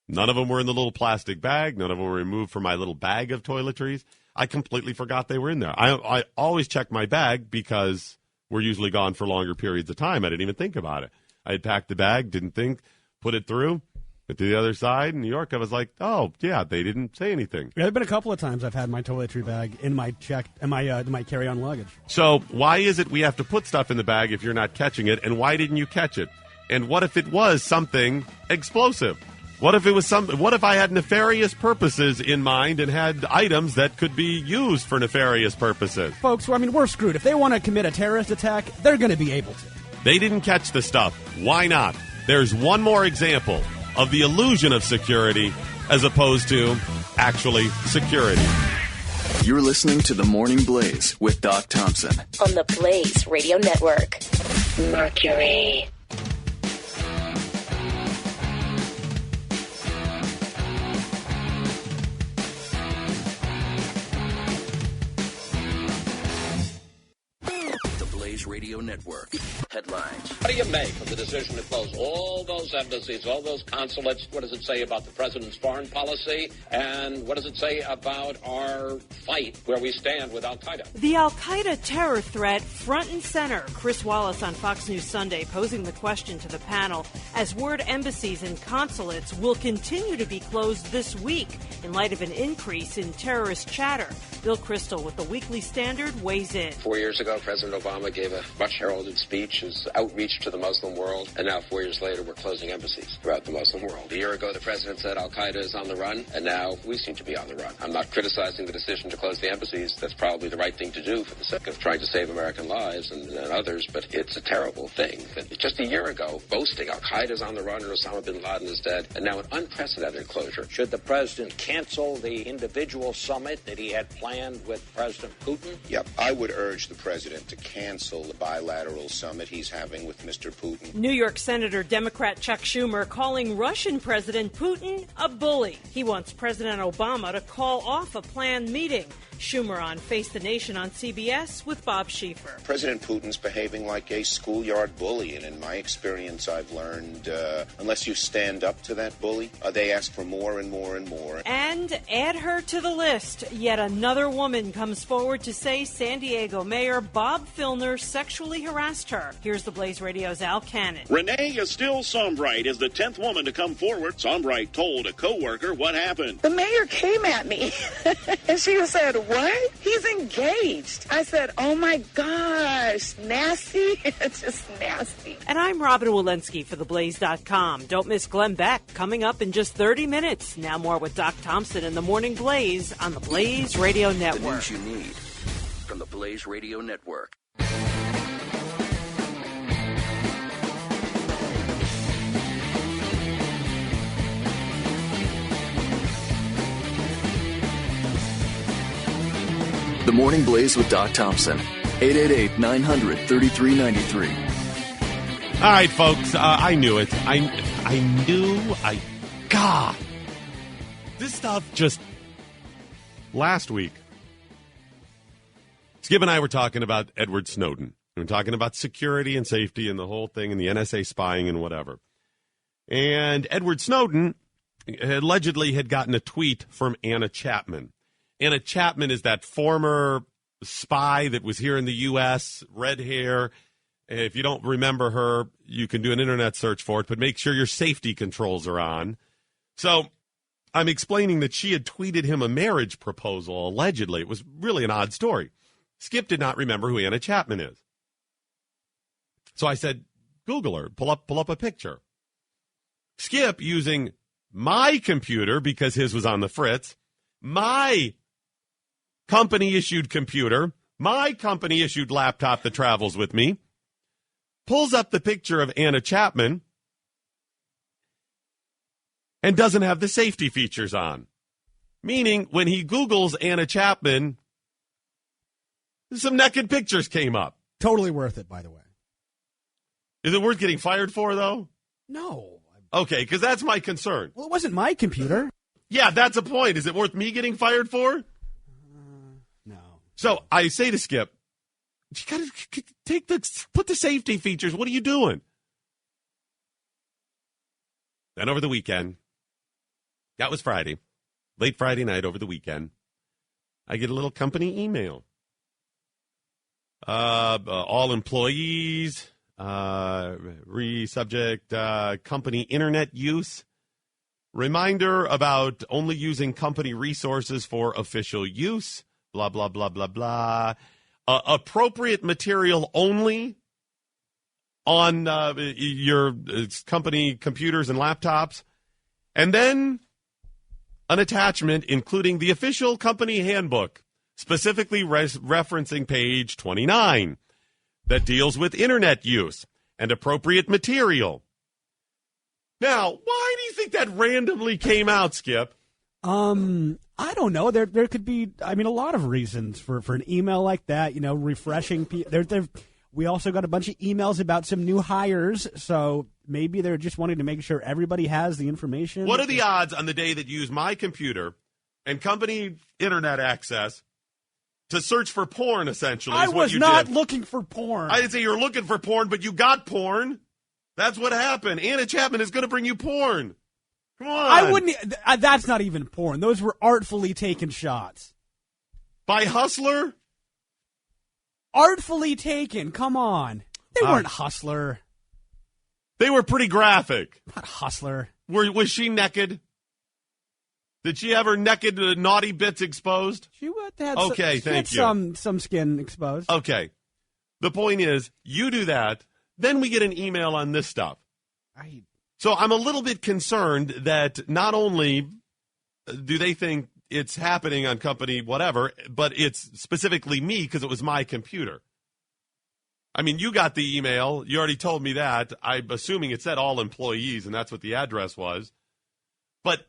None of them were in the little plastic bag. None of them were removed from my little bag of toiletries. I completely forgot they were in there. I always check my bag because we're usually gone for longer periods of time. I didn't even think about it. I had packed the bag, didn't think, put it through. But to the other side in New York, I was like, oh, yeah, they didn't say anything. There have been a couple of times I've had my toiletry bag in my my carry-on luggage. So why is it we have to put stuff in the bag if you're not catching it, and why didn't you catch it? And what if it was something explosive? What if it was what if I had nefarious purposes in mind and had items that could be used for nefarious purposes? Folks, we're screwed. If they want to commit a terrorist attack, they're going to be able to. They didn't catch the stuff. Why not? There's one more example of the illusion of security as opposed to actually security. You're listening to The Morning Blaze with Doc Thompson on the Blaze Radio Network. Mercury. Radio Network. Headlines. What do you make of the decision to close all those embassies, all those consulates? What does it say about the president's foreign policy? And what does it say about our fight where we stand with al-Qaeda? The al-Qaeda terror threat front and center. Chris Wallace on Fox News Sunday posing the question to the panel as word embassies and consulates will continue to be closed this week in light of an increase in terrorist chatter. Bill Kristol with the Weekly Standard weighs in. 4 years ago, President Obama gave a much heralded speech, his outreach to the Muslim world, and now 4 years later, we're closing embassies throughout the Muslim world. A year ago, the president said al-Qaeda is on the run, and now we seem to be on the run. I'm not criticizing the decision to close the embassies. That's probably the right thing to do for the sake of trying to save American lives and others, but it's a terrible thing. That just a year ago, boasting al-Qaeda is on the run and Osama bin Laden is dead, and now an unprecedented closure. Should the president cancel the individual summit that he had planned with President Putin? Yep, I would urge the president to cancel the bilateral summit he's having with Mr. Putin. New York Senator Democrat Chuck Schumer calling Russian President Putin a bully. He wants President Obama to call off a planned meeting. Schumer on Face the Nation on CBS with Bob Schieffer. President Putin's behaving like a schoolyard bully, and in my experience, I've learned unless you stand up to that bully, they ask for more and more and more. And add her to the list. Yet another woman comes forward to say San Diego Mayor Bob Filner sexually harassed her. Here's the Blaze Radio's Al Cannon. Renee is still Sombright is the 10th woman to come forward. Sombright told a co-worker what happened. The mayor came at me, and she said, what? He's engaged. I said, oh, my gosh, nasty. It's just nasty. And I'm Robin Walensky for theblaze.com. Don't miss Glenn Beck coming up in just 30 minutes. Now more with Doc Thompson in the Morning Blaze on the Blaze Radio Network. The news you need from the Blaze Radio Network. The Morning Blaze with Doc Thompson. 888-900-3393. All right, folks. I knew it. God. This stuff just... Last week, Skip and I were talking about Edward Snowden. We were talking about security and safety and the whole thing and the NSA spying and whatever. And Edward Snowden allegedly had gotten a tweet from Anna Chapman. Anna Chapman is that former spy that was here in the U.S., red hair. If you don't remember her, you can do an internet search for it, but make sure your safety controls are on. So I'm explaining that she had tweeted him a marriage proposal, allegedly. It was really an odd story. Skip did not remember who Anna Chapman is. So I said, Google her, pull up a picture. Skip, using my computer, because his was on the fritz, my company-issued computer, my company-issued laptop that travels with me, pulls up the picture of Anna Chapman and doesn't have the safety features on. Meaning, when he Googles Anna Chapman, some naked pictures came up. Totally worth it, by the way. Is it worth getting fired for, though? No. Okay, because that's my concern. Well, it wasn't my computer. Yeah, that's a point. Is it worth me getting fired for? No. So I say to Skip, you got to put the safety features. What are you doing? Then over the weekend, that was Friday, late Friday night over the weekend, I get a little company email. All employees, subject, company internet use. Reminder about only using company resources for official use. Blah, blah, blah, blah, blah. Appropriate material only on your company computers and laptops. And then an attachment including the official company handbook, specifically referencing page 29, that deals with internet use and appropriate material. Now, why do you think that randomly came out, Skip? I don't know. There could be, a lot of reasons for an email like that, refreshing. We also got a bunch of emails about some new hires, so maybe they're just wanting to make sure everybody has the information. What are the odds on the day that you use my computer and company internet access to search for porn, essentially? I was not looking for porn. I didn't say you were looking for porn, but you got porn. That's what happened. Anna Chapman is going to bring you porn. Come on. I wouldn't. That's not even porn. Those were artfully taken shots. By Hustler? Artfully taken. Come on. They weren't Hustler. They were pretty graphic. Not Hustler. Was she naked? Did she have her naked naughty bits exposed? She had okay, thank you. Some skin exposed. Okay. The point is, you do that, then we get an email on this stuff. So I'm a little bit concerned that not only do they think it's happening on company whatever, but it's specifically me because it was my computer. I mean, you got the email. You already told me that. I'm assuming it said all employees, and that's what the address was. But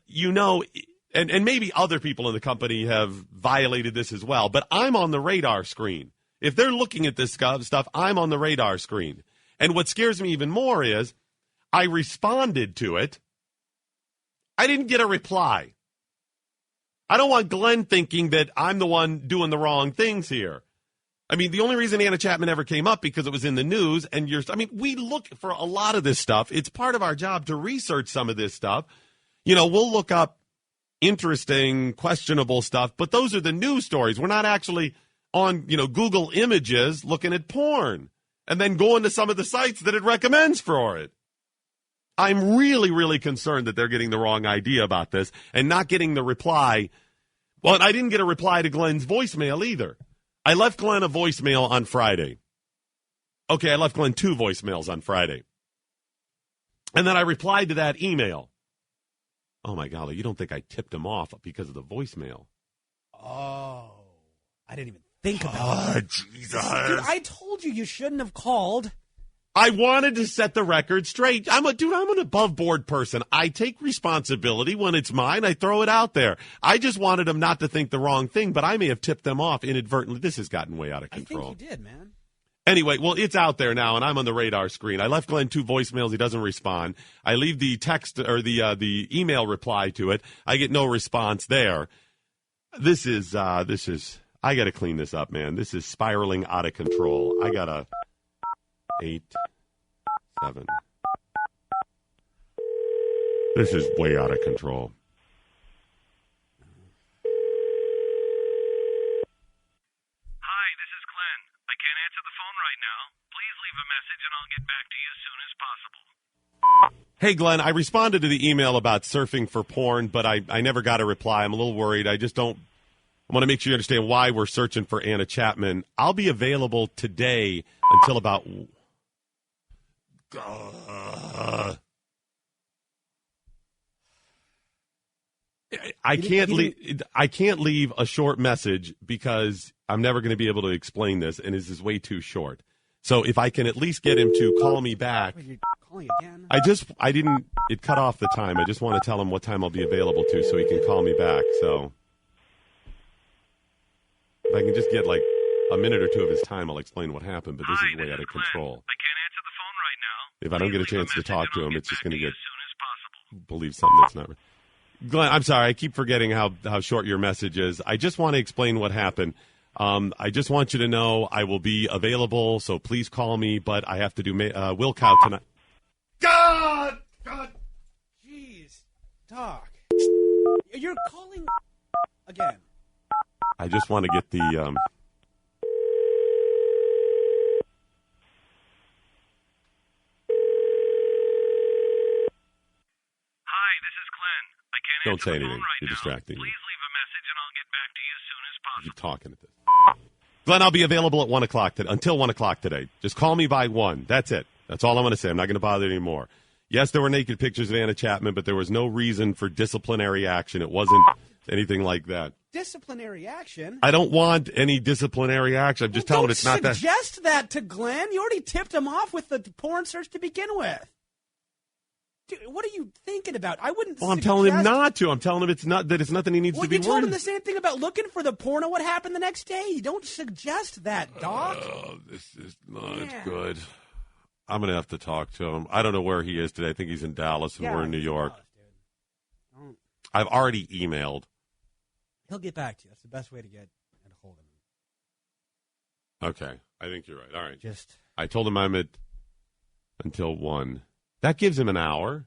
and maybe other people in the company have violated this as well, but I'm on the radar screen. If they're looking at this stuff, I'm on the radar screen. And what scares me even more is I responded to it. I didn't get a reply. I don't want Glenn thinking that I'm the one doing the wrong things here. I mean, the only reason Anna Chapman ever came up because it was in the news, and we look for a lot of this stuff. It's part of our job to research some of this stuff. We'll look up interesting, questionable stuff, but those are the news stories. We're not actually on, Google Images looking at porn. and then going to some of the sites that it recommends for it. I'm really, really concerned that they're getting the wrong idea about this and not getting the reply. Well, I didn't get a reply to Glenn's voicemail either. I left Glenn a voicemail on Friday. Okay, I left Glenn 2 voicemails on Friday. And then I replied to that email. Oh, my golly, you don't think I tipped him off because of the voicemail? Oh, I didn't even think about that. Jesus. Dude, I told you shouldn't have called. I wanted to set the record straight. I'm an above-board person. I take responsibility. When it's mine, I throw it out there. I just wanted them not to think the wrong thing, but I may have tipped them off inadvertently. This has gotten way out of control. I think you did, man. Anyway, well, it's out there now, and I'm on the radar screen. I left Glenn 2 voicemails. He doesn't respond. I leave the text or the email reply to it. I get no response there. This is I got to clean this up, man. This is spiraling out of control. I got to 8, 7. This is way out of control. Hi, this is Glenn. I can't answer the phone right now. Please leave a message and I'll get back to you as soon as possible. Hey, Glenn, I responded to the email about surfing for porn, but I never got a reply. I'm a little worried. I want to make sure you understand why we're searching for Anna Chapman. I'll be available today until about... I can't leave a short message because I'm never going to be able to explain this, and this is way too short. So if I can at least get him to call me back. Wait, you're calling again? It cut off the time. I just want to tell him what time I'll be available to so he can call me back. So if I can just get like a minute or 2 of his time, I'll explain what happened, but this is way out of control. I can't answer the phone right now. If I don't get a chance to talk to him, it's just going to get believe something that's not. Glenn, I'm sorry. I keep forgetting how short your message is. I just want to explain what happened. I just want you to know I will be available, so please call me, but I have to do Wilkow tonight. God! Jeez. Doc. You're calling again. I just want to get the... Hi, this is Glenn. I can't don't answer say the anything. phone right You're now. distracting me. Please leave a message and I'll get back to you as soon as possible. Keep talking at this. Glenn, I'll be available at 1 o'clock until 1 o'clock today. Just call me by 1. That's it. That's all I'm going to say. I'm not going to bother anymore. Yes, there were naked pictures of Anna Chapman, but there was no reason for disciplinary action. It wasn't anything like that. Disciplinary action? I don't want any disciplinary action. I'm just telling him it's not that. Don't suggest that to Glenn. You already tipped him off with the porn search to begin with. Dude, what are you thinking about? I wouldn't. Well, I'm telling him not to. I'm telling him it's nothing he needs to be you told worried. him the same thing about looking for the porno. What happened the next day? You don't suggest that, Doc. Oh, this is not good. I'm going to have to talk to him. I don't know where he is today. I think he's in Dallas, and we're in New York. I've already emailed. He'll get back to you. That's the best way to get a hold of him. Okay. I think you're right. All right. Just. I told him I'm at until 1. That gives him an hour.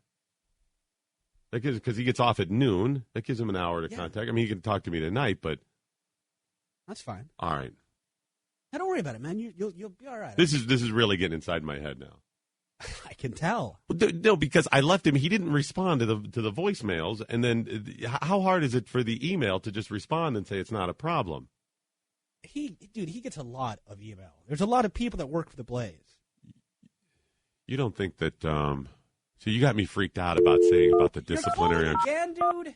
That gives, because he gets off at noon. That gives him an hour to contact. I mean, he can talk to me tonight, but that's fine. All right. Now, don't worry about it, man. You'll be all right. This is really getting inside my head now. I can tell. No, because I left him. He didn't respond to the voicemails, and then how hard is it for the email to just respond and say it's not a problem? He gets a lot of email. There's a lot of people that work for the Blaze. You don't think that? So you got me freaked out about saying about the disciplinary. You're calling again, dude.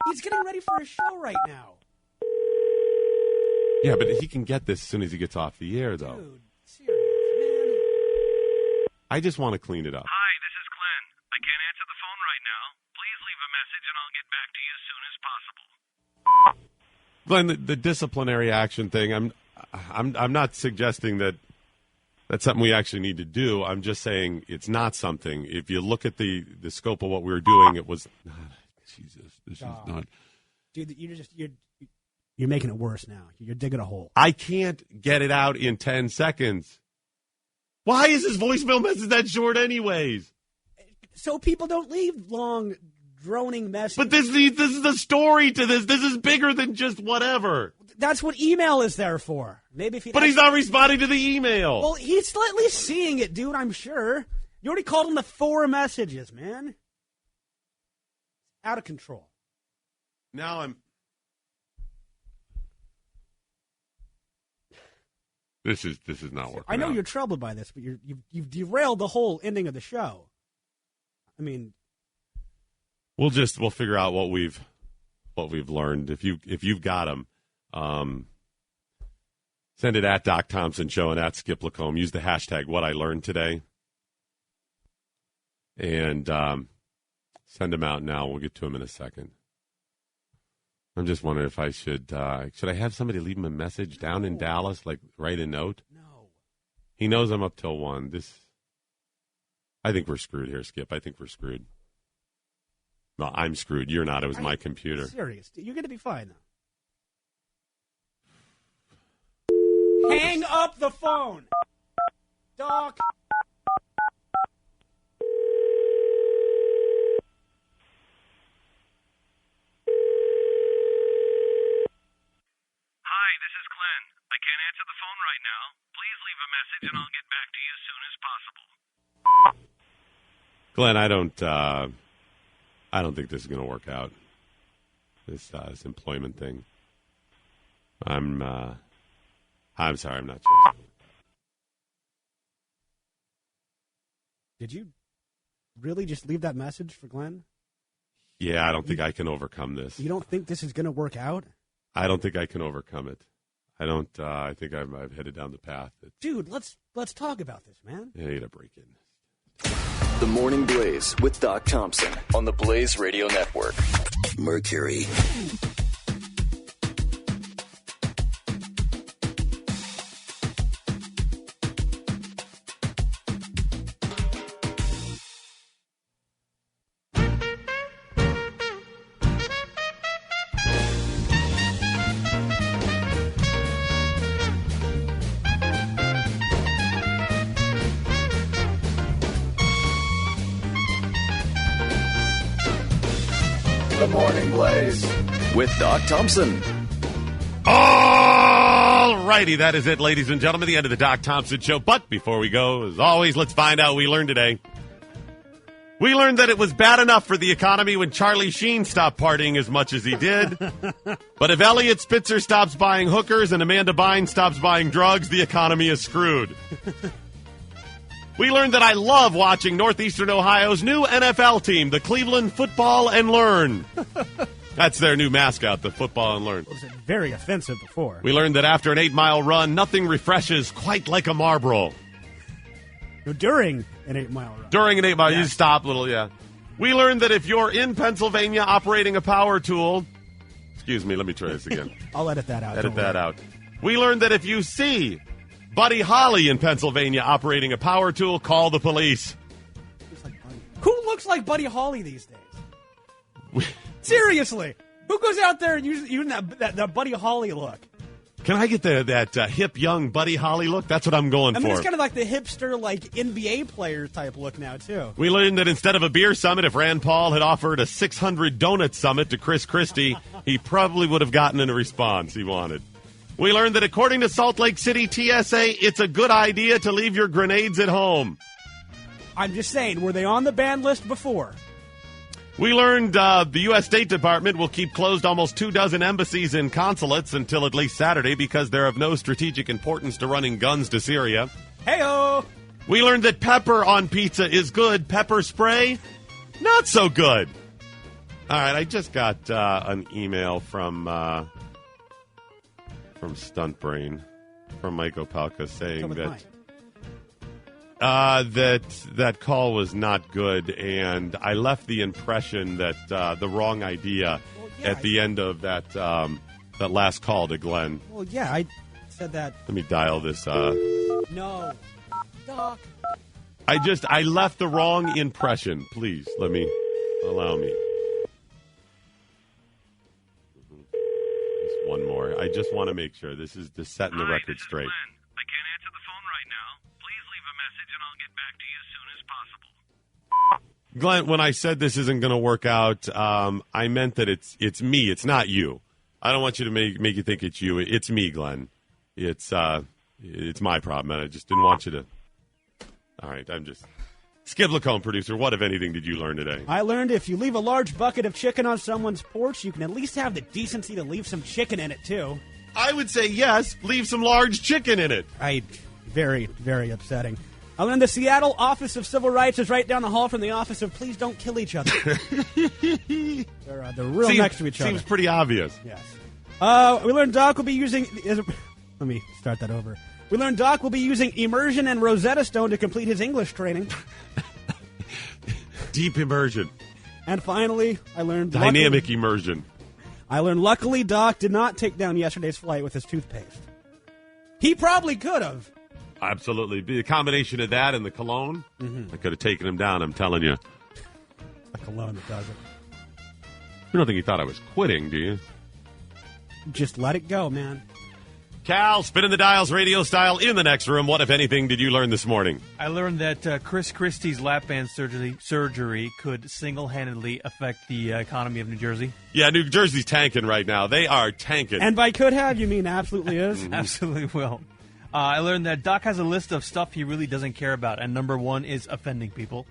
He's getting ready for a show right now. Yeah, but he can get this as soon as he gets off the air, though. Dude, serious, man. I just want to clean it up. Hi, this is Glenn. I can't answer the phone right now. Please leave a message and I'll get back to you as soon as possible. Glenn, the disciplinary action thing. I'm not suggesting that that's something we actually need to do. I'm just saying it's not something. If you look at the scope of what we were doing, it was. Jesus, this is not. Dude, you're making it worse now. You're digging a hole. I can't get it out in 10 seconds. Why is his voicemail message that short anyways? So people don't leave long, droning message. But this is the story to this. This is bigger than just whatever. That's what email is there for. Maybe if But he's not responding to the email. Well, he's at least seeing it, dude, I'm sure. You already called him the 4 messages, man. Out of control. Now This is not working. I know out. you're troubled by this, but you've derailed the whole ending of the show. I mean, We'll figure out what we've learned. If you've got them, send it at Doc Thompson Show and at Skip Lacombe. Use the hashtag What I Learned Today, and send them out now. We'll get to them in a second. I'm just wondering if I should I have somebody leave him a message down in Dallas, like write a note. No. He knows I'm up till 1. I think we're screwed here, Skip. I think we're screwed. Well, I'm screwed. You're not. It was my computer. Serious. You're going to be fine, though. Hang up the phone. Doc. Hi, this is Glenn. I can't answer the phone right now. Please leave a message and I'll get back to you as soon as possible. Glenn, I don't think this is going to work out. This employment thing. I'm sorry, I'm not sure. Did you really just leave that message for Glenn? Yeah, I don't think I can overcome this. You don't think this is going to work out? I don't think I can overcome it. I don't. I think I've headed down the path. Dude, let's talk about this, man. I need a break in. The Morning Blaze with Doc Thompson on the Blaze Radio Network. Mercury. The Morning Blaze with Doc Thompson. All righty, that is it, ladies and gentlemen, the end of the Doc Thompson Show. But before we go, as always, let's find out what we learned today. We learned that it was bad enough for the economy when Charlie Sheen stopped partying as much as he did. But if Elliot Spitzer stops buying hookers and Amanda Bynes stops buying drugs, the economy is screwed. We learned that I love watching Northeastern Ohio's new NFL team, the Cleveland Football and Learn. That's their new mascot, the Football and Learn. It was very offensive before. We learned that after an 8-mile run, nothing refreshes quite like a Marlboro. During an 8-mile run. During an 8-mile, Yeah. you stop a little, yeah. We learned that if you're in Pennsylvania operating a power tool, excuse me, let me try this again. I'll edit that out. Edit don't that worry. out. We learned that if you see Buddy Holly in Pennsylvania operating a power tool, call the police. Who looks like Buddy Holly these days? Seriously. Who goes out there and using that Buddy Holly look? Can I get that hip, young Buddy Holly look? That's what I'm going I mean, for. it's kind of like the hipster, like, NBA player type look now, too. We learned that instead of a beer summit, if Rand Paul had offered a 600 donut summit to Chris Christie, he probably would have gotten a response he wanted. We learned that according to Salt Lake City TSA, it's a good idea to leave your grenades at home. I'm just saying, were they on the ban list before? We learned the U.S. State Department will keep closed almost 24 embassies and consulates until at least Saturday because they're of no strategic importance to running guns to Syria. Hey-o! We learned that pepper on pizza is good. Pepper spray, not so good. All right, I just got an email from Stunt Brain, from Mike Opelka, saying that call was not good, and I left the impression that the wrong idea at the end of that last call to Glenn. Well, yeah, I said that. Let me dial this. No. Doc. I left the wrong impression. Please, allow me. Just one more. I just want to make sure this is just setting the record straight. Glenn, I can't answer the phone right now. Please leave a message and I'll get back to you as soon as possible. Glenn, when I said this isn't going to work out, I meant that it's me. It's not you. I don't want you to make you think it's you. It's me, Glenn. It's my problem, and I just didn't want you to. All right, I'm just. Skip Lacombe, producer, what, if anything, did you learn today? I learned if you leave a large bucket of chicken on someone's porch, you can at least have the decency to leave some chicken in it, too. I would say yes, leave some large chicken in it. Very, very upsetting. I learned the Seattle Office of Civil Rights is right down the hall from the Office of Please Don't Kill Each Other. They're real next to each other. Seems pretty obvious. Yes. We learned Doc will be using... Let me start that over. We learned Doc will be using immersion and Rosetta Stone to complete his English training. Deep immersion. And finally, I learned... Dynamic immersion. I learned luckily Doc did not take down yesterday's flight with his toothpaste. He probably could have. Absolutely. The combination of that and the cologne, I could have taken him down, I'm telling you. The cologne that does it. You don't think he thought I was quitting, do you? Just let it go, man. Cal, spinning the dials radio style in the next room. What, if anything, did you learn this morning? I learned that Chris Christie's lap band surgery could single-handedly affect the economy of New Jersey. Yeah, New Jersey's tanking right now. They are tanking. And by could have, you mean absolutely is? Absolutely will. I learned that Doc has a list of stuff he really doesn't care about, and number one is offending people.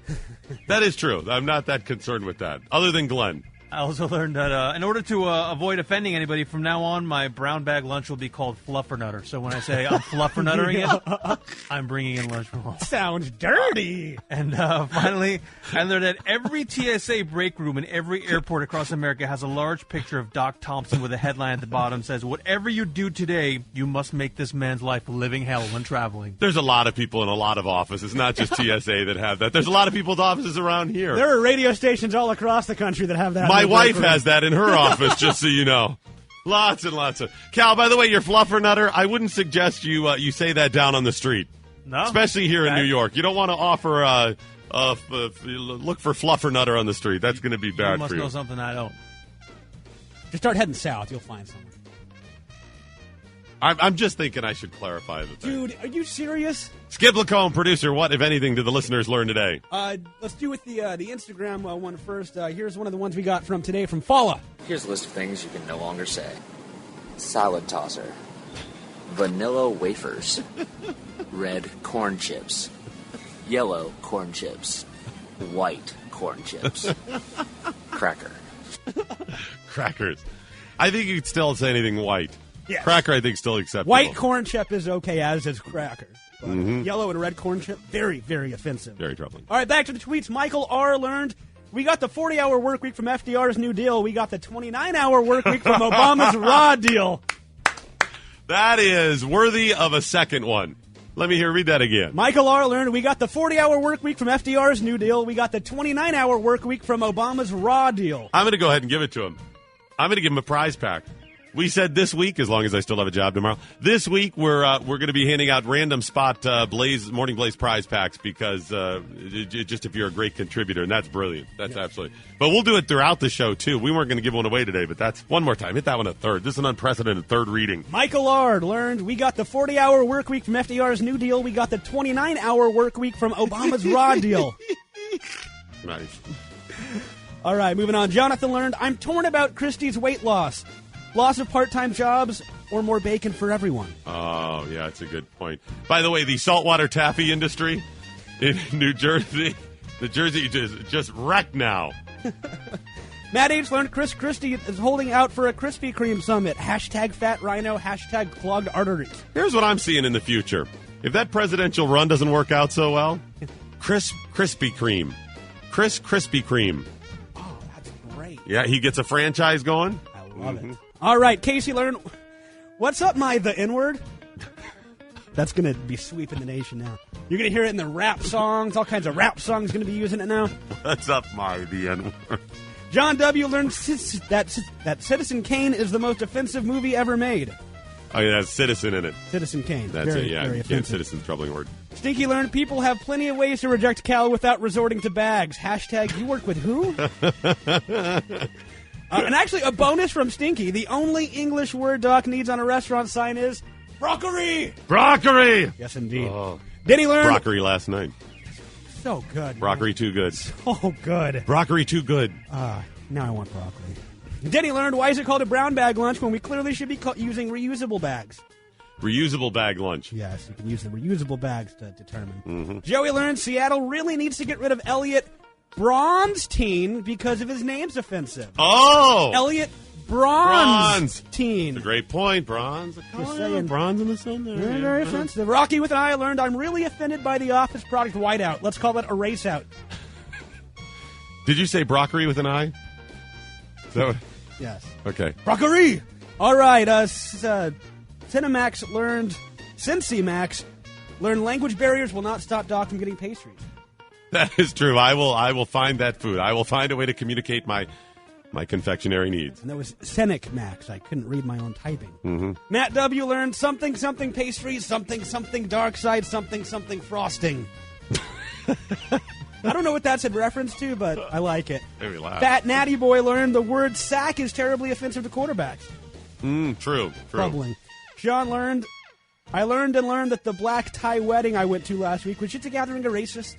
That is true. I'm not that concerned with that, other than Glenn. I also learned that in order to avoid offending anybody, from now on, my brown bag lunch will be called Fluffernutter. So when I say I'm Fluffernuttering it, I'm bringing in lunch from home. Sounds dirty. And finally, I learned that every TSA break room in every airport across America has a large picture of Doc Thompson with a headline at the bottom says, "Whatever you do today, you must make this man's life a living hell when traveling." There's a lot of people in a lot of offices, not just TSA, that have that. There's a lot of people's offices around here. There are radio stations all across the country that have that. My wife has that in her office, just so you know. Lots and lots of... Cal, by the way, your fluffernutter, I wouldn't suggest you say that down on the street. No? Especially here in New York. You don't want to offer look for fluffernutter on the street. That's going to be bad for you. You must know something I don't. Just start heading south. You'll find someone. I'm just thinking I should clarify the thing. Dude, are you serious? Skip Lacombe, producer, what, if anything, did the listeners learn today? Let's do with the Instagram one first. Here's one of the ones we got from today from Fala. Here's a list of things you can no longer say. Salad tosser. Vanilla wafers. Red corn chips. Yellow corn chips. White corn chips. Cracker. Crackers. I think you could still say anything white. Yes. Cracker, I think, still acceptable. White corn chip is okay, as is cracker. But yellow and red corn chip, very, very offensive. Very troubling. All right, back to the tweets. Michael R. learned we got the 40-hour work week from FDR's New Deal. We got the 29-hour work week from Obama's Raw Deal. That is worthy of a second one. Let me read that again. Michael R. learned we got the 40-hour work week from FDR's New Deal. We got the 29-hour work week from Obama's Raw Deal. I'm going to go ahead and give it to him. I'm going to give him a prize pack. We said this week, as long as I still have a job tomorrow, this week we're going to be handing out random spot Morning Blaze prize packs because just if you're a great contributor, and that's brilliant. That's absolutely. But we'll do it throughout the show, too. We weren't going to give one away today, but that's one more time. Hit that one a third. This is an unprecedented third reading. Michael Ard learned we got the 40-hour work week from FDR's New Deal. We got the 29-hour work week from Obama's Raw Deal. Nice. All right, moving on. Jonathan learned I'm torn about Christie's weight loss. Loss of part-time jobs or more bacon for everyone. Oh, yeah, that's a good point. By the way, the saltwater taffy industry in New Jersey, just wrecked now. Matt H. learned Chris Christie is holding out for a Krispy Kreme summit. Hashtag fat rhino, hashtag clogged arteries. Here's what I'm seeing in the future. If that presidential run doesn't work out so well, Krispy Kreme. Krispy Kreme. Oh, that's great. Yeah, he gets a franchise going. I love it. All right, Casey learned, what's up, the N-word? That's going to be sweeping the nation now. You're going to hear it in the rap songs. All kinds of rap songs going to be using it now. What's up, the N-word? John W. learned that Citizen Kane is the most offensive movie ever made. Oh, yeah, that's Citizen in it. Citizen Kane. That's very, it, yeah. Very offensive. Citizen's a troubling word. Stinky learned people have plenty of ways to reject Cal without resorting to bags. Hashtag you work with who? And actually, a bonus from Stinky. The only English word Doc needs on a restaurant sign is brockery. Brockery! Yes, indeed. Oh, Denny learned... brockery last night. So good. Broccoli too good. So good. Broccoli too good. Now I want broccoli. Denny learned, why is it called a brown bag lunch when we clearly should be using reusable bags? Reusable bag lunch. Yes, you can use the reusable bags to determine. Mm-hmm. Joey learned Seattle really needs to get rid of Elliot Bronstein because of his name's offensive. Oh! Elliot Bronstein. That's a great point. Bronze. Just saying. Bronze in the sun there. Very, very offensive. Rocky with an eye learned, I'm really offended by the Office product whiteout. Let's call it Erase Out. Did you say broccoli with an eye? Is that what? Yes. Okay. Broccoli! All right, Cinemax learned, Cincy Max learned language barriers will not stop Doc from getting pastries. That is true. I will find that food. I will find a way to communicate my confectionery needs. And that was Scenic Max. I couldn't read my own typing. Mm-hmm. Matt W. learned something pastries, something dark side, something frosting. I don't know what that's in reference to, but I like it. Made me laugh. Fat Natty Boy learned the word sack is terribly offensive to quarterbacks. True. Troubling. Sean learned, I learned that the black tie wedding I went to last week was just a gathering of racists.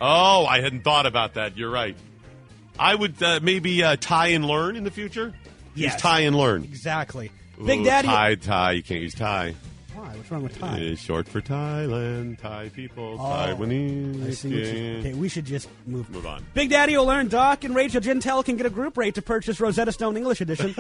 Oh, I hadn't thought about that. You're right. I would maybe tie and learn in the future. Yes. Use tie and learn. Exactly. Ooh, Big Daddy. Tie. You can't use tie. Why? What's wrong with Thai? It's short for Thailand, Thai people, Oh, Taiwanese. I see. Okay, we should just move on. Big Daddy will learn Doc and Rachel Gintel can get a group rate to purchase Rosetta Stone English edition.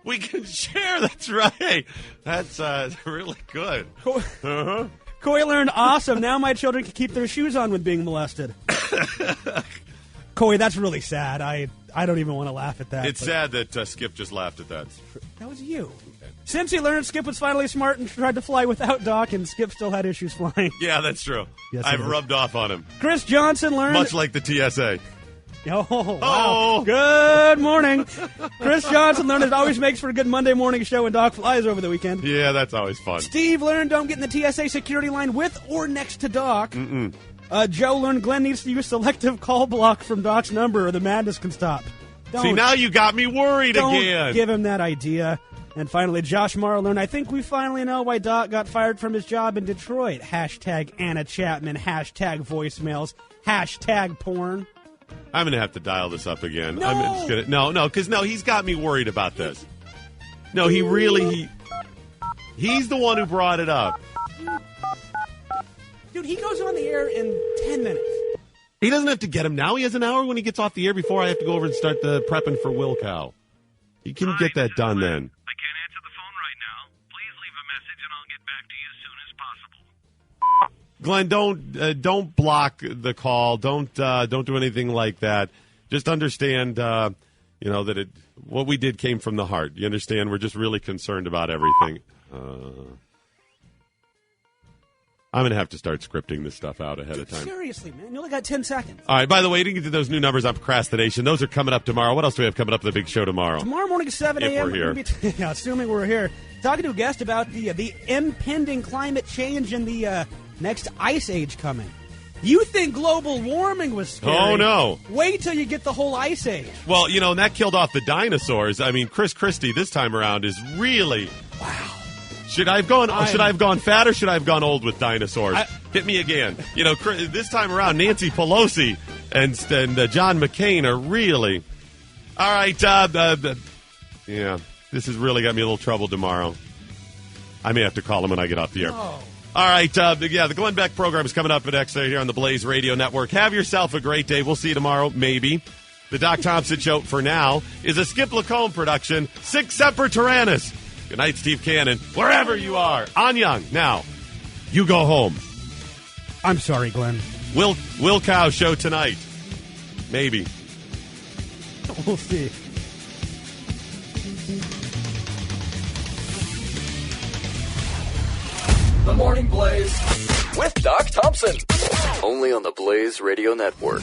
We can share. That's right. That's really good. Uh-huh. Coy learned awesome. Now my children can keep their shoes on when being molested. Coy, that's really sad. I don't even want to laugh at that. It's sad that Skip just laughed at that. That was you. Since he learned, Skip was finally smart and tried to fly without Doc, and Skip still had issues flying. Yeah, that's true. Yes, I've rubbed off on him. Chris Johnson learned... Much like the TSA. Oh, wow. Good morning. Chris Johnson learned it always makes for a good Monday morning show when Doc flies over the weekend. Yeah, that's always fun. Steve learned don't get in the TSA security line with or next to Doc. Mm-mm. Joe learned Glenn needs to use selective call block from Doc's number or the madness can stop. See, now you got me worried again. Don't give him that idea. And finally, Josh Morrow learned, I think we finally know why Doc got fired from his job in Detroit. Hashtag Anna Chapman, hashtag voicemails, hashtag porn. I'm going to have to dial this up again. No. I'm just gonna, because he's got me worried about this. No, he's the one who brought it up. Dude, he goes on the air in 10 minutes. He doesn't have to get him now. He has an hour when he gets off the air before I have to go over and start the prepping for Will Cow. He can get that done then. I can't answer the phone right now. Please leave a message and I'll get back to you as soon as possible. Glenn, don't block the call. Don't do anything like that. Just understand, that what we did came from the heart. You understand? We're just really concerned about everything. I'm going to have to start scripting this stuff out ahead of time. Seriously, man. You only got 10 seconds. All right, by the way, you didn't get to those new numbers on procrastination. Those are coming up tomorrow. What else do we have coming up in the big show tomorrow? Tomorrow morning at 7 a.m. If we're here. Assuming we're here. Talking to a guest about the impending climate change and the next ice age coming. You think global warming was scary. Oh, no. Wait till you get the whole ice age. Well, and that killed off the dinosaurs. I mean, Chris Christie this time around is really... Wow. Should I have gone fat or should I have gone old with dinosaurs? Hit me again. This time around, Nancy Pelosi and John McCain are really... All right. Yeah, this has really got me a little trouble tomorrow. I may have to call him when I get off the air. No. All right. The Glenn Beck program is coming up next here on the Blaze Radio Network. Have yourself a great day. We'll see you tomorrow, maybe. The Doc Thompson Show for now is a Skip Lacombe production. Sic Semper Tyrannis. Good night, Steve Cannon. Wherever you are. On Young. Now, you go home. I'm sorry, Glenn. Will Cow show tonight. Maybe. We'll see. The Morning Blaze with Doc Thompson. Only on the Blaze Radio Network.